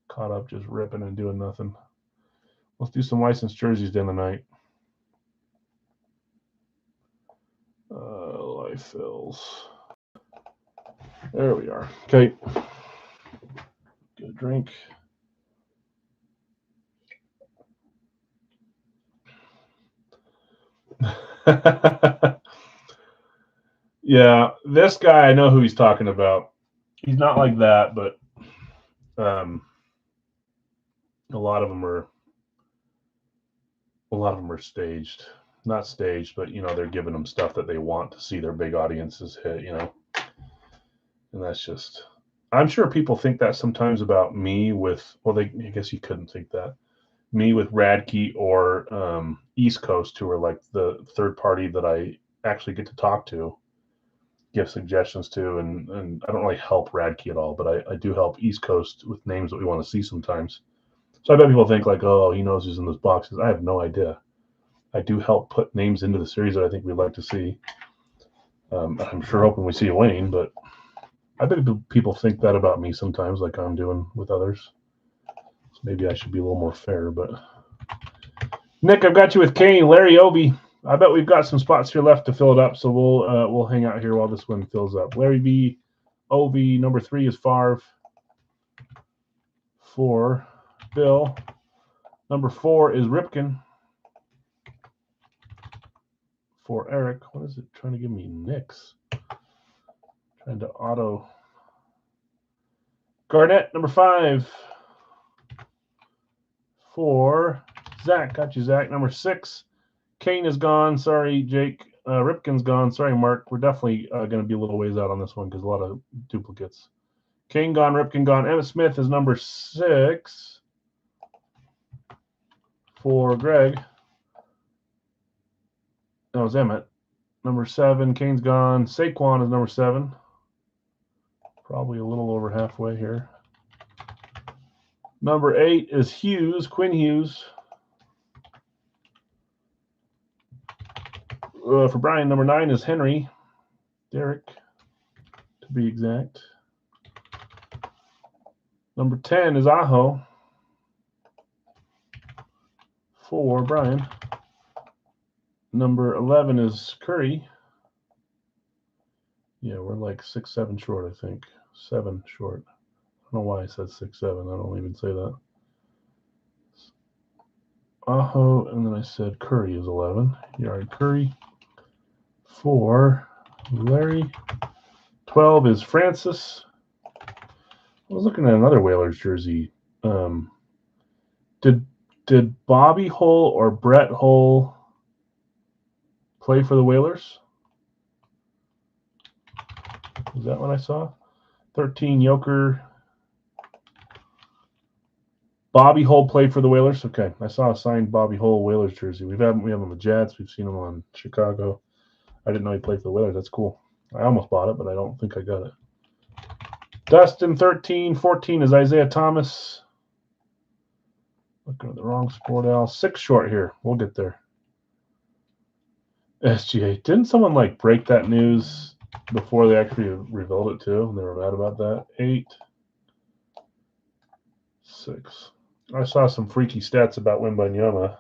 caught up just ripping and doing nothing. Let's do some licensed jerseys down the night. Life fills. There we are. Okay. Get a drink. Yeah, this guy, I know who he's talking about. He's not like that, but a lot of them are staged. Not staged, but they're giving them stuff that they want to see their big audiences hit, And that's just, I'm sure people think that sometimes about me I guess you couldn't think that. Me with Radkey or East Coast, who are like the third party that I actually get to talk to, give suggestions to, and I don't really help Radkey at all, but I do help East Coast with names that we want to see sometimes. So I bet people think like, oh, he knows who's in those boxes. I have no idea. I do help put names into the series that I think we'd like to see. I'm sure hoping we see Wayne, but I bet people think that about me sometimes, like I'm doing with others. So maybe I should be a little more fair, but Nick, I've got you with Kane, Larry Obi. I bet we've got some spots here left to fill it up, so we'll hang out here while this one fills up. Larry B, Obi, number 3 is Favre. 4, Bill. Number 4 is Ripken. For Eric. What is it trying to give me? Knicks. Trying to auto. Garnett, number 5. For Zach. Got you, Zach. Number 6 Kane is gone. Sorry, Jake. Ripken's gone. Sorry, Mark. We're definitely going to be a little ways out on this one because a lot of duplicates. Kane gone. Ripken gone. Emmitt Smith is number 6 for Greg. That was Emmitt. Number 7. Kane's gone. Saquon is number 7. Probably a little over halfway here. Number 8 is Hughes. Quinn Hughes. For Brian, number 9 is Henry. Derek, to be exact. Number 10 is Aho. For Brian. Number 11 is Curry. Yeah, we're like 6, 7 short, I think. 7 short. I don't know why I said 6, 7. I don't even say that. Aho, and then I said Curry is 11. Yard Curry. For Larry. 12 is Francis. I was looking at another Whalers jersey. Did Bobby Hull or Brett Hull play for the Whalers? Is that what I saw? 13 Yoker. Bobby Hull played for the Whalers. Okay, I saw a signed Bobby Hull Whalers jersey. We have him on the Jets. We've seen him on Chicago. I didn't know he played for the Whalers. That's cool. I almost bought it, but I don't think I got it. Dustin 13. 14 is Isaiah Thomas. Looking at the wrong sport, Al. 6 short here. We'll get there. SGA. Didn't someone like break that news before they actually revealed it too? And they were mad about that. 8. 6. I saw some freaky stats about Wembanyama.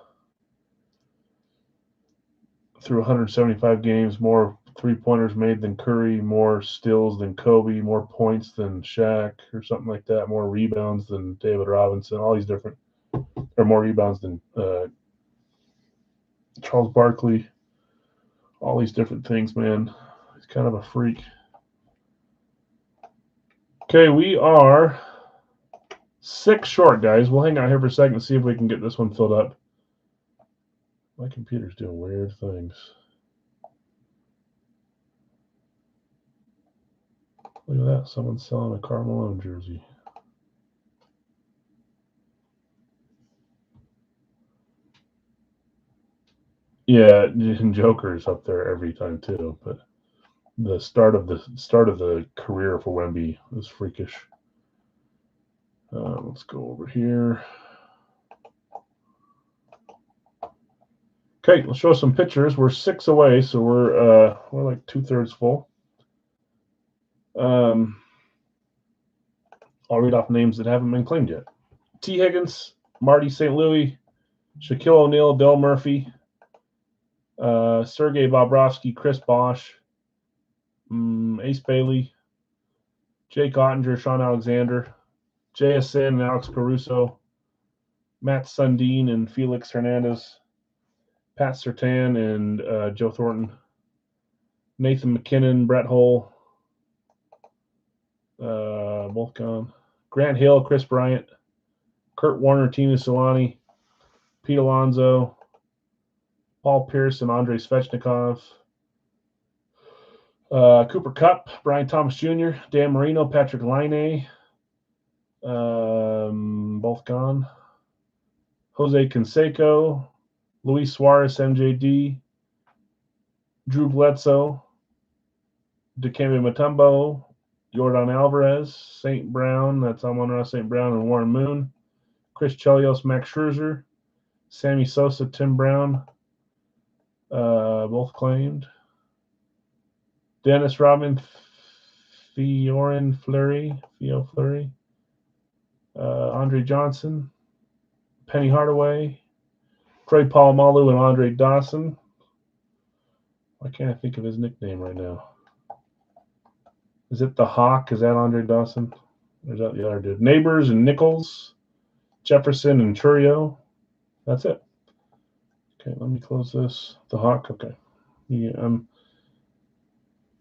Through 175 games, more three-pointers made than Curry, more steals than Kobe, more points than Shaq, or something like that, more rebounds than David Robinson, all these different, or more rebounds than Charles Barkley, all these different things, man. He's kind of a freak. Okay, we are 6 short, guys. We'll hang out here for a second and see if we can get this one filled up. My computer's doing weird things. Look at that. Someone's selling a Karl Malone jersey. Yeah, and Joker's up there every time too, but the start of the career for Wemby was freakish. Let's go over here. Okay, let's show some pictures. We're 6 away, so we're like 2/3 full. I'll read off names that haven't been claimed yet. T. Higgins, Marty St. Louis, Shaquille O'Neal, Del Murphy, Sergei Bobrovsky, Chris Bosh, Ace Bailey, Jake Ottinger, Sean Alexander, JSN and Alex Caruso, Matt Sundin and Felix Hernandez, Pat Surtain and Joe Thornton, Nathan McKinnon, Brett Hull, both gone. Grant Hill, Chris Bryant, Kurt Warner, Tinu Solani, Pete Alonso, Paul Pierce and Andrei Svechnikov, Cooper Kupp, Brian Thomas Jr., Dan Marino, Patrick Laine, both gone. Jose Canseco, Luis Suarez, MJD, Drew Bledsoe, Dikembe Mutombo, Jordan Alvarez, St. Brown, that's Amon-Ra St. Brown and Warren Moon, Chris Chelios, Max Scherzer, Sammy Sosa, Tim Brown, both claimed. Dennis Rodman, Theo Fleury, Andre Johnson, Penny Hardaway, Troy Polamalu, and Andre Dawson. Why can't I think of his nickname right now? Is it the Hawk? Is that Andre Dawson? Or is that the other dude? Neighbors and Nichols, Jefferson and Churio. That's it. Okay, let me close this. The Hawk. Okay. Yeah,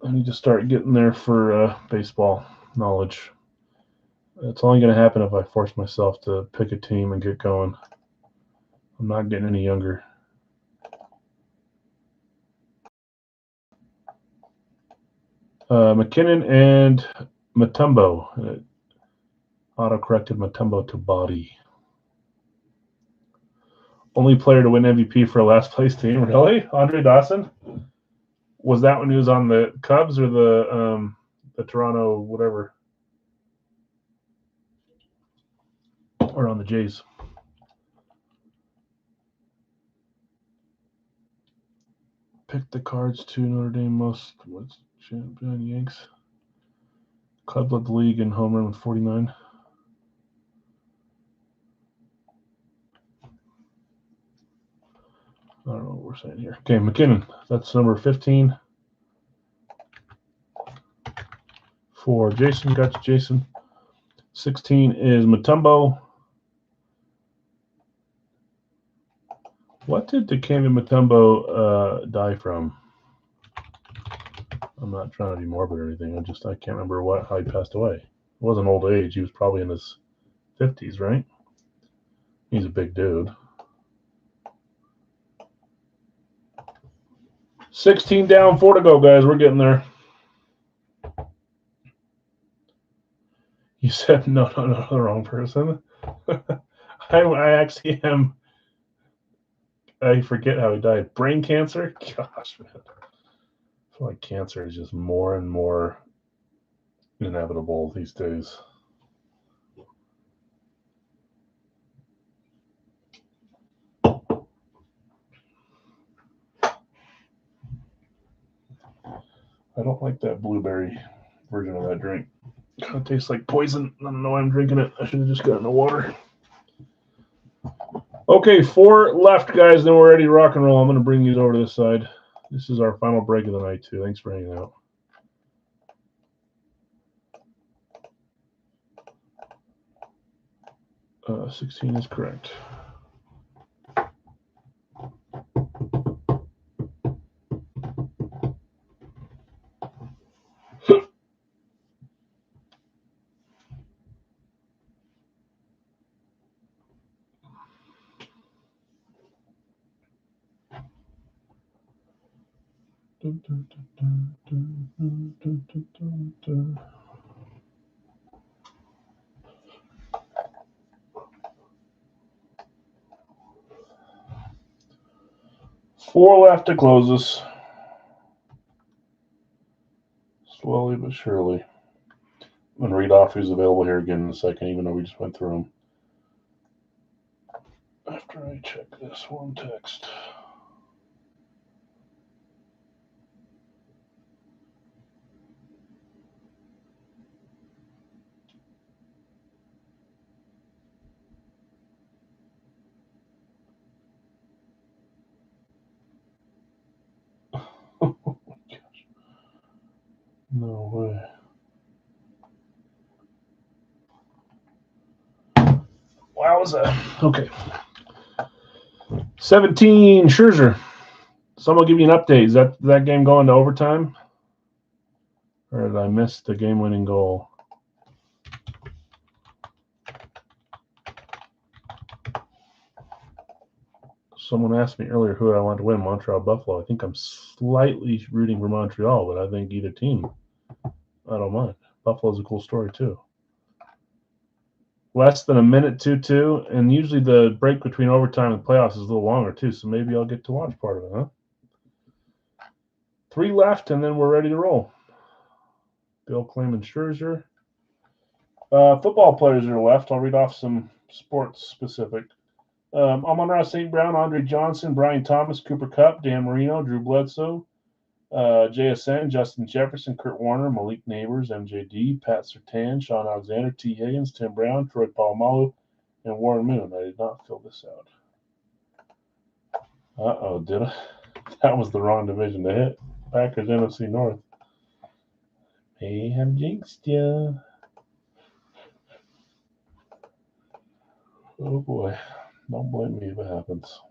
I need to start getting there for baseball knowledge. It's only going to happen if I force myself to pick a team and get going. I'm not getting any younger. McKinnon and Mutombo. Auto-corrected Mutombo to body. Only player to win MVP for a last place team. Really? Andre Dawson? Was that when he was on the Cubs or the Toronto whatever? Or on the Jays? Pick the Cards to Notre Dame most. What's champion Yanks? Club led the league in home run with 49. I don't know what we're saying here. Okay, McKinnon. That's number 15. For Jason, got you, Jason. 16 is Mutombo. What did Dikembe Mutombo die from? I'm not trying to be morbid or anything. I can't remember how he passed away. It wasn't old age. He was probably in his 50s, right? He's a big dude. 16 down, 4 to go, guys. We're getting there. You said no, the wrong person. I actually am. I forget how he died. Brain cancer? Gosh, man. I feel like cancer is just more and more inevitable these days. I don't like that blueberry version of that drink. Kind of tastes like poison. I don't know why I'm drinking it. I should have just gotten the water. Okay, 4 left, guys. Then we're ready to rock and roll. I'm going to bring these over to this side. This is our final break of the night, too. Thanks for hanging out. Uh, 16 is correct. Four left to close us. Slowly but surely. I'm going to read off who's available here again in a second, even though we just went through them. After I check this one text. Oh, gosh. No way. Wowza. Okay. 17, Scherzer. Someone give you an update. Is that game going to overtime? Or did I miss the game-winning goal? Someone asked me earlier who I want to win, Montreal, Buffalo. I think I'm slightly rooting for Montreal, but I think either team, I don't mind. Buffalo's a cool story, too. Less than a minute, 2-2, and usually the break between overtime and playoffs is a little longer, too, so maybe I'll get to watch part of it, huh? 3 left, and then we're ready to roll. Bill claiming Scherzer. Football players that are left. I'll read off some sports-specific. Amon-Ra St. Brown, Andre Johnson, Brian Thomas, Cooper Kupp, Dan Marino, Drew Bledsoe, JSN, Justin Jefferson, Kurt Warner, Malik Neighbors, MJD, Pat Surtain, Sean Alexander, T. Higgins, Tim Brown, Troy Polamalu, and Warren Moon. I did not fill this out. Uh-oh, did I? That was the wrong division to hit. Packers, NFC North. May have jinxed ya. Oh, boy. Don't blame me if it happens.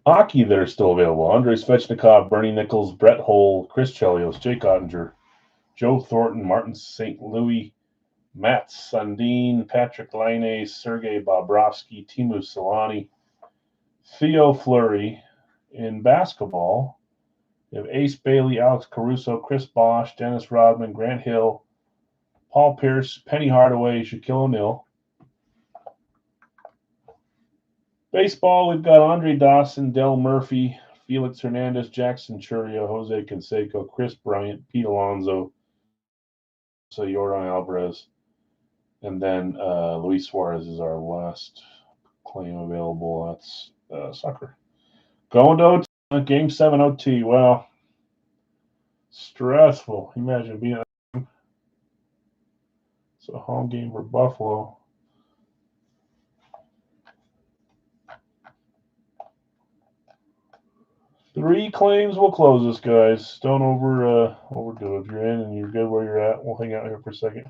Hockey that are still available. Andrei Svechnikov, Bernie Nichols, Brett Hull, Chris Chelios, Jake Ottinger, Joe Thornton, Martin St. Louis, Matt Sundin, Patrick Laine, Sergei Bobrovsky, Timu Solani, Theo Fleury, In basketball, you have Ace Bailey, Alex Caruso, Chris Bosh, Dennis Rodman, Grant Hill, Paul Pierce, Penny Hardaway, Shaquille O'Neal. Baseball, we've got Andre Dawson, Del Murphy, Felix Hernandez, Jackson Churio, Jose Canseco, Chris Bryant, Pete Alonso, Yordan Alvarez, and then Luis Suarez is our last claim available. That's soccer. Going to OT, Game 7 OT. Well, stressful. Imagine being it's a home game for Buffalo. Three claims will close this, guys. Don't overdo it. If you're in and you're good where you're at, we'll hang out here for a second.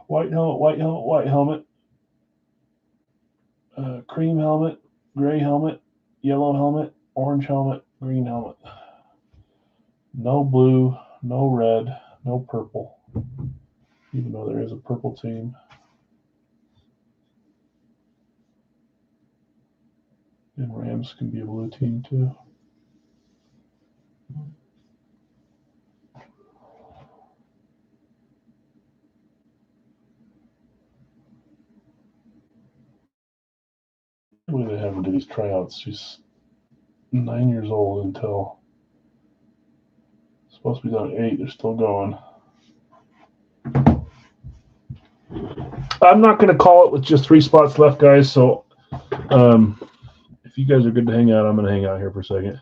White helmet, cream helmet, gray helmet, yellow helmet, orange helmet, green helmet. No blue, no red, no purple, even though there is a purple team. And Rams can be a blue team too. What do they have into these tryouts? She's 9 years old until supposed to be done at 8. They're still going. I'm not going to call it with just 3 spots left, guys. So if you guys are good to hang out, I'm going to hang out here for a second.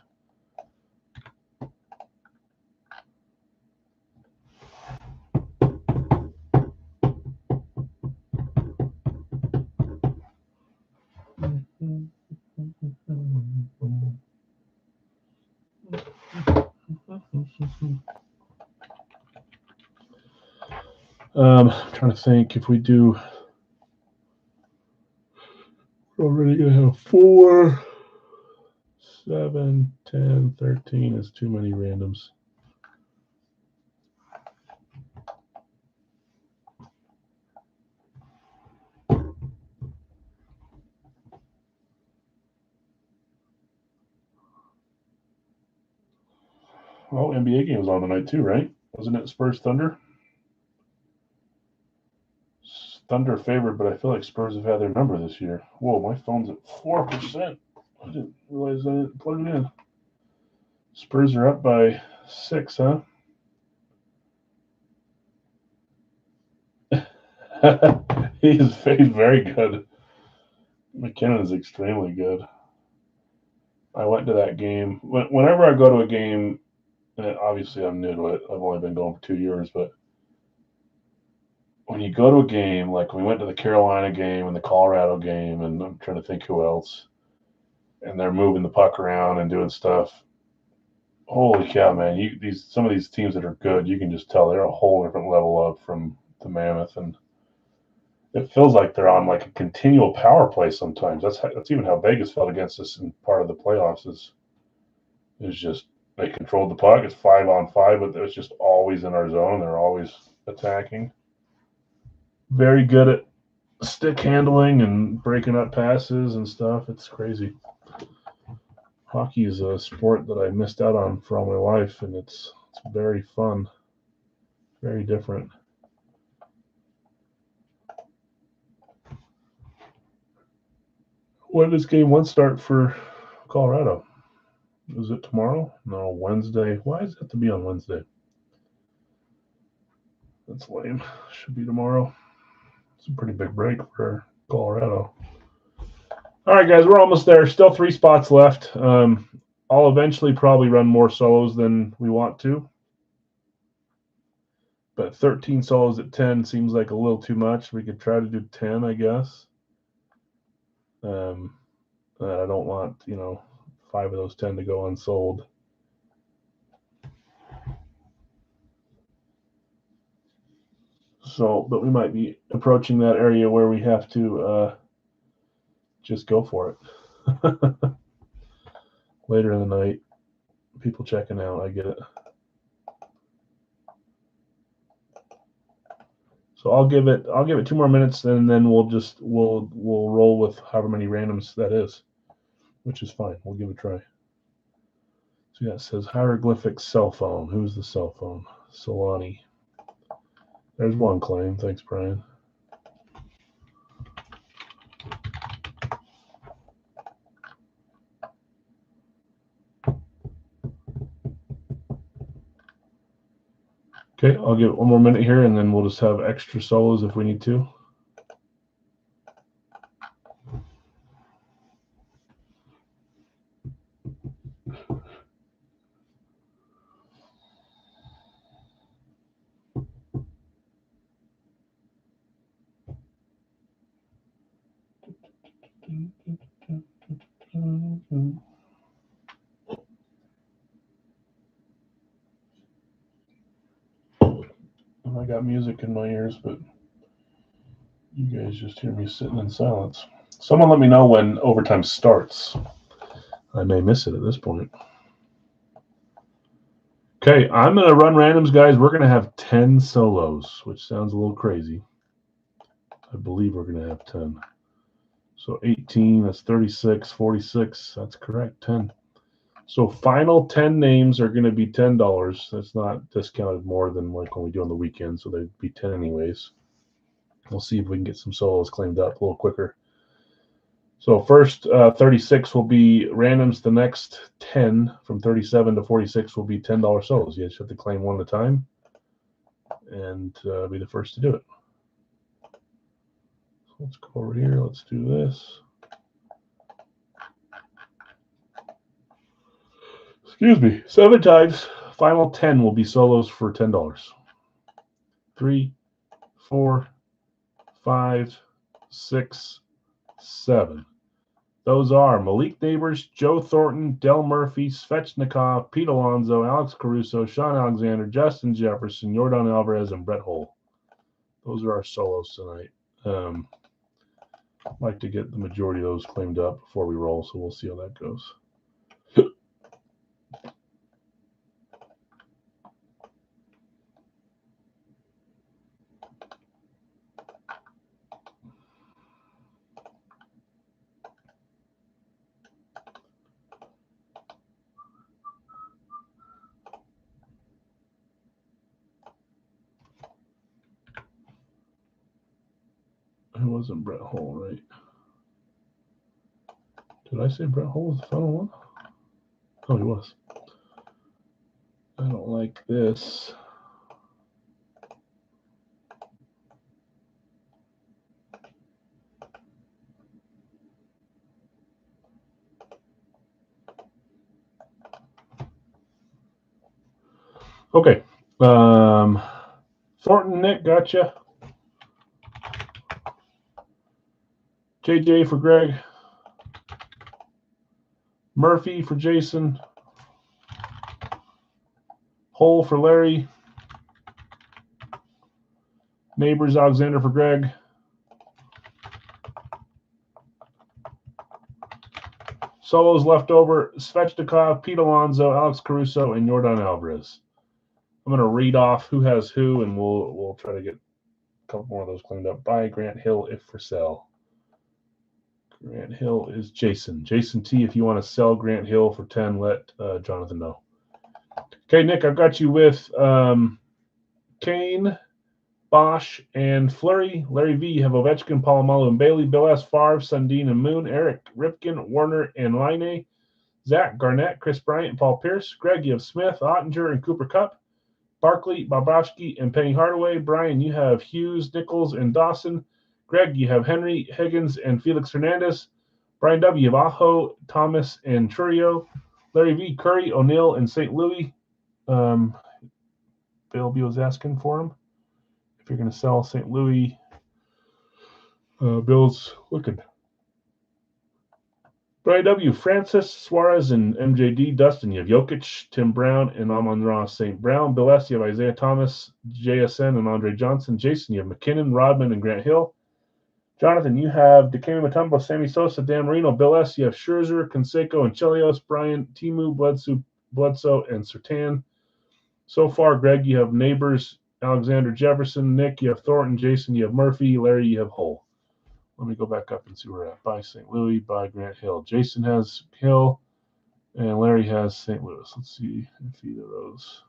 I'm trying to think if we do. We're already going to have 4, 7, 10, 13 is too many randoms. Well, NBA game was on tonight too, right? Wasn't it Spurs Thunder? Thunder favored, but I feel like Spurs have had their number this year. Whoa, my phone's at 4%. I didn't realize I didn't plug it in. Spurs are up by 6, huh? He's very good. McKinnon is extremely good. I went to that game. Whenever I go to a game, and obviously I'm new to it. I've only been going for 2 years, but when you go to a game, like we went to the Carolina game and the Colorado game, and I'm trying to think who else, and they're moving the puck around and doing stuff. Holy cow, man! Some of these teams that are good, you can just tell they're a whole different level up from the Mammoth, and it feels like they're on like a continual power play sometimes. That's even how Vegas felt against us in part of the playoffs. Is just they controlled the puck. It's 5-on-5, but it's just always in our zone. They're always attacking. Very good at stick handling and breaking up passes and stuff. It's crazy. Hockey is a sport that I missed out on for all my life, and it's very fun, very different. When does game 1 start for Colorado? Is it tomorrow? No, Wednesday. Why does it have to be on Wednesday? That's lame. Should be tomorrow. It's a pretty big break for Colorado. All right, guys, we're almost there. Still 3 spots left. I'll eventually probably run more solos than we want to. But 13 solos at 10 seems like a little too much. We could try to do 10, I guess. I don't want, 5 of those 10 to go unsold. So, but we might be approaching that area where we have to just go for it. Later in the night, people checking out, I get it. So I'll give it 2 more minutes, and then we'll roll with however many randoms that is, which is fine. We'll give it a try. So yeah, it says hieroglyphic cell phone. Who's the cell phone? Solani. There's one claim. Thanks, Brian. Okay, I'll give it 1 more minute here, and then we'll just have extra solos if we need to. I got music in my ears, but you guys just hear me sitting in silence. Someone let me know when overtime starts. I may miss it at this point. Okay, I'm going to run randoms, guys. We're going to have 10 solos, which sounds a little crazy. I believe we're going to have 10. So 18, that's 36, 46. That's correct, 10. So final 10 names are going to be $10. That's not discounted more than like when we do on the weekend, so they'd be 10 anyways. We'll see if we can get some solos claimed up a little quicker. So first 36 will be randoms. The next 10 from 37 to 46 will be $10 solos. You just have to claim one at a time and be the first to do it. So let's go over here. Let's do this. Excuse me. 7 times. Final 10 will be solos for $10. 3, 4, 5, 6, 7. Those are Malik Neighbors, Joe Thornton, Del Murphy, Svechnikov, Pete Alonso, Alex Caruso, Sean Alexander, Justin Jefferson, Yordan Alvarez, and Brett Hull. Those are our solos tonight. I'd like to get the majority of those claimed up before we roll, so we'll see how that goes. It wasn't Brett Hull, right? Did I say Brett Hull was the final one? Oh, he was. I don't like this. Okay. Thornton, Nick, gotcha. JJ for Greg. Murphy for Jason. Hull for Larry. Neighbors Alexander for Greg. Solos left over: Svechnikov, Pete Alonso, Alex Caruso, and Yordan Alvarez. I'm going to read off who has who, and we'll try to get a couple more of those cleaned up. Buy Grant Hill if for sale. Grant Hill is Jason. Jason T, if you want to sell Grant Hill for 10, let Jonathan know. Okay, Nick, I've got you with Kane, Bosch, and Fleury. Larry V, you have Ovechkin, Polamalu, and Bailey. Bill S, Favre, Sundin, and Moon. Eric, Ripken, Warner, and Laine. Zach, Garnett, Chris Bryant, and Paul Pierce. Greg, you have Smith, Ottinger, and Cooper Kupp. Barkley, Bobrovsky, and Penny Hardaway. Brian, you have Hughes, Nichols, and Dawson. Greg, you have Henry, Higgins, and Felix Hernandez. Brian W., you have Aho, Thomas, and Churio. Larry V., Curry, O'Neill, and St. Louis. Bill B. was asking for him. If you're going to sell St. Louis, Bill's looking. Brian W. Francis Suarez and MJD. Dustin, you have Jokic, Tim Brown, and Amon-Ra St. Brown. Bill S., you have Isaiah Thomas, JSN, and Andre Johnson. Jason, you have McKinnon, Rodman, and Grant Hill. Jonathan, you have Dikembe Mutombo, Sammy Sosa, Dan Marino. Bill S., you have Scherzer, Canseco, and Chelios. Brian, Timu, Bledsoe, and Sertan. So far, Greg, you have Neighbors, Alexander Jefferson. Nick, you have Thornton. Jason, you have Murphy. Larry, you have Hull. Let me go back up and see where we're at. By St. Louis, by Grant Hill. Jason has Hill, and Larry has St. Louis. Let's see if either of those.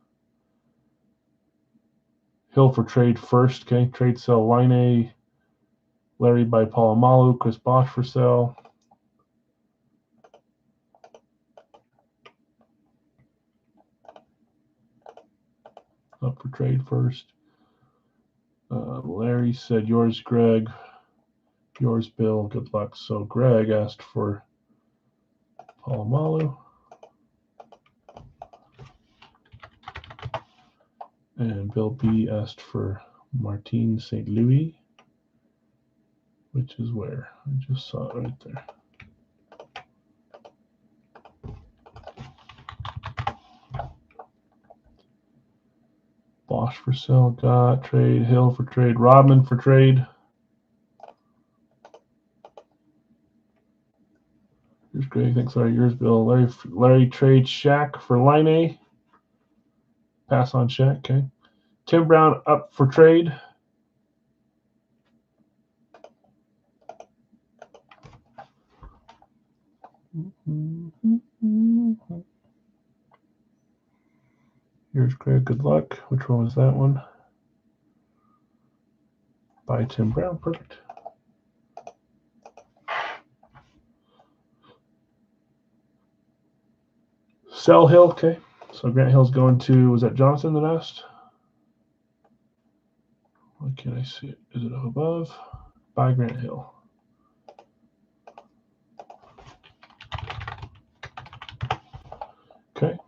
Hill for trade first, okay? Trade sell Line A. Larry by Polamalu. Chris Bosch for sale. Up for trade first. Larry said yours, Greg. Yours, Bill. Good luck. So Greg asked for Polamalu. And Bill B asked for Martin St. Louis, which is where? I just saw it right there. Bosch for sale, got trade. Hill for trade. Rodman for trade. Here's Greg. Thanks. Sorry, yours, Bill. Larry trade Shaq for Line A. Pass on Shaq. Okay. Tim Brown up for trade. Here's Greg. Good luck. Which one was that one? By Tim Brown. Perfect. Sell Hill. Okay. So Grant Hill's going to, was that Johnson that asked? Why can't I see it? Is it up above? By Grant Hill. Okay.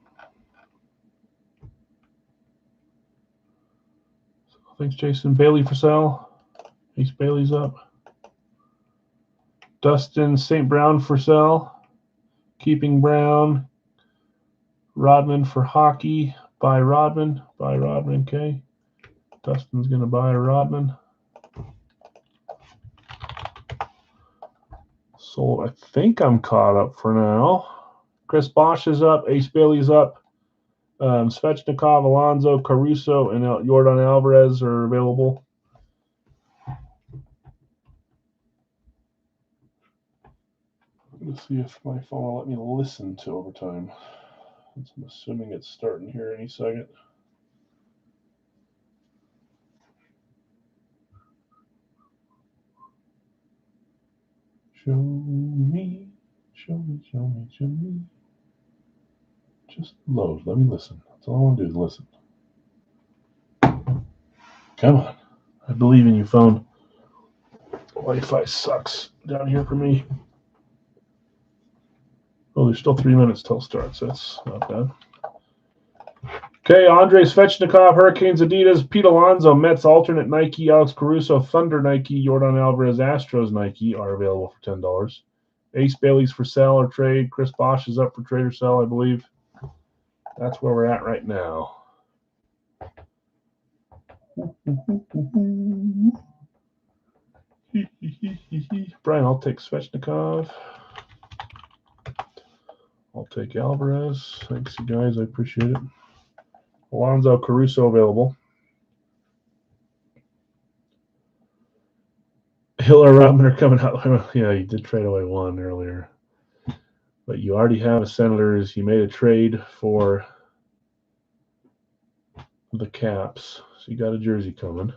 So thanks, Jason. Bailey for sale. Ace Bailey's up. Dustin St. Brown for sale. Keeping Brown. Rodman for hockey. Buy Rodman. Buy Rodman. Okay. Dustin's going to buy Rodman. So I think I'm caught up for now. Chris Bosch is up. Ace Bailey's up. Svechnikov, Alonso, Caruso, and Yordan Alvarez are available. Let's see if my phone will let me listen to overtime. I'm assuming it's starting here any second. Show me, show me, show me, show me. Just load. Let me listen. That's all I want to do is listen. Come on. I believe in you, phone. Wi-Fi sucks down here for me. Oh, there's still 3 minutes till starts. That's not bad. Okay, Andrei Svechnikov, Hurricanes, Adidas, Pete Alonso, Mets, alternate Nike, Alex Caruso, Thunder Nike, Yordan Alvarez, Astros Nike are available for $10. Ace Bailey's for sale or trade. Chris Bosch is up for trade or sell, I believe. That's where we're at right now. Brian, I'll take Svechnikov. I'll take Alvarez. Thanks, you guys. I appreciate it. Alonso, Caruso available. Hill or Rodman are coming out. Yeah, you did trade away one earlier. But you already have a Senators. You made a trade for the Caps. So you got a jersey coming.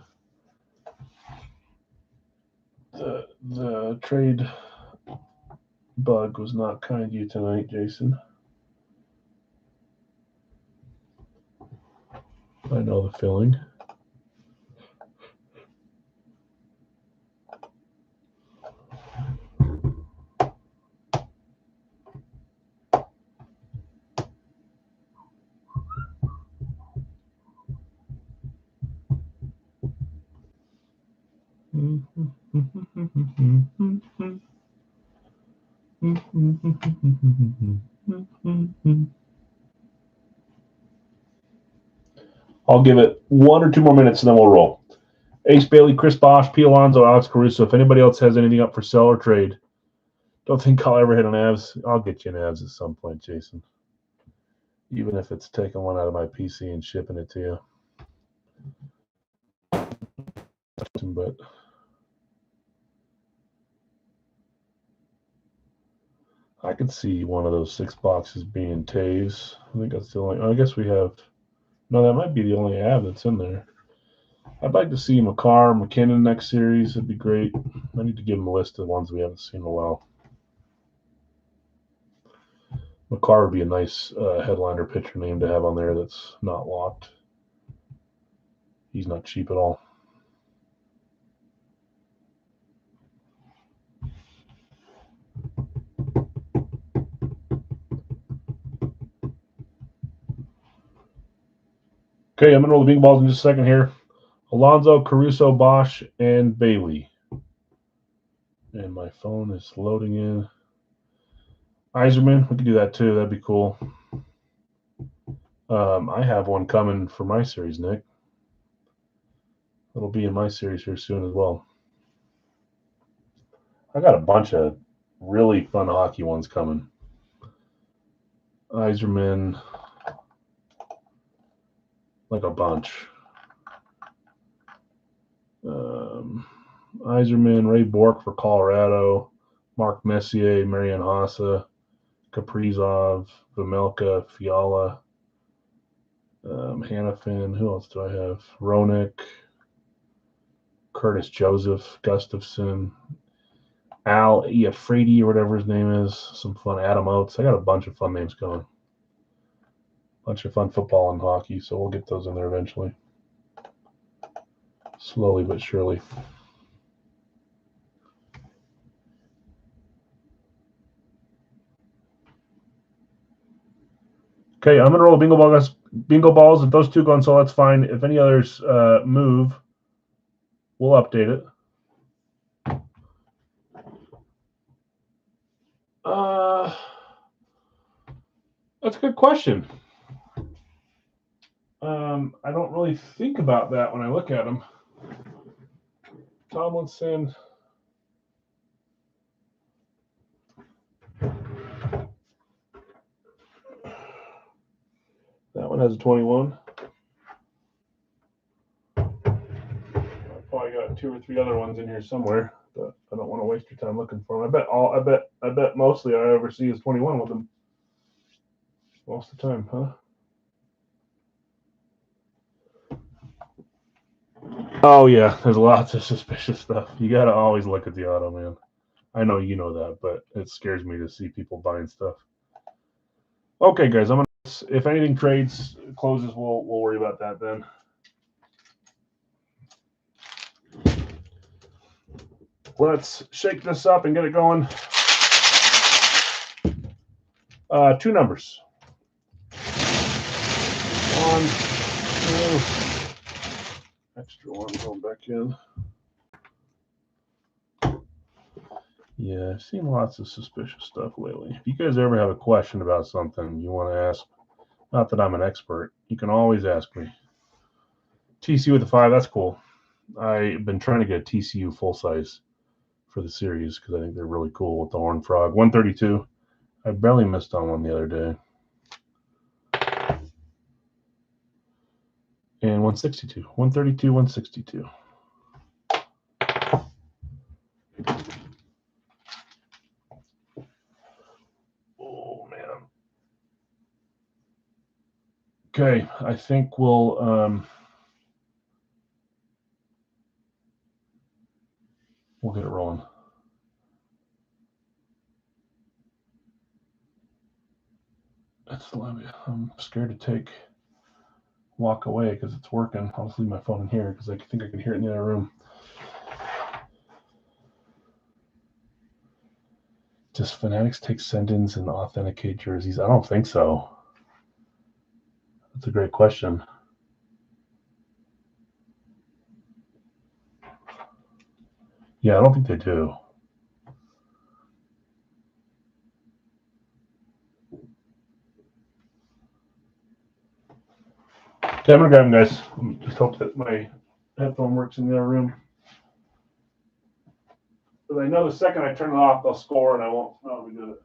The trade bug was not kind to you tonight, Jason. I know the feeling. I'll give it 1 or 2 more minutes and then we'll roll. Ace Bailey, Chris Bosch, P. Alonso, Alex Caruso. If anybody else has anything up for sell or trade, don't think I'll ever hit an Avs. I'll get you an Avs at some point, Jason. Even if it's taking one out of my PC and shipping it to you. But I could see one of those 6 boxes being Taves. I think that's the only. I guess we have. No, that might be the only Av that's in there. I'd like to see McCarr, McKinnon next series. It'd be great. I need to give him a list of the ones we haven't seen in a while. McCarr would be a nice headliner pitcher name to have on there that's not locked. He's not cheap at all. Okay, I'm going to roll the big balls in just a second here. Alonso, Caruso, Bosch, and Bailey. And my phone is loading in. Yzerman, we could do that too. That'd be cool. I have one coming for my series, Nick. It'll be in my series here soon as well. I got a bunch of really fun hockey ones coming. Yzerman, like a bunch. Yzerman, Ray Bourque for Colorado, Mark Messier, Marian Hossa, Kaprizov, Vejmelka, Fiala, Hanifin. Who else do I have? Roenick, Curtis Joseph, Gustafson, Al Iafredi or whatever his name is. Some fun Adam Oates. I got a bunch of fun names going. Bunch of fun football and hockey, so we'll get those in there eventually. Slowly but surely. Okay, I'm going to roll bingo balls. If those two go on, so that's fine. If any others move, we'll update it. That's a good question. I don't really think about that when I look at them. Tomlinson. That one has a 21. I probably got 2 or 3 other ones in here somewhere, but I don't want to waste your time looking for them. I bet mostly I ever see is 21 with them. Most of the time, huh? Oh yeah, there's lots of suspicious stuff. You gotta always look at the auto, man. I know you know that, but it scares me to see people buying stuff. Okay, guys, if anything trades closes, we'll worry about that then. Let's shake this up and get it going. 2 numbers. 1, 2. Extra one going back in. Yeah, I've seen lots of suspicious stuff lately. If you guys ever have a question about something you want to ask, not that I'm an expert, you can always ask me. TCU with a 5, that's cool. I've been trying to get a TCU full size for the series because I think they're really cool with the Horned Frog. 132. I barely missed on one the other day. And 162. 132, 162. Oh, man. Okay, I think we'll get it rolling. I'm scared to walk away because it's working. I'll just leave my phone in here because I think I can hear it in the other room. Does Fanatics take send-ins and authenticate jerseys? I don't think so. That's a great question. Yeah, I don't think they do. Okay, I'm gonna grab them, guys. Just hope that my headphone works in the other room. But I know the second I turn it off, they'll score and I won't know we did it.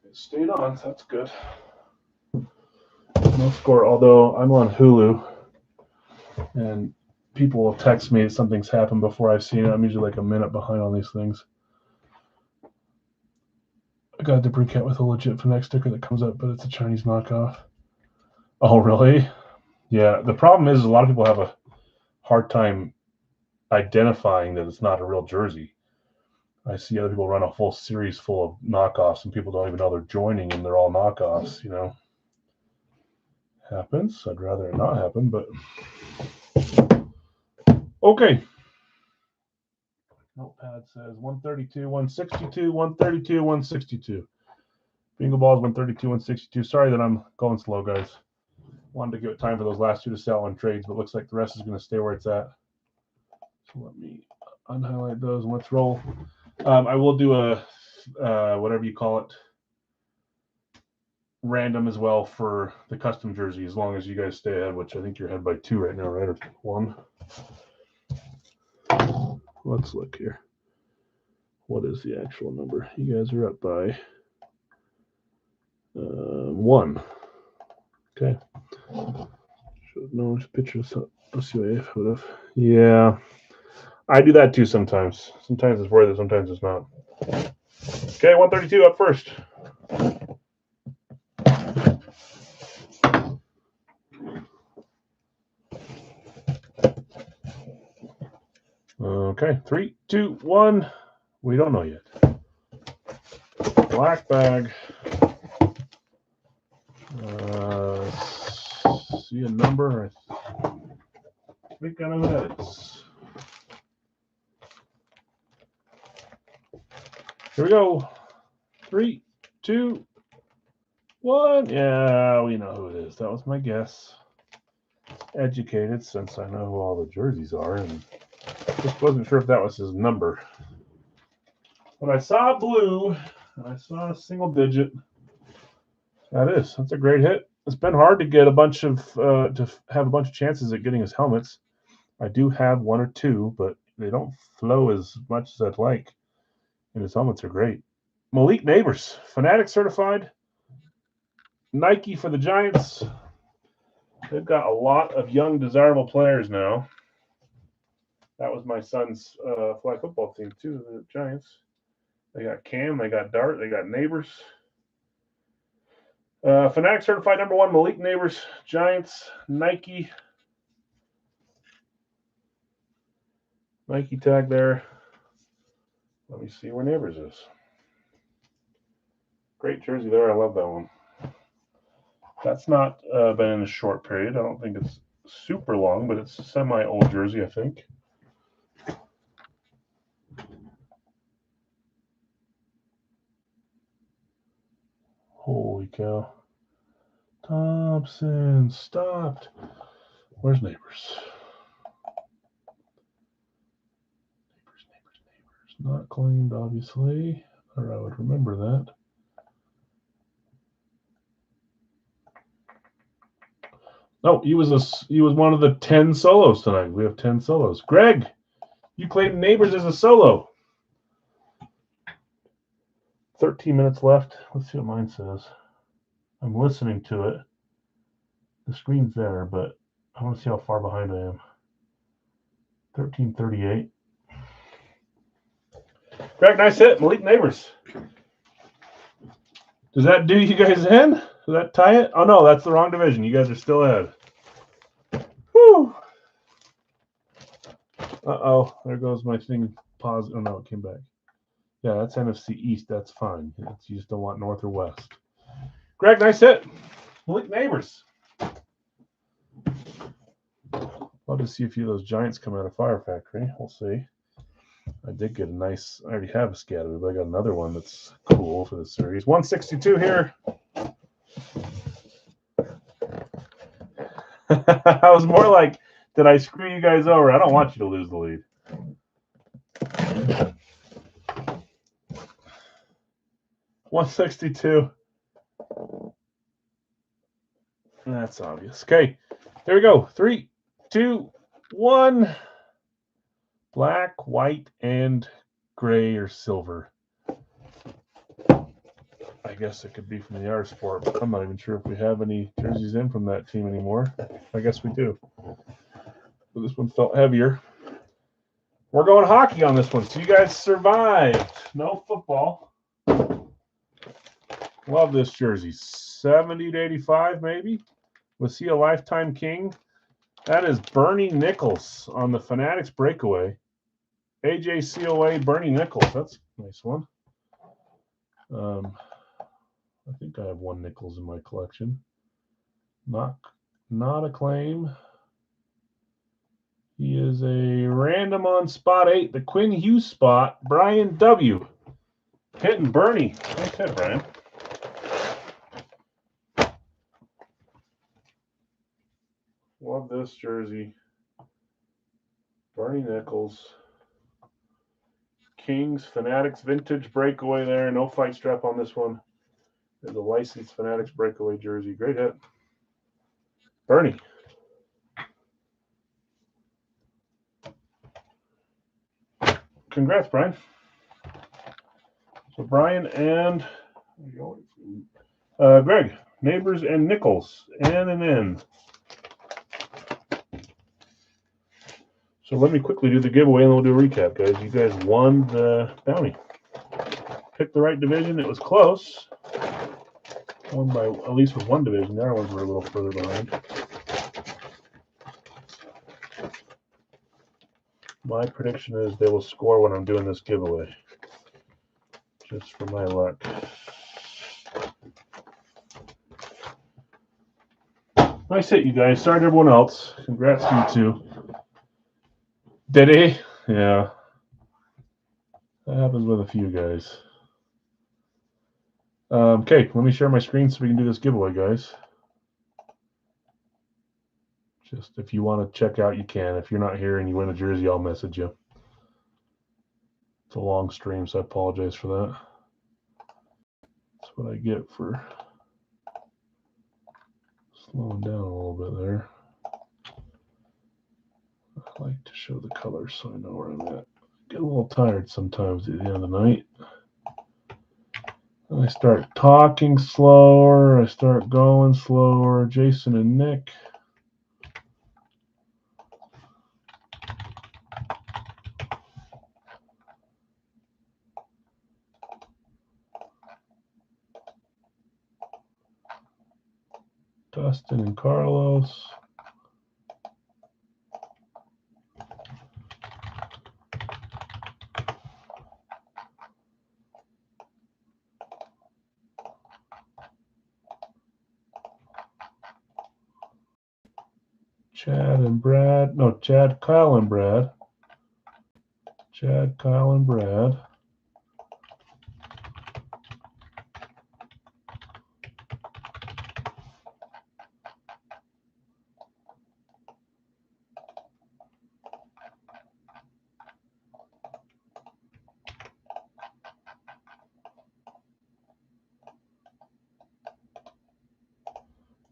It stayed on, so that's good. No score, although I'm on Hulu and people will text me that something's happened before I've seen it. I'm usually like a minute behind on these things. I got a duplicate with a legit Fnac sticker that comes up, but it's a Chinese knockoff. Oh, really? Yeah. The problem is a lot of people have a hard time identifying that it's not a real jersey. I see other people run a full series full of knockoffs, and people don't even know they're joining, and they're all knockoffs. You know, happens. I'd rather it not happen, but okay. Notepad says 132, 162, 132, 162. Bingo balls 132, 162. Sorry that I'm going slow, guys. Wanted to give it time for those last two to sell on trades, but looks like the rest is going to stay where it's at. So let me unhighlight those and let's roll. I will do a whatever you call it, random as well for the custom jersey, as long as you guys stay ahead, which I think you're ahead by 2 right now, right? Or 1. Let's look here. What is the actual number? You guys are up by 1. Okay. Should have known pictures of OCA would have. Yeah. I do that too sometimes. Sometimes it's worth it, sometimes it's not. Okay, 132 up first. Okay, 3, 2, 1. We don't know yet. Black bag. See a number? I think I know what that is. Here we go. 3, 2, 1. Yeah, we know who it is. That was my guess. Educated, since I know who all the jerseys are, and just wasn't sure if that was his number. But I saw blue, and I saw a single digit. That's a great hit. It's been hard to get a bunch of to have a bunch of chances at getting his helmets. I do have 1 or 2, but they don't flow as much as I'd like. And his helmets are great. Malik Neighbors, Fanatic certified. Nike for the Giants. They've got a lot of young, desirable players now. That was my son's flag football team too, the Giants. They got Cam, they got Dart, they got Neighbors. Fanatic certified number 1, Malik Neighbors, Giants, Nike. Nike tag there. Let me see where Neighbors is. Great jersey there. I love that one. That's not been in a short period. I don't think it's super long, but it's a semi-old jersey, I think. Holy cow. Thompson stopped. Where's Neighbors? Neighbors. Not claimed, obviously, or I would remember that. Oh, he was one of the 10 solos tonight. We have 10 solos. Greg, you claimed Neighbors as a solo. 13 minutes left. Let's see what mine says. I'm listening to it. The screen's there, but I want to see how far behind I am. 13:38. Greg, nice hit. Malik Neighbors. Does that do you guys in? Does that tie it? Oh, no, that's the wrong division. You guys are still ahead. Whew. Uh-oh. There goes my thing. Pause. Oh, no, it came back. Yeah, that's NFC East. That's fine. You just don't want North or West. Greg, nice hit. Malik Neighbors. Love to see a few of those Giants come out of Fire Factory. We'll see. I did get a nice. I already have a scatter, but I got another one that's cool for the series. 162 here. I was more like, did I screw you guys over? I don't want you to lose the lead. $162. That's obvious. Okay, here we go. 3, 2, 1. Black, white, and gray or silver. I guess it could be from the R Sport, but I'm not even sure if we have any jerseys in from that team anymore. I guess we do. But this one felt heavier. We're going hockey on this one. So you guys survived. No football. Love this jersey. 70 to 85, maybe. Was he a lifetime king? That is Bernie Nichols on the Fanatics breakaway. AJCOA Bernie Nichols. That's a nice one. I think I have one Nichols in my collection. Not a claim. He is a random on spot 8. The Quinn Hughes spot. Brian W. Hitting Bernie. Nice hit, Brian. Love this jersey. Bernie Nichols. Kings, Fanatics, vintage breakaway there. No fight strap on this one. There's a licensed Fanatics breakaway jersey. Great hit. Bernie. Congrats, Brian. So Brian and Greg, Neighbors and Nichols, and an N. So let me quickly do the giveaway and we'll do a recap, guys. You guys won the bounty. Picked the right division. It was close. Won by at least with one division. The other ones were a little further behind. My prediction is they will score when I'm doing this giveaway. Just for my luck. Nice hit, you guys. Sorry to everyone else. Congrats to you too. Did he? Yeah. That happens with a few guys. Okay, let me share my screen so we can do this giveaway, guys. Just if you want to check out, you can. If you're not here and you win a jersey, I'll message you. It's a long stream, so I apologize for that. That's what I get for slowing down a little bit there. I like to show the colors so I know where I'm at. Get a little tired sometimes at the end of the night. I start talking slower. I start going slower. Jason and Nick. Dustin and Carlos. Chad and Brad. No, Chad, Kyle, and Brad. Chad, Kyle, and Brad.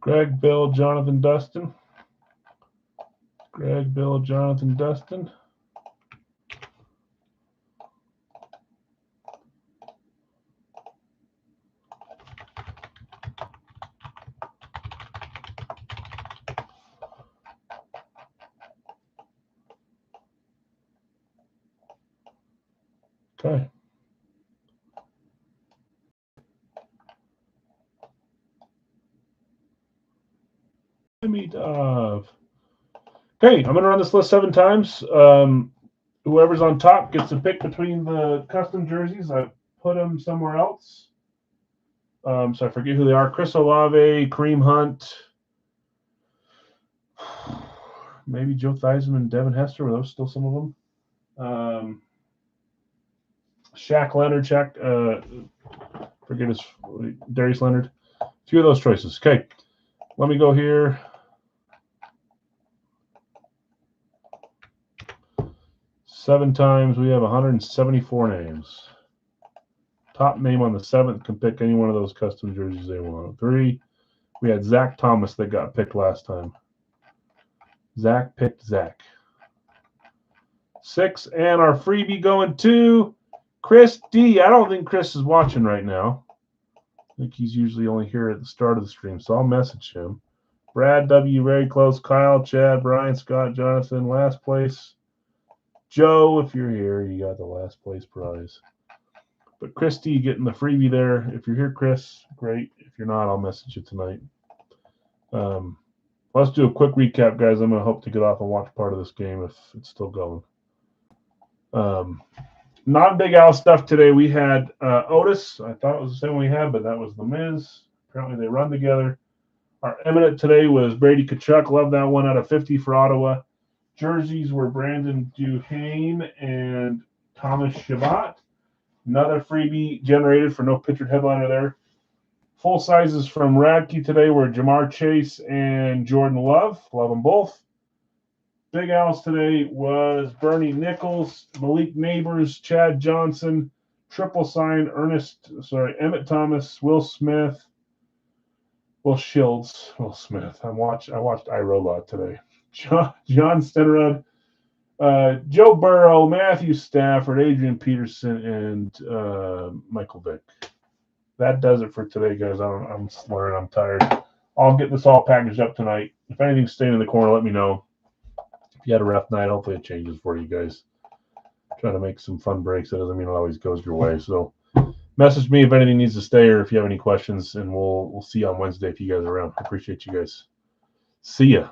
Greg, Bill, Jonathan, Dustin. Greg, Bill, Jonathan, Dustin. Okay. Okay, I'm going to run this list 7 times. Whoever's on top gets to pick between the custom jerseys. I put them somewhere else. So I forget who they are. Chris Olave, Kareem Hunt, maybe Joe Theismann and Devin Hester. Were those still some of them? Shaq Leonard, forget his, Darius Leonard. A few of those choices. Okay, let me go here. 7 times. We have 174 names. Top name on the 7th can pick any one of those custom jerseys they want. 3. We had Zach Thomas that got picked last time. Zach picked Zach. 6, and our freebie going to Chris D. I don't think Chris is watching right now. I think he's usually only here at the start of the stream, so I'll message him. Brad W. very close. Kyle, Chad, Brian, Scott, Jonathan, last place. Joe, if you're here, you got the last place prize. But Chris D getting the freebie there. If you're here, Chris, great. If you're not, I'll message you tonight. Let's do a quick recap, guys. I'm going to hope to get off and watch part of this game if it's still going. Not Big Al stuff today. We had Otis. I thought it was the same one we had, but that was The Miz. Apparently they run together. Our eminent today was Brady Tkachuk. Love that one out of 50 for Ottawa. Jerseys were Brandon Duhaime and Thomas Chabot. Another freebie generated for no pictured headliner there. Full sizes from Radke today were Jamar Chase and Jordan Love. Love them both. Big Al's today was Bernie Nichols, Malik Neighbors, Chad Johnson, triple sign Emmett Thomas, Will Smith, Will Shields, Will Smith. I watched iRobot today. John Stenerud, Joe Burrow, Matthew Stafford, Adrian Peterson, and Michael Vick. That does it for today, guys. I'm slurring. I'm tired. I'll get this all packaged up tonight. If anything's staying in the corner, let me know. If you had a rough night, hopefully it changes for you guys. Try to make some fun breaks. That doesn't mean it always goes your way. So message me if anything needs to stay or if you have any questions, and we'll see you on Wednesday if you guys are around. I appreciate you guys. See ya.